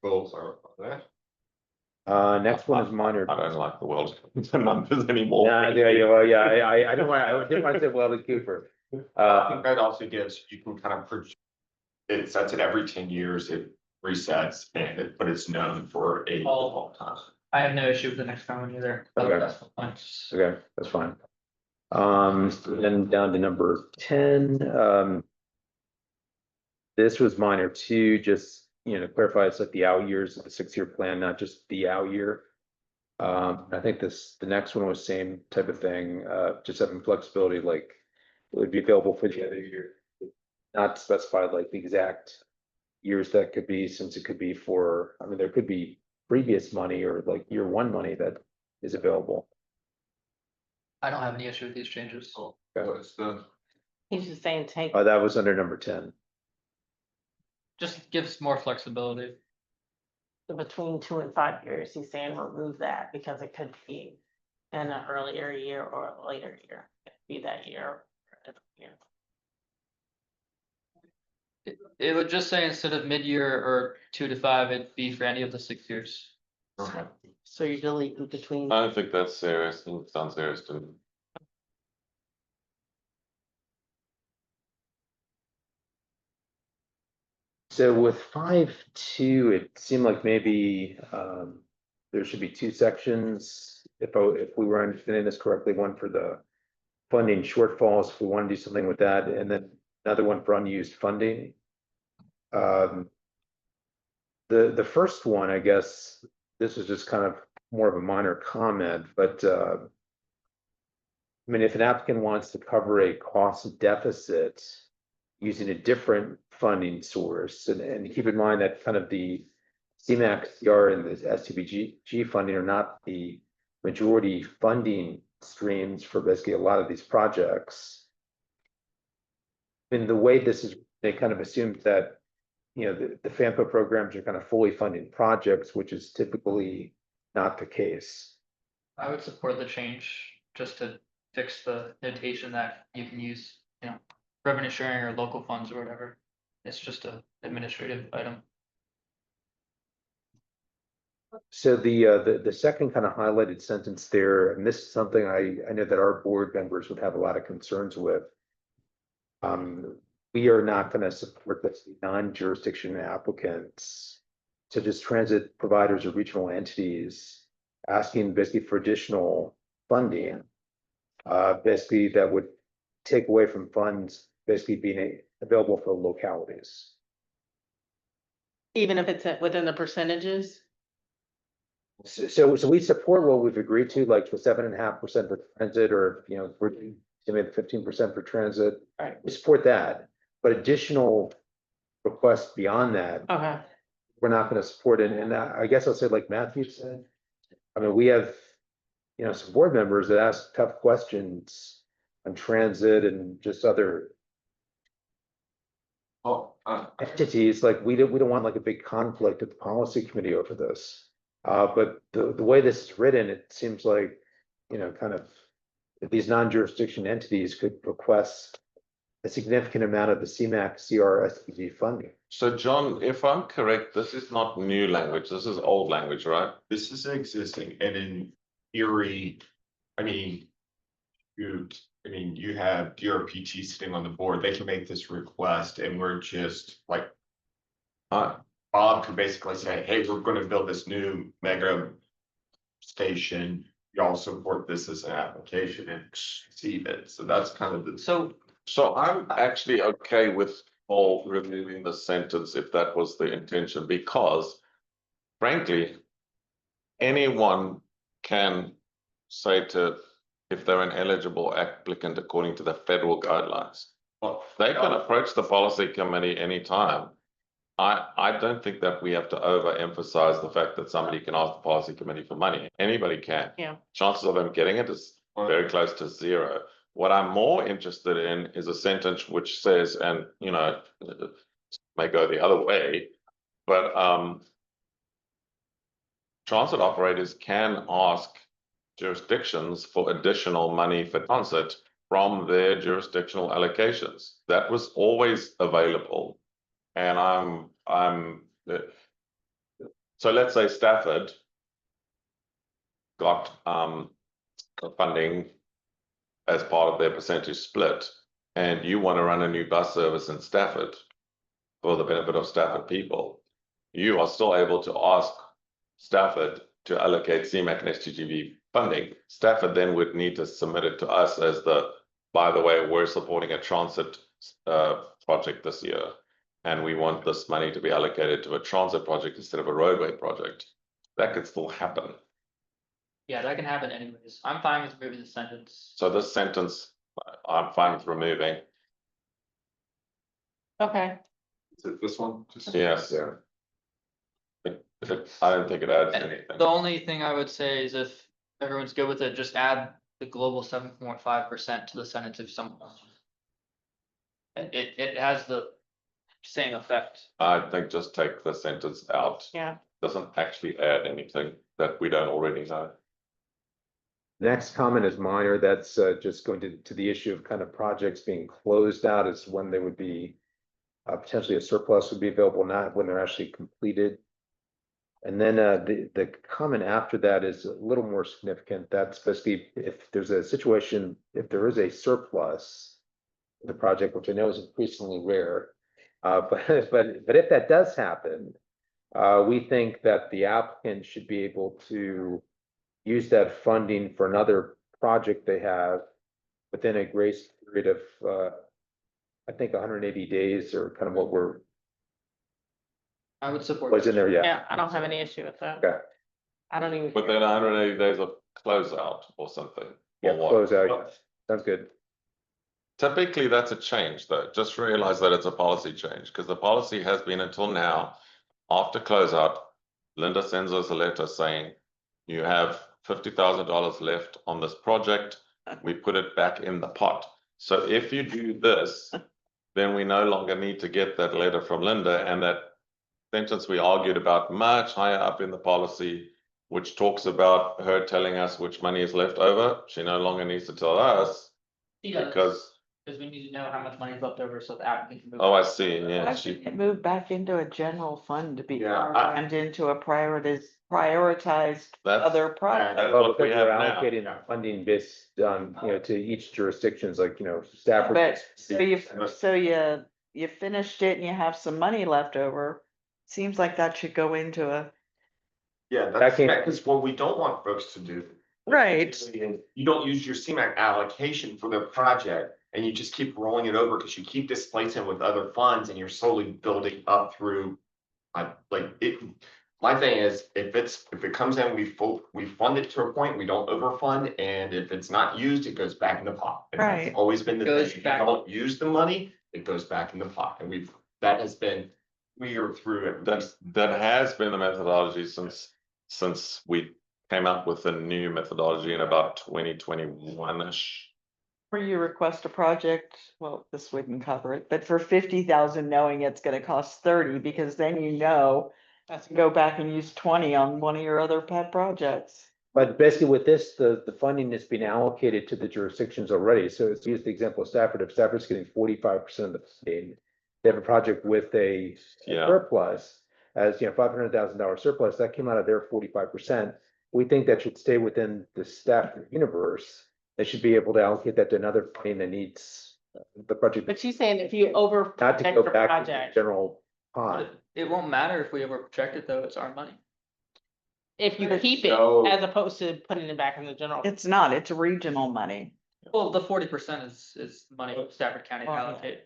D: Both are that.
A: Next one is minor.
B: I don't like the world the numbers anymore.
A: Yeah, I don't want, I didn't want to say Weldon Cooper.
D: I think that also gives, you can kind of it sets it every 10 years, it resets, but it's known for a long time.
F: I have no issue with the next one either.
A: Okay.
F: That's the point.
A: Okay, that's fine. Then down to number 10, this was minor too, just, to clarify, it's like the out years of the 6-year plan, not just the out year. I think the next one was same type of thing, just having flexibility, like it would be available for the other year. Not specified like the exact years that could be, since it could be for, I mean, there could be previous money or like year one money that is available.
F: I don't have any issue with these changes.
H: He's just saying take,
A: That was under number 10.
F: Just gives more flexibility.
H: between 2 and 5 years, he's saying remove that because it could be in an earlier year or a later year. It could be that year or a different year.
F: It would just say instead of mid-year or 2 to 5, it'd be for any of the 6 years.
H: So you're deleting between.
B: I don't think that's serious. It sounds serious to me.
A: So with 5.2, it seemed like maybe there should be 2 sections. If we were understanding this correctly, one for the funding shortfalls, if we want to do something with that, and then another one for unused funding. The first one, I guess, this is just kind of more of a minor comment, but I mean, if an applicant wants to cover a cost deficit using a different funding source, and keep in mind that kind of the CMAQ, CR, and the STBG funding are not the majority funding streams for basically a lot of these projects. In the way this is, they kind of assumed that, the FAMPA programs are kind of fully funding projects, which is typically not the case.
F: I would support the change just to fix the notation that you can use, revenue sharing or local funds or whatever. It's just a administrative item.
A: So the second kind of highlighted sentence there, and this is something I know that our board members would have a lot of concerns with. We are not going to support this non-jurisdiction applicants, such as transit providers or regional entities, asking basically for additional funding. Basically that would take away from funds basically being available for localities.
H: Even if it's within the percentages?
A: So we support what we've agreed to, like the 7.5% for transit, or we're doing 15% for transit.
H: Right.
A: We support that, but additional requests beyond that,
H: Okay.
A: we're not gonna support it, and I guess I'll say like Matthew said. I mean, we have, some board members that ask tough questions on transit and just other
D: Oh,
A: entities, like we don't want like a big conflict at the policy committee over this. But the way this is written, it seems like, kind of these non-jurisdiction entities could request a significant amount of the CMAQ CRSPG funding.
B: So John, if I'm correct, this is not new language, this is old language, right?
D: this is existing, and in theory, I mean, you have DRPT sitting on the board, they can make this request, and we're just like. Bob could basically say, hey, we're gonna build this new mega station. Y'all support this as an application and see it, so that's kind of the.
F: So
B: I'm actually okay with all removing the sentence if that was the intention, because frankly, anyone can say if they're an eligible applicant according to the federal guidelines,
D: Well,
B: they can approach the policy committee anytime. I don't think that we have to overemphasize the fact that somebody can ask the policy committee for money. Anybody can.
H: Yeah.
B: Chances of them getting it is very close to zero. What I'm more interested in is a sentence which says, and may go the other way, but transit operators can ask jurisdictions for additional money for transit from their jurisdictional allocations. That was always available. And so let's say Stafford got funding as part of their percentage split, and you want to run a new bus service in Stafford for the benefit of Stafford people, you are still able to ask Stafford to allocate CMAQ and STGV funding. Stafford then would need to submit it to us as by the way, we're supporting a transit project this year, and we want this money to be allocated to a transit project instead of a roadway project. That could still happen.
F: yeah, that can happen anyways. I'm fine with removing the sentence.
B: So this sentence, I'm fine with removing.
H: Okay,
D: Is it this one?
B: Yes.
A: Yeah.
B: I don't think it adds
F: And
B: anything.
F: the only thing I would say is if everyone's good with it, just add the global 7.5% to the sentence if someone. It has the same effect.
B: I think just take the sentence out.
H: yeah.
B: Doesn't actually add anything that we don't already know.
A: Next comment is minor. That's just going to the issue of kind of projects being closed out is when they would be potentially a surplus would be available, not when they're actually completed. And then the comment after that is a little more significant. That's basically if there's a situation, if there is a surplus, the project, which I know is increasingly rare, but if that does happen, we think that the applicant should be able to use that funding for another project they have within a grace period of, I think 180 days or kind of what
F: I would support.
A: was in there, yeah.
H: Yeah, I don't have any issue with that.
A: Okay.
H: I don't even.
B: Within 180 days of closeout or something.
A: Yeah,
B: Or what?
A: close out, yeah. Sounds good.
B: Typically, that's a change, though. Just realize that it's a policy change, because the policy has been until now, after closeout, Linda sends us a letter saying, you have $50,000 left on this project. We put it back in the pot. So if you do this, then we no longer need to get that letter from Linda, and that sentence we argued about much higher up in the policy, which talks about her telling us which money is left over. She no longer needs to tell us
F: He does,
B: because,
F: because we need to know how much money is left over so the applicant can move.
B: oh, I see, yeah,
J: Why
B: she,
J: shouldn't it move back into a general fund to be
D: Yeah,
J: programmed into a prioritized
B: That's-
J: other project?
B: that's
A: Well,
B: what we
A: because we're
B: have now.
A: allocating funding based on, to each jurisdictions, like, Stafford.
J: But you finished it and you have some money left over. Seems like that should go into a.
D: Yeah,
A: That came-
D: that is what we don't want folks to do.
J: Right.
D: You don't use your CMAQ allocation for the project, and you just keep rolling it over because you keep displacing with other funds, and you're slowly building up through. Like it, my thing is, if it comes in, we fund it to a point, we don't overfund, and if it's not used, it goes back in the pot. And that's
J: Right.
D: always been the
F: Goes
D: thing. If you
F: back.
D: don't use the money, it goes back in the pot, and that has been We are through it.
B: That has been the methodology since we came up with the new methodology in about 2021-ish.
J: Where you request a project, well, this wouldn't cover it, but for 50,000, knowing it's gonna cost 30, because then you know.
H: That's
J: Go back and use 20 on one of your other pet projects.
A: But basically with this, the funding is being allocated to the jurisdictions already. So it's use the example of Stafford. If Stafford's getting 45% of the funding, they have a project with a
B: Yeah.
A: surplus, as you know, $500,000 surplus, that came out of their 45%. We think that should stay within the Stafford universe. They should be able to allocate that to another funding that needs the project,
H: But she's saying if you over
A: not to
H: project
A: go
H: the
A: back to the
H: project,
A: general pot.
F: It won't matter if we ever project it, though, it's our money.
H: if you
D: But
H: keep it,
D: so-
H: as opposed to putting it back in the general.
J: It's not, it's regional money.
F: Well, the 40% is money Stafford County
J: Oh, yeah.
F: allocated,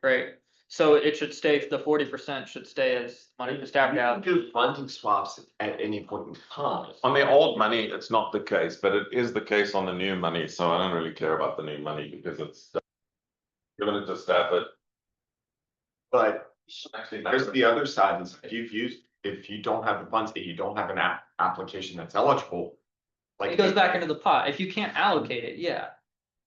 F: right? So it should stay, the 40% should stay as money for Stafford
D: You can
F: allocated.
D: do funding swaps at any point in time.
B: On the old money, it's not the case, but it is the case on the new money, so I don't really care about the new money because it's given it to Stafford.
D: But
B: Actually,
D: there's the other side, is if you don't have the funds, and you don't have an application that's eligible. Like
F: It goes back into the pot. If you can't allocate it, yeah.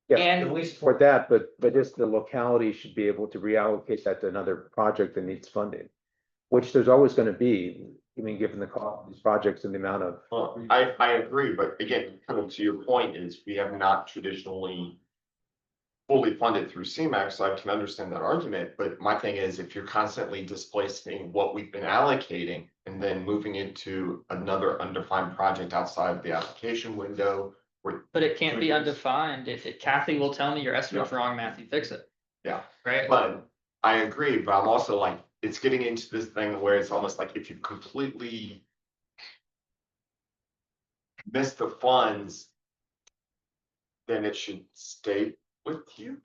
A: Yeah,
F: And-
A: and we support that, but just the locality should be able to reallocate that to another project that needs funding. Which there's always gonna be, I mean, given the cost of these projects and the amount of.
D: Well, I agree, but again, coming to your point is we have not traditionally fully funded through CMAX, so I can understand that argument, but my thing is if you're constantly displacing what we've been allocating and then moving into another undefined project outside of the application window.
F: But it can't be undefined. If Kathy will tell me your estimate's wrong, Matthew, fix it.
D: Yeah.
F: Right?
D: But I agree, but I'm also like, it's getting into this thing where it's almost like if you completely miss the funds, then it should stay with you.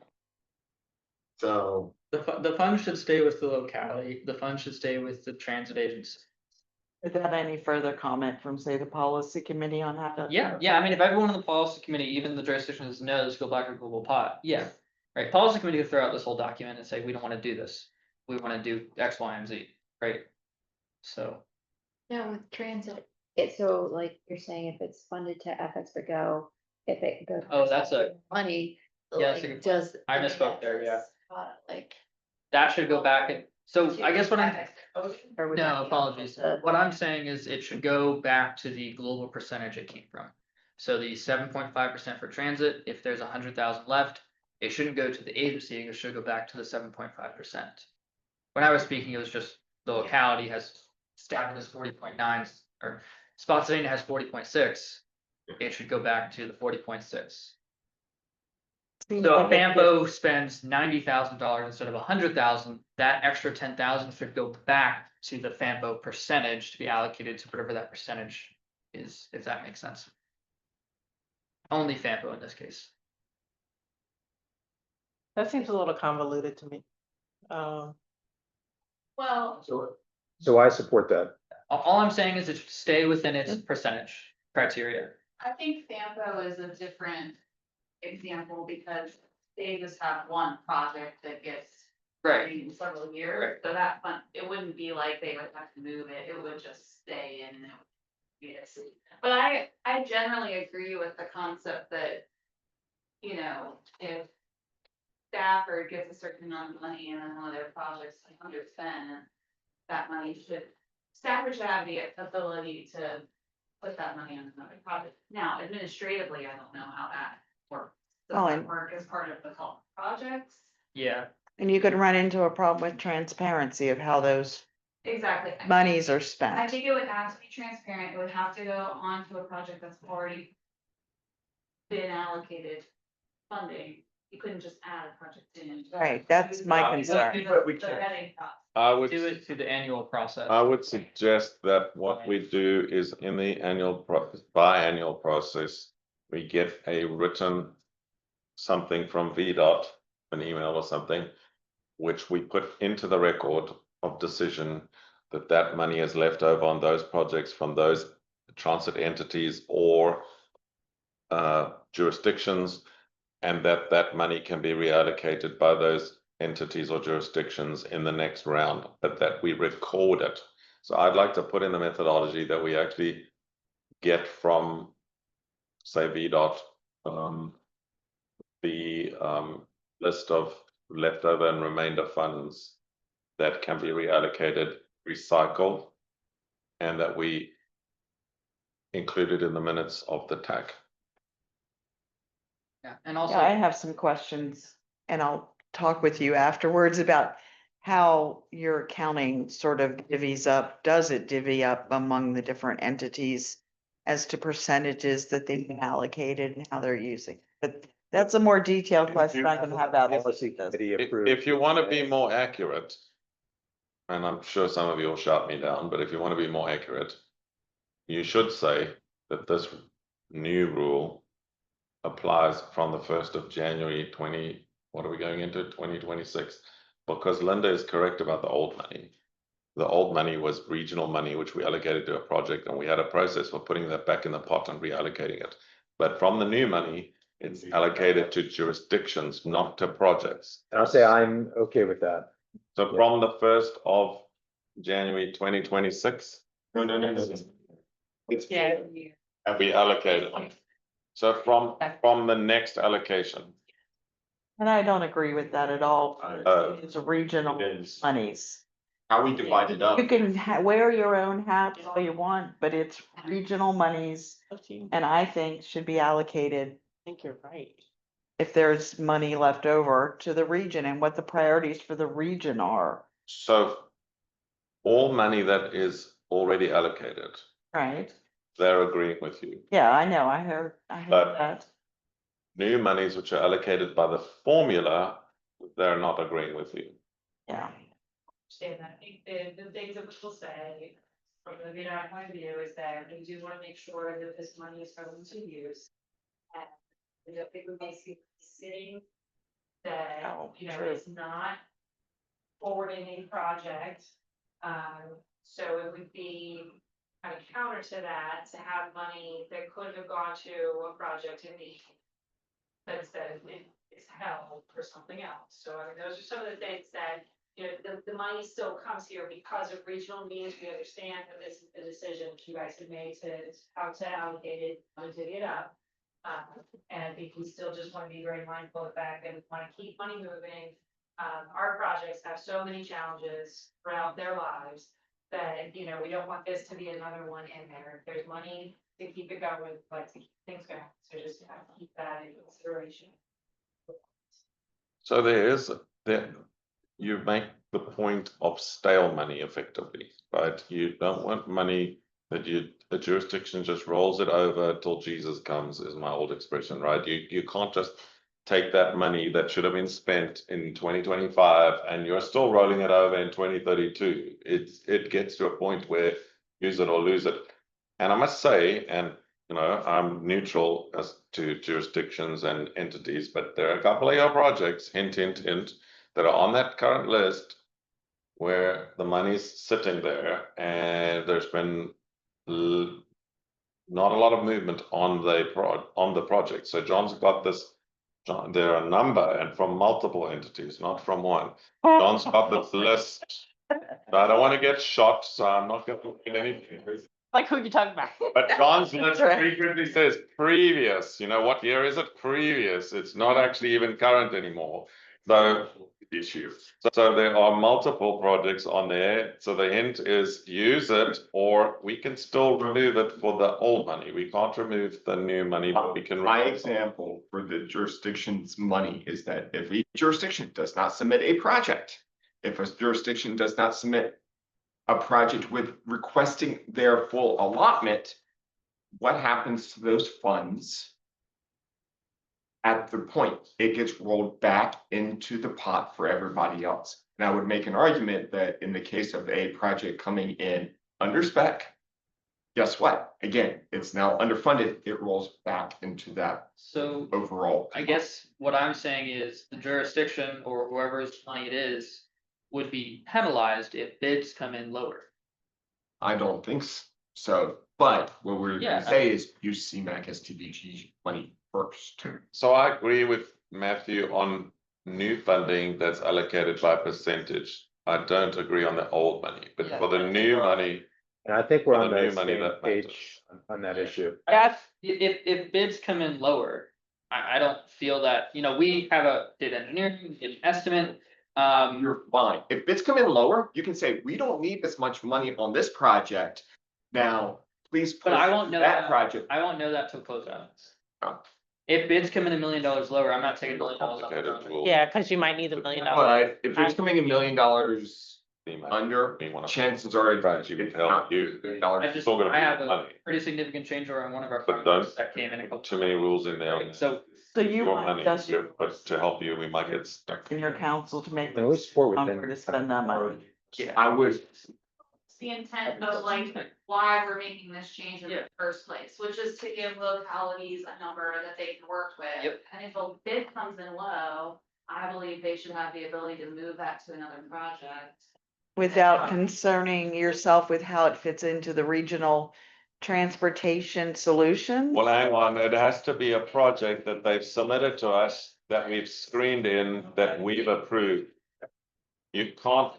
D: So,
F: The fund should stay with the locality. The fund should stay with the transit agency.
J: Is that any further comment from, say, the policy committee on how to?
F: Yeah, I mean, if everyone in the policy committee, even the jurisdiction says no, this go back to global pot, yeah. Right, policy committee could throw out this whole document and say, we don't wanna do this. We wanna do X, Y, and Z, right? So,
K: Now with transit, it's so like you're saying, if it's funded to FX but go, if it goes.
F: Oh, that's a-
K: Money,
F: Yeah, that's a
K: like,
F: good
K: does.
F: I misspoke there, yeah.
K: Like.
F: that should go back and, so I guess what I'm.
J: Or would
F: No,
J: that be
F: apologies.
K: the-
F: What I'm saying is it should go back to the global percentage it came from. So the 7.5% for transit, if there's 100,000 left, it shouldn't go to the agency, it should go back to the 7.5%. When I was speaking, it was just the locality has Stafford has 40.9, or Spotsylvania has 40.6. It should go back to the 40.6.
J: Seems
F: So
J: like
F: if
J: it
F: Bambo spends $90,000 instead of 100,000, that extra 10,000 should go back to the Fambo percentage to be allocated to whatever that percentage is, if that makes sense. Only Fambo in this case.
H: That seems a little convoluted to me.
G: Well,
A: So I support that.
F: All I'm saying is it should stay within its percentage criteria.
G: I think Fampo is a different example because they just have one project that gets. In several years, so that fund, it wouldn't be like they would have to move it, it would just stay in. And it would be a seat. But I generally agree with the concept that, you know, if Stafford gets a certain amount of money and then one of their projects is underspent, that money should, Stafford should have the ability to put that money on another project. Now administratively, I don't know how that works. Does
J: Oh,
G: that
J: and-
G: work as part of the projects?
F: Yeah,
J: And you could run into a problem with transparency of how those
G: Exactly.
J: monies are
G: I
J: spent.
G: think it would have to be transparent, it would have to go on to a project that's already been allocated funding, you couldn't just add a project in.
J: Right, that's my concern.
G: The vetting process.
B: I would.
F: do it through the annual process.
B: I would suggest that what we do is in the biannual process, we get a written something from VDOT, an email or something, which we put into the record of decision that money is left over on those projects from those transit entities or jurisdictions, and that money can be reallocated by those entities or jurisdictions in the next round, but that we record it. So I'd like to put in the methodology that we actually get from, say, VDOT, the list of leftover and remainder funds that can be reallocated, recycled, and that we included in the minutes of the TAC.
F: Yeah, and
J: Yeah, I
F: also,
J: have some questions and I'll talk with you afterwards about how your accounting sort of divvies up. Does it divvy up among the different entities as to percentages that they've been allocated and how they're using? But that's a more detailed question I can have out.
A: Policy committee approved.
B: If you want to be more accurate, and I'm sure some of you will shout me down, but if you want to be more accurate, you should say that this new rule applies from the 1st of January 20, what are we going into, 2026? Because Linda is correct about the old money. The old money was regional money, which we allocated to a project, and we had a process for putting that back in the pot and reallocating it. But from the new money, it's allocated to jurisdictions, not to projects.
A: And I'll say I'm okay with that.
B: So from the 1st of January 2026,
D: No. It's
H: Yeah.
B: and we allocated. So from the next allocation,
J: And I don't agree with that at all. It's a regional
D: It is.
J: monies.
D: how we divide it up.
J: You can wear your own hats all you want, but it's regional monies and I think should be allocated
H: I think you're right.
J: if there's money left over to the region and what the priorities for the region are,
B: so all money that is already allocated,
J: right?
B: they're agreeing with you.
J: Yeah, I know, I heard
B: But-
J: that.
B: New monies which are allocated by the formula, they're not agreeing with you.
J: Yeah,
G: Understand that. I think the things that we'll say from the VDOT point of view is that we do want to make sure that this money is going to use. And I don't think we basically sitting that,
J: Oh,
G: you know,
J: true.
G: it's not forwarding a project. So it would be kind of counter to that, to have money that could have gone to a project in need. But instead it's held for something else. So I mean, those are some of the things that, you know, the money still comes here because of regional needs. We understand that this is the decision that you guys have made to how to allocate it, how to divvy it up. And I think we still just want to be very mindful of the fact that we want to keep money moving. Our projects have so many challenges throughout their lives that, you know, we don't want this to be another one in there. If there's money to keep it going, like to keep things going, so just have to keep that in consideration.
B: So you make the point of stale money effectively, right? You don't want money that the jurisdiction just rolls it over till Jesus comes, is my old expression, right? You can't just take that money that should have been spent in 2025 and you're still rolling it over in 2032. It gets to a point where use it or lose it. And I must say, and you know, I'm neutral as to jurisdictions and entities, but there are a couple of your projects, hint, that are on that current list where the money's sitting there and there's been not a lot of movement on the project. So John's got this. John, there are a number and from multiple entities, not from one. John's got this list. I don't want to get shot, so I'm not going to get anything.
H: Like who you talking about?
B: But John's list
J: Right.
B: frequently says previous. You know, what year is it? Previous. It's not actually even current anymore. So
D: Issue.
B: So there are multiple projects on there. So the hint is use it, or we can still remove it for the old money. We can't remove the new money, but we can.
D: My example for the jurisdiction's money is that if a jurisdiction does not submit a project, if a jurisdiction does not submit a project with requesting their full allotment, what happens to those funds? At the point, it gets rolled back into the pot for everybody else. And I would make an argument that in the case of a project coming in under spec, guess what? Again, it's now underfunded, it rolls back into that
F: so
D: overall.
F: I guess what I'm saying is the jurisdiction or whoever's money it is would be penalized if bids come in lower.
D: I don't think so, but what we're
F: Yeah.
D: gonna say is use CMAQ STBG money first.
B: So I agree with Matthew on new funding that's allocated by percentage. I don't agree on the old money, but
F: Yeah,
B: for the
F: but-
B: new money,
A: And I think we're
B: For
A: on
B: the
A: the
B: new money
A: same
B: that
A: page
B: matters.
A: on that issue.
H: That's,
F: If bids come in lower, I don't feel that, we did engineering, we did an estimate.
D: You're fine. If bids come in lower, you can say, we don't need this much money on this project. Now, please.
F: But I
D: push
F: won't know
D: that
F: that,
D: project.
F: I won't know that till closeout.
D: Oh.
F: If bids come in $1 million lower, I'm not taking $1 million off the
B: complicated
F: project.
B: rules.
H: yeah, cause you might need $1 million.
D: But if it's coming $1 million
B: We might-
D: under,
B: we wanna-
D: chances are
B: Right, you can help you.
F: I just,
B: Still gonna
F: I
B: be
F: have a
B: money.
F: pretty significant change order on one of our
B: But
F: projects
B: don't
F: that came in a couple.
B: too many rules in there.
F: So,
J: So you
B: Your
J: want
B: money,
J: us
B: but to help you, we might get stuck.
J: in your council to make
A: And we support
J: where
A: within.
J: to spend that money.
D: I would,
G: It's the intent of like why we're making this change in the first place, which is to give localities a number that they can work with.
F: Yep.
G: And if a bid comes in low, I believe they should have the ability to move that to another project.
J: Without concerning yourself with how it fits into the regional transportation solution.
B: Well, hang on, it has to be a project that they've submitted to us, that we've screened in, that we've approved. You can't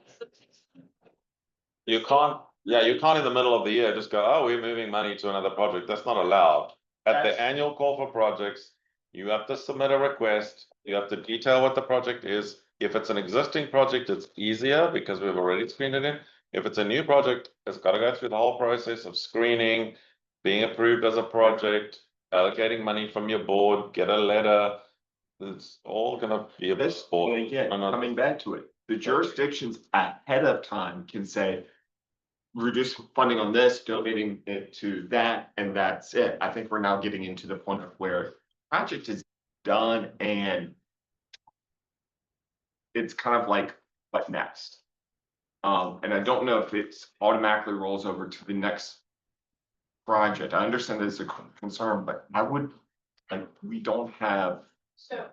B: in the middle of the year just go, oh, we're moving money to another project. That's not allowed. At the
F: That's-
B: annual call for projects, you have to submit a request. You have to detail what the project is. If it's an existing project, it's easier because we've already screened it in. If it's a new project, it's got to go through the whole process of screening, being approved as a project, allocating money from your board, get a letter. It's all gonna be a bit
D: this,
B: sport.
D: and again,
B: I'm not-
D: coming back to it, the jurisdictions ahead of time can say. Reduce funding on this, donating it to that, and that's it. I think we're now getting into the point of where project is done and. It's kind of like, what next? And I don't know if it's automatically rolls over to the next. Project. I understand there's a concern, but I would, like, we don't have.
G: So.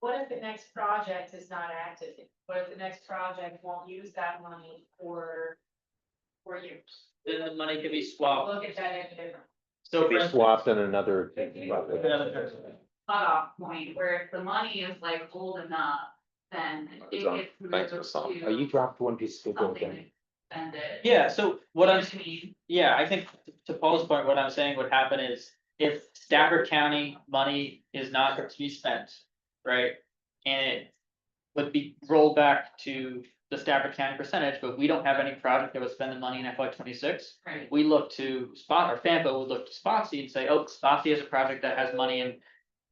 G: What if the next project is not active? What if the next project won't use that money for years?
F: then the money could be swapped.
G: Look at that in a different
F: So
A: Be
F: for
A: swapped in another.
G: cutoff point, where if the money is like old enough, then it
B: John,
G: gets
B: thanks
G: moved
B: for something.
A: Oh, you
G: to
A: dropped one piece of paper
G: something
A: again.
G: extended.
F: Yeah, so what I'm,
G: I mean,
F: yeah, I think to Paul's point, what I'm saying would happen is if Stafford County money is not to be spent, right? And it would be rolled back to the Stafford County percentage, but we don't have any project that would spend the money in FY 26.
G: right.
F: We look to Spot, or FAMPA would look to Spotsy and say, oh, Spotsy has a project that has money in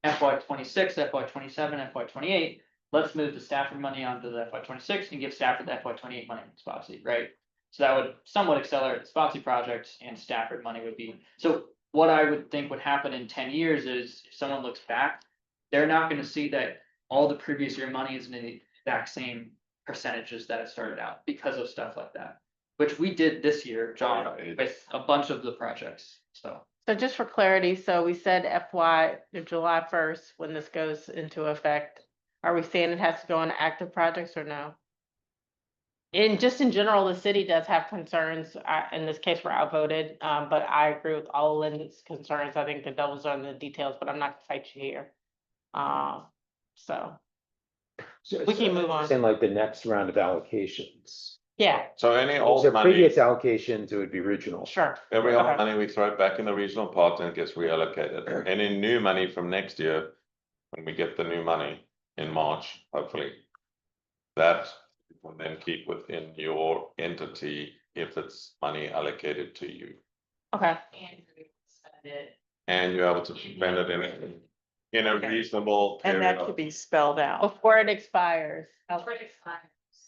F: FY 26, FY 27, FY 28. Let's move the Stafford money onto the FY 26 and give Stafford the FY 28 money in Spotsy, right? So that would somewhat accelerate the Spotsy project, and Stafford money would be, so what I would think would happen in 10 years is if someone looks back, they're not gonna see that all the previous year money is in the exact same percentages that it started out because of stuff like that. Which we did this year, John, with a bunch of the projects, so.
H: So just for clarity, so we said FY July 1st, when this goes into effect, are we saying it has to go on active projects or no? And just in general, the city does have concerns, in this case, we're outvoted, but I agree with all Lynn's concerns, I think the devil's are in the details, but I'm not gonna fight you here. So, we can move on.
A: In like the next round of allocations.
H: yeah,
B: So any
A: Those
B: old
A: are
B: money,
A: previous allocations, it would be regional.
H: sure.
B: every old
H: Okay.
B: money we throw back in the regional pot and it gets reallocated. Any new money from next year, when we get the new money in March, hopefully. That will then keep within your entity if it's money allocated to you.
H: Okay,
G: And we spend it.
B: And you're able to spend it in a reasonable
J: And
B: period
J: that could
B: of.
J: be spelled out.
H: before it expires,
G: Before it expires.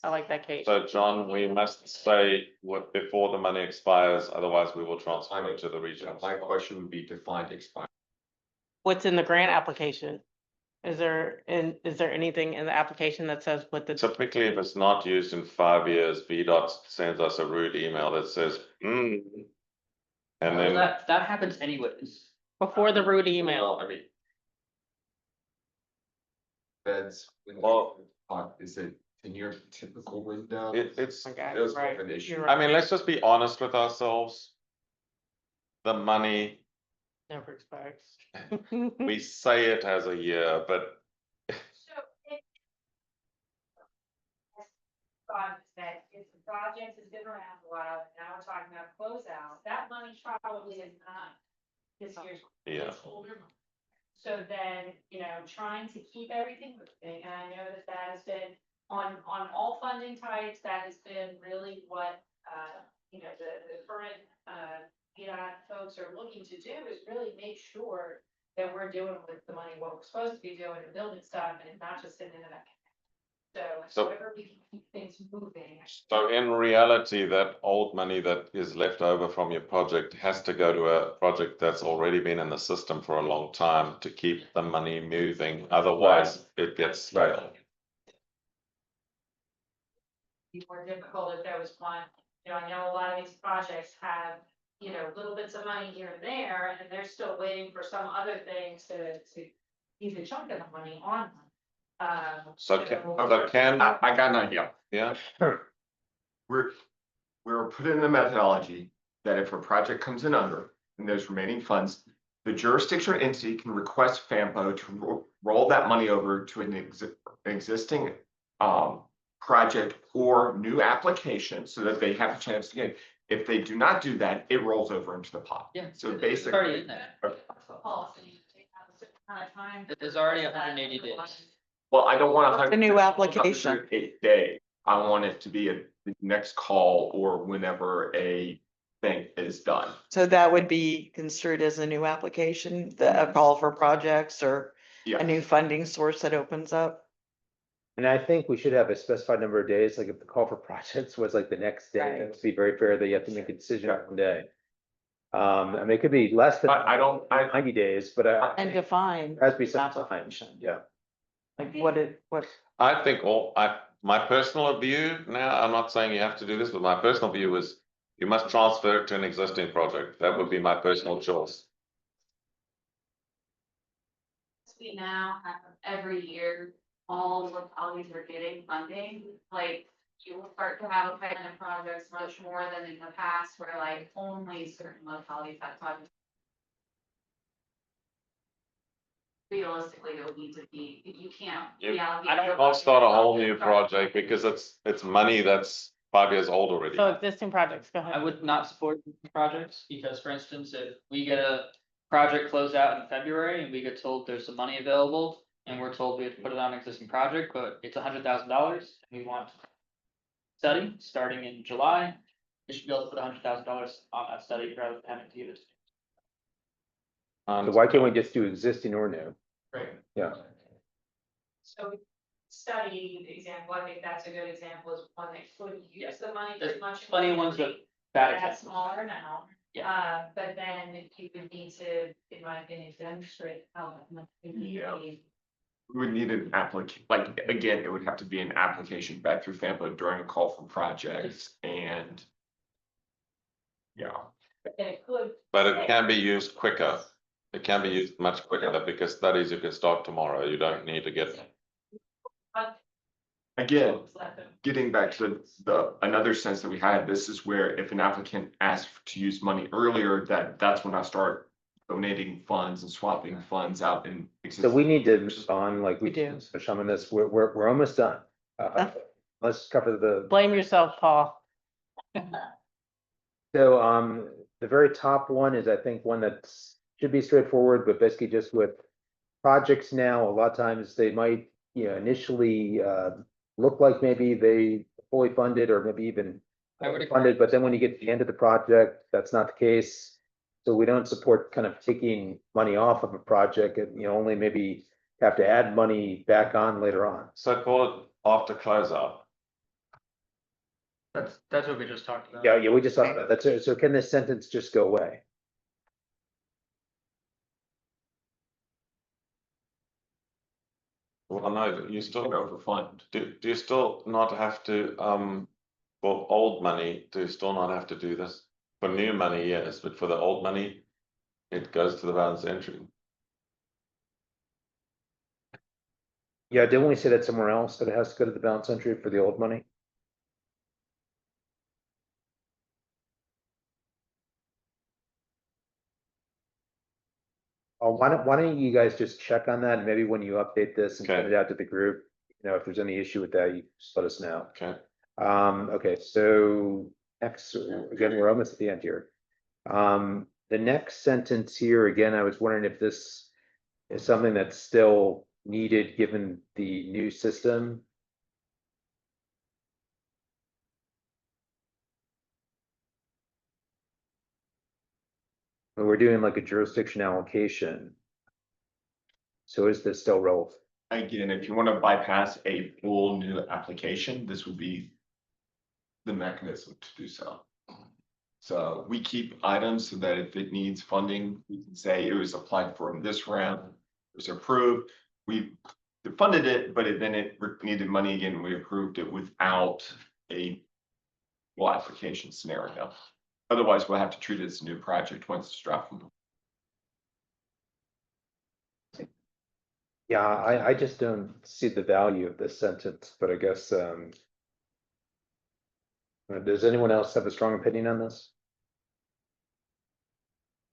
H: I like that, Kate.
B: So John, we must say what before the money expires, otherwise we will transfer it to the regions.
D: My question would be defined expire.
H: What's in the grant application? Is there anything in the application that says what the,
B: Typically, if it's not used in 5 years, VDOT sends us a rude email that says, And
F: Well,
B: then,
F: that happens anyways.
H: before the rude email?
D: I mean. Beds.
B: Well-
D: Is it in your typical window?
B: it's,
H: Okay,
D: It was more
H: right,
D: of an issue.
H: you're
B: I
H: right.
B: mean, let's just be honest with ourselves. The money,
H: Never expires.
B: we say it has a year, but
G: So on is that if the project has been around a while, and now we're talking about closeout, that money probably is not this year's.
B: Yeah.
G: It's older money. So then, you know, trying to keep everything moving, and I know that that has been on all funding types, that has been really what, you know, the current, folks are looking to do is really make sure that we're doing with the money what we're supposed to be doing and building stuff and not just sitting in that. So however we can keep things moving.
B: So in reality, that old money that is left over from your project has to go to a project that's already been in the system for a long time to keep the money moving. Otherwise, it gets stale.
G: Be more difficult if there was one, you know, I know a lot of these projects have, you know, little bits of money here and there, and they're still waiting for some other things to use a chunk of the money on them.
B: So can,
D: I got an idea.
B: yeah,
D: We're putting in the methodology that if a project comes in under and there's remaining funds, the jurisdiction entity can request FAMPO to roll that money over to an existing project or new application so that they have a chance to get. If they do not do that, it rolls over into the pot.
F: Yeah.
D: So
F: It's
D: basically.
F: already in there.
G: Policy, they have a certain amount of time.
F: There's already 180 days.
D: Well, I don't want
J: What's the new application?
D: 108 day. I want it to be the next call or whenever a thing is done.
J: So that would be construed as a new application, a call for projects or
D: Yeah.
J: a new funding source that opens up?
A: And I think we should have a specified number of days, like if the call for projects was like the next day,
J: Right.
A: it would be very fair that you have to make a decision on one day. I mean, it could be less than
D: I don't,
A: 90 days, but
J: And define.
A: there has to be some time,
J: application.
A: yeah.
J: Like what,
B: I think my personal view now, I'm not saying you have to do this, but my personal view is you must transfer it to an existing project. That would be my personal choice.
G: We now have every year, all localities are getting funding, like you will start to have a plan of projects much more than in the past where like only certain localities have funding. Realistically, it'll need to be, you can't.
B: I don't want to start a whole new project because it's money that's 5 years old already.
H: So existing projects, go
F: I
H: ahead.
F: would not support projects because, for instance, if we get a project closed out in February and we get told there's some money available and we're told we have to put it on an existing project, but it's $100,000 and we want study starting in July, we should be able to put $100,000 on that study rather than having to give it.
A: So why can't we just do existing or new?
F: Right.
A: Yeah.
G: So study example, I think that's a good example, is one that could use the money
F: There's
G: pretty much.
F: plenty of ones with bad
G: That's
F: examples.
G: smaller now.
F: Yeah.
G: But then you would need to, in my opinion, demonstrate how much.
D: Yeah. We would need an application, like, again, it would have to be an application back through FAMPO during a call for projects and. Yeah,
G: And it could.
B: But it can be used quicker. It can be used much quicker because studies you can start tomorrow. You don't need to get.
D: again, getting back to the another sense that we had, this is where if an applicant asks to use money earlier, that's when I start donating funds and swapping funds out in.
A: So we need to move on, like we
J: We do.
A: do, some of this, we're almost done. Let's cover the.
H: Blame yourself, Paul.
A: So, the very top one is, I think, one that should be straightforward, but basically just with projects now, a lot of times they might, initially, look like maybe they fully funded or maybe even
F: I would agree.
A: funded, but then when you get to the end of the project, that's not the case. So we don't support kind of taking money off of a project and, only maybe have to add money back on later on.
B: So call it after closeout.
F: That's what we just talked about.
A: Yeah, we just talked about that. So can this sentence just go away?
B: Well, no, you still
D: Go for fund.
B: do you still not have to, for old money, do you still not have to do this? For new money, yes, but for the old money, it goes to the balance entry.
A: Yeah, didn't we say that somewhere else that it has to go to the balance entry for the old money? Why don't you guys just check on that? And maybe when you update this and send
B: Okay.
A: it out to the group, if there's any issue with that, you just let us know.
B: Okay.
A: Okay, so next, again, we're almost at the end here. The next sentence here, again, I was wondering if this is something that's still needed given the new system. When we're doing like a jurisdiction allocation. So is this still relevant?
D: Again, if you want to bypass a full new application, this would be the mechanism to do so. So we keep items so that if it needs funding, we can say it was applied for in this round, it was approved. We funded it, but then it needed money again. We approved it without a full application scenario. Otherwise, we'll have to treat it as a new project once it's dropped.
A: Yeah, I just don't see the value of this sentence, but I guess, does anyone else have a strong opinion on this?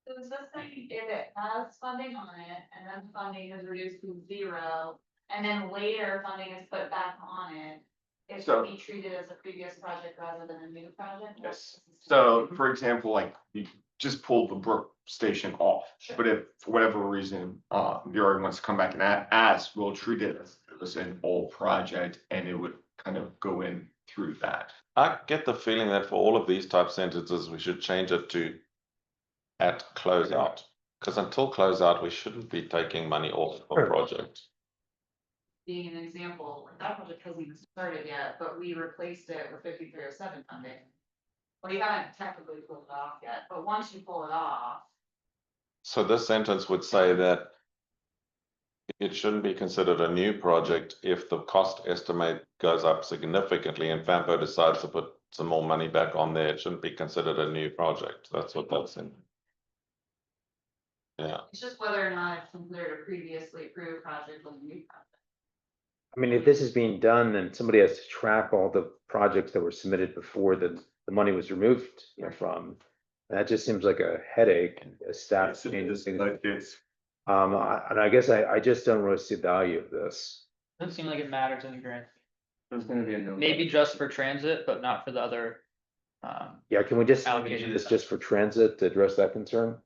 G: So is this thing, if it has funding on it, and then funding is reduced to 0, and then later funding is put back on it, it
D: So-
G: should be treated as a previous project rather than a new project?
D: Yes. So, for example, like you just pulled the Brook Station off,
G: Sure.
D: but if for whatever reason, Bureau wants to come back and ask, we'll treat it as it was an old project and it would kind of go in through that.
B: I get the feeling that for all of these type sentences, we should change it to at closeout. Because until closeout, we shouldn't be taking money off a
A: Sure.
B: project.
G: Being an example, like that project hasn't even started yet, but we replaced it with 5307 funding. Well, you haven't technically pulled it off yet, but once you pull it off,
B: So this sentence would say that it shouldn't be considered a new project if the cost estimate goes up significantly and FAMPO decides to put some more money back on there. It shouldn't be considered a new project. That's what that's in. Yeah.
G: it's just whether or not it's considered a previously approved project or a new project.
A: I mean, if this is being done, then somebody has to track all the projects that were submitted before the money was removed, from. That just seems like a headache, a staff. And I guess I just don't really see the value of this.
F: Doesn't seem like it matters in the grand.
I: There's gonna be a no.
F: Maybe just for transit, but not for the other.
A: Yeah, can we just
F: Allocation.
A: do this just for transit to address that concern?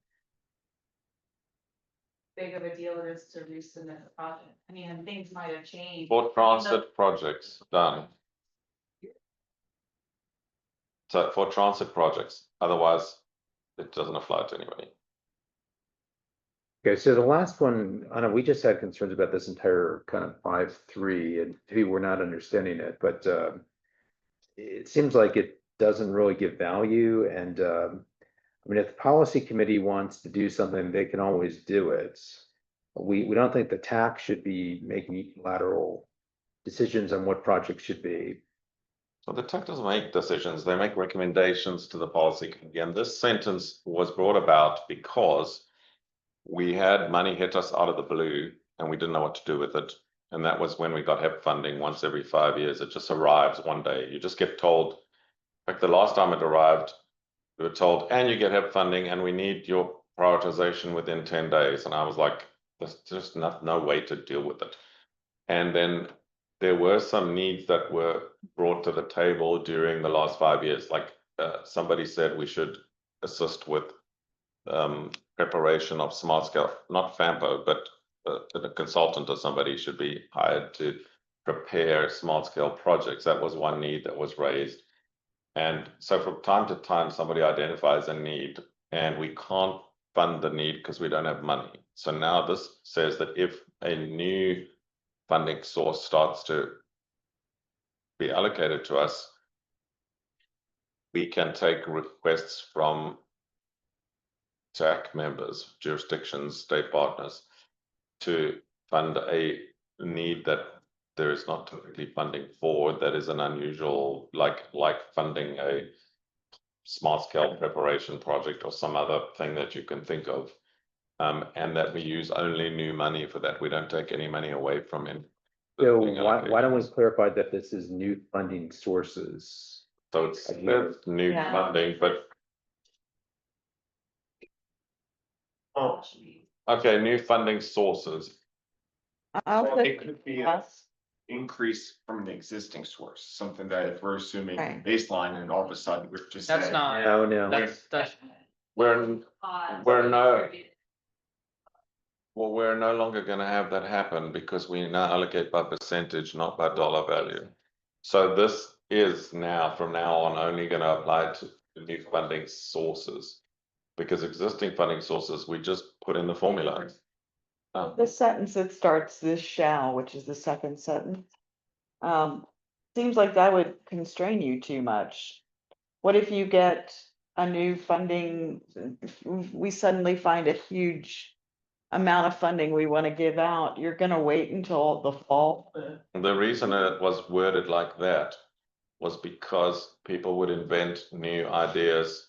G: Big of a deal it is to resubmit the project. I mean, and things might have changed.
B: For transit projects, done. So for transit projects, otherwise it doesn't apply to anybody.
A: Okay, so the last one, I know we just had concerns about this entire kind of 5.3 and maybe we're not understanding it, but it seems like it doesn't really give value and I mean, if the policy committee wants to do something, they can always do it. We don't think the TAC should be making unilateral decisions on what projects should be.
B: So the TAC doesn't make decisions, they make recommendations to the policy committee. And this sentence was brought about because we had money hit us out of the blue and we didn't know what to do with it. And that was when we got HEP funding once every 5 years. It just arrives one day. You just get told, like the last time it arrived, we were told, and you get HEP funding and we need your prioritization within 10 days. And I was like, there's just no way to deal with it. And then there were some needs that were brought to the table during the last 5 years. Like somebody said we should assist with preparation of smart scale, not FAMPO, but a consultant or somebody should be hired to prepare smart scale projects. That was one need that was raised. And so from time to time, somebody identifies a need and we can't fund the need because we don't have money. So now this says that if a new funding source starts to be allocated to us, we can take requests from TAC members, jurisdictions, state partners to fund a need that there is not typically funding for, that is an unusual, like funding a smart scale preparation project or some other thing that you can think of. And that we use only new money for that. We don't take any money away from it.
A: So why don't we clarify that this is new funding sources?
B: So it's new
J: Yeah.
B: funding, but
G: Oh.
B: okay, new funding sources.
J: I'll
D: So
J: put
D: it could be
J: us.
D: increase from an existing source, something that if we're assuming
J: Right.
D: baseline and all of a sudden we're just.
F: That's
D: saying,
F: not,
A: No.
F: that's,
B: We're,
G: Odds
B: we're no,
G: distributed.
B: well, we're no longer gonna have that happen because we now allocate by percentage, not by dollar value. So this is now, from now on, only gonna apply to the new funding sources. Because existing funding sources, we just put in the formula.
J: The sentence that starts this shall, which is the second sentence. Seems like that would constrain you too much. What if you get a new funding, if we suddenly find a huge amount of funding we want to give out, you're gonna wait until the fall?
B: The reason it was worded like that was because people would invent new ideas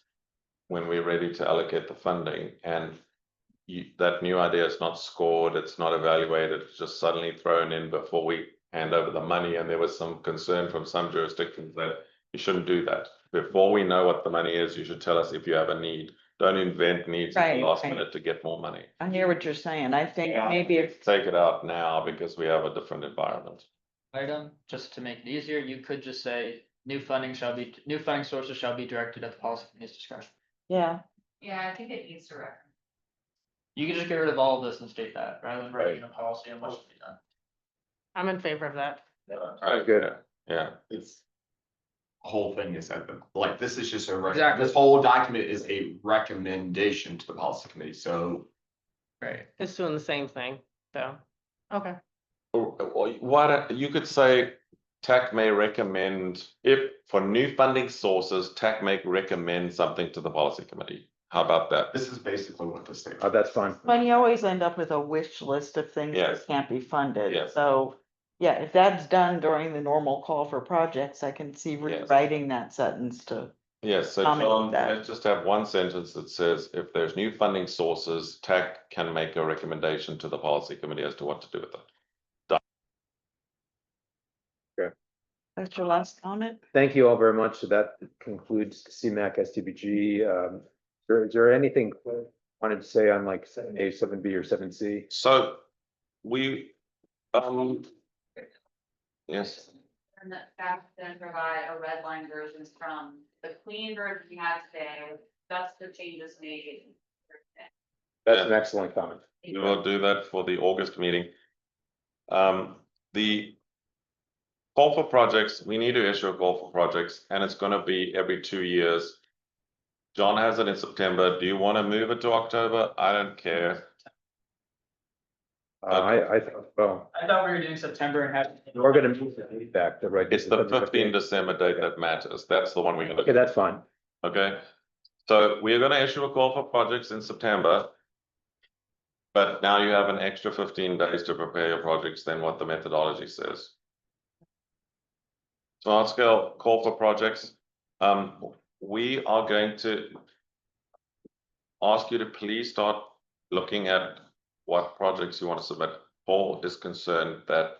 B: when we're ready to allocate the funding, and that new idea is not scored, it's not evaluated, it's just suddenly thrown in before we hand over the money. And there was some concern from some jurisdictions that you shouldn't do that. Before we know what the money is, you should tell us if you have a need. Don't invent needs at the
J: Right,
B: last
J: right.
B: minute to get more money.
J: I hear what you're saying. I think maybe if,
B: Take it out now because we have a different environment.
F: item, just to make it easier, you could just say, new funding sources shall be directed at the policy committee's discretion.
J: yeah,
G: Yeah, I think it needs to reference.
F: You can just get rid of all of this and state that, rather than writing a policy on what should be done.
H: I'm in favor of that.
B: Alright, good. Yeah,
D: It's. Whole thing is that, like, this is just a,
F: Exactly.
D: this whole document is a recommendation to the policy committee, so.
F: Right.
H: It's doing the same thing, so, okay.
B: what you could say, TAC may recommend, if for new funding sources, TAC may recommend something to the policy committee. How about that?
D: This is basically what this statement.
A: Oh, that's fine.
J: when you always end up with a wish list of things
B: Yes.
J: that can't be funded,
B: Yes.
J: so. Yeah, if that's done during the normal call for projects, I can see rewriting that sentence to,
B: Yes, so
J: Comment
B: John,
J: that.
B: let's just have one sentence that says, if there's new funding sources, TAC can make a recommendation to the policy committee as to what to do with it.
J: that's your last comment?
A: Thank you all very much. So that concludes CMAC STBG. Is there anything you wanted to say on like 7A, 7B, or 7C?
B: So we, yes,
G: And that staff then provide a red line versions from the clean version we have today, that's the changes made.
A: That's an excellent comment.
B: we will do that for the August meeting. The call for projects, we need to issue a call for projects, and it's gonna be every 2 years. John has it in September. Do you want to move it to October? I don't care.
A: I thought, well,
F: I thought we were doing September and having.
A: we're gonna move the date back, the right.
B: It's the 15 December date that matters. That's the one we're gonna
A: Okay,
B: do.
A: that's fine.
B: Okay, so we're gonna issue a call for projects in September. But now you have an extra 15 days to prepare your projects than what the methodology says. Smart scale call for projects. We are going to ask you to please start looking at what projects you want to submit. Paul is concerned that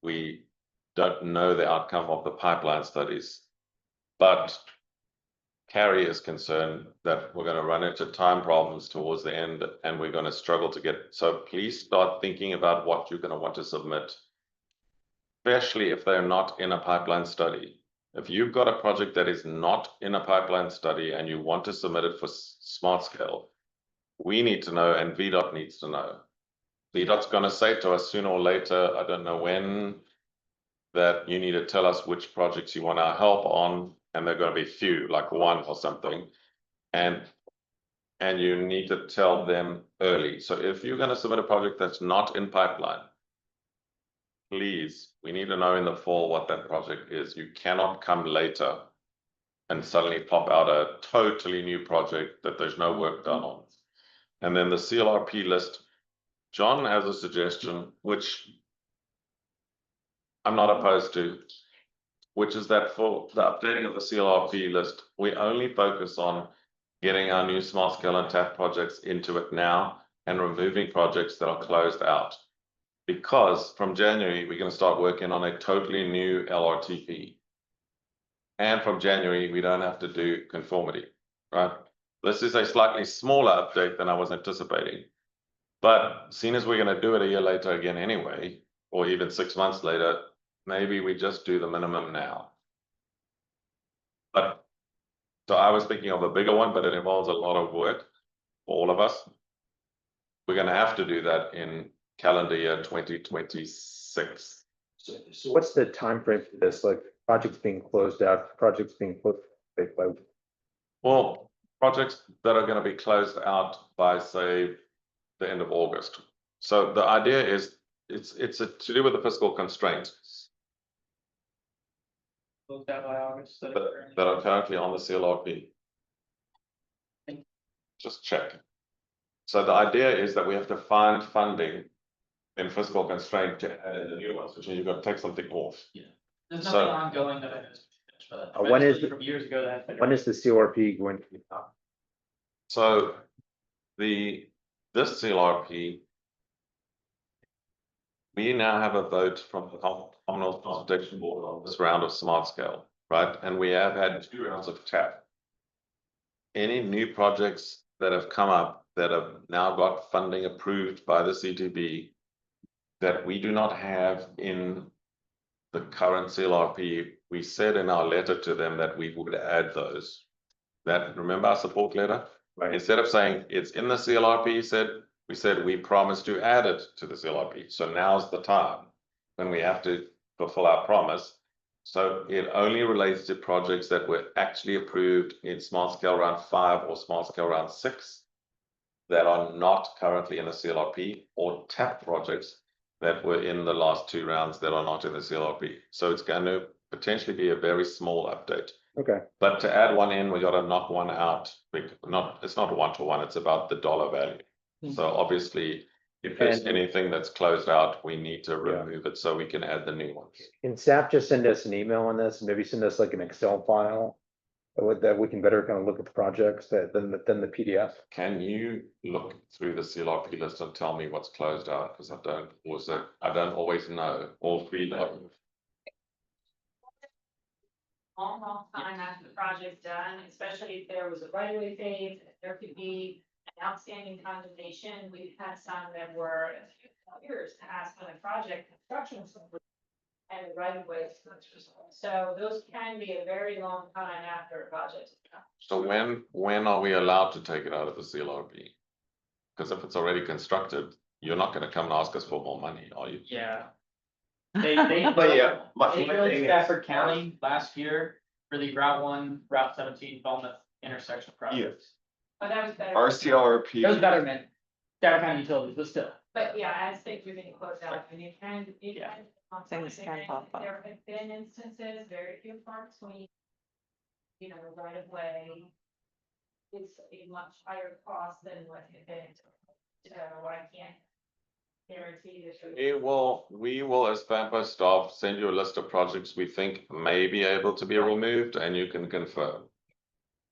B: we don't know the outcome of the pipeline studies, but Carrie is concerned that we're going to run into time problems towards the end and we're going to struggle to get. So please start thinking about what you're going to want to submit, especially if they're not in a pipeline study. If you've got a project that is not in a pipeline study and you want to submit it for smart scale, we need to know and VDOT needs to know. VDOT's going to say to us sooner or later, I don't know when, that you need to tell us which projects you want our help on, and they're going to be few, like one or something, and you need to tell them early. So if you're going to submit a project that's not in pipeline, please, we need to know in the fall what that project is. You cannot come later and suddenly pop out a totally new project that there's no work done on. And then the CLRP list, John has a suggestion, which I'm not opposed to, which is that for the updating of the CLRP list, we only focus on getting our new smart scale and TAC projects into it now and removing projects that are closed out. Because from January, we're going to start working on a totally new LRTP. And from January, we don't have to do conformity, right? This is a slightly smaller update than I was anticipating. But seeing as we're going to do it a year later again anyway, or even 6 months later, maybe we just do the minimum now. But, so I was thinking of a bigger one, but it involves a lot of work for all of us. We're gonna have to do that in calendar year 2026.
A: So what's the time frame for this? Like projects being closed out, projects being closed by
B: Well, projects that are gonna be closed out by, say, the end of August. So the idea is, to do with the fiscal constraints
F: Closed out by August.
B: that are currently on the CLRP. Just check. So the idea is that we have to find funding in fiscal constraint to add in the new ones, which means you've got to take something off.
F: There's
B: So-
F: nothing ongoing that I know.
A: when is
F: From years ago that.
A: when is the CRP going to be up?
B: So this CLRP, we now have a vote from the Commonwealth Consultation Board on this round of smart scale, right? And we have had 2 rounds of TAC. Any new projects that have come up that have now got funding approved by the CTB that we do not have in the current CLRP, we said in our letter to them that we would add those. That, remember our support letter?
A: Right.
B: Instead of saying it's in the CLRP, we said we promised to add it to the CLRP. So now's the time when we have to fulfill our promise. So it only relates to projects that were actually approved in smart scale round 5 or smart scale round 6 that are not currently in the CLRP, or TAP projects that were in the last 2 rounds that are not in the CLRP. So it's going to potentially be a very small update.
A: Okay,
B: But to add one in, we got to knock one out. It's not a 1-to-1, it's about the dollar value. So obviously, if there's
A: And-
B: anything that's closed out, we need to
A: Yeah.
B: remove it so we can add the new ones.
A: can staff just send us an email on this, maybe send us like an Excel file? That we can better kind of look at the projects than the PDF.
B: Can you look through the CLRP list and tell me what's closed out? Because I don't always know all 3 levels.
G: Long time after the project's done, especially if there was a right of way phase, if there could be an outstanding condemnation. We've had some that were a few years past when the project construction was complete and the right of way. So those can be a very long time after a project is done.
B: So when are we allowed to take it out of the CLRP? Because if it's already constructed, you're not going to come and ask us for more money, are you?
F: Yeah. They
D: But yeah,
F: They built Stafford County last year for the Route 1, Route 17 Falmouth intersection projects.
G: But that was better.
D: Our CLRP.
F: It was betterment, Stafford County utilities, but still.
G: But yeah, as things are getting closed out, and you can.
F: Yeah.
J: Things can pop up.
G: There have been instances, very few farms, when right of way. It's a much higher cost than what it is. So I can't guarantee that.
B: We will as Pampa staff send you a list of projects we think may be able to be removed, and you can confirm.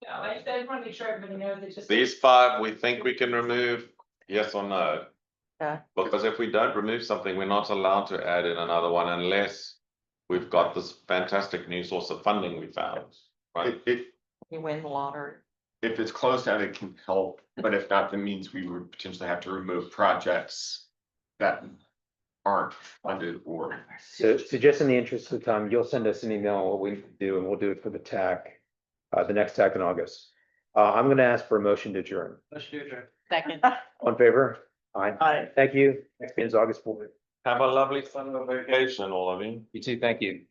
G: No, I just want to make sure everybody knows that just.
B: These 5 we think we can remove, yes or no?
J: Yeah.
B: Because if we don't remove something, we're not allowed to add in another one unless we've got this fantastic new source of funding we found, right?
J: You win the lottery.
D: If it's closed out, it can help, but if not, that means we would potentially have to remove projects that aren't funded or.
A: So just in the interest of time, you'll send us an email what we need to do, and we'll do it for the TAC, the next TAC in August. I'm gonna ask for a motion to adjourn.
H: Second.
A: On favor? Aye.
J: Aye.
A: Thank you. Next meeting is August 4th.
B: Have a lovely summer vacation, all of you.
A: You too, thank you.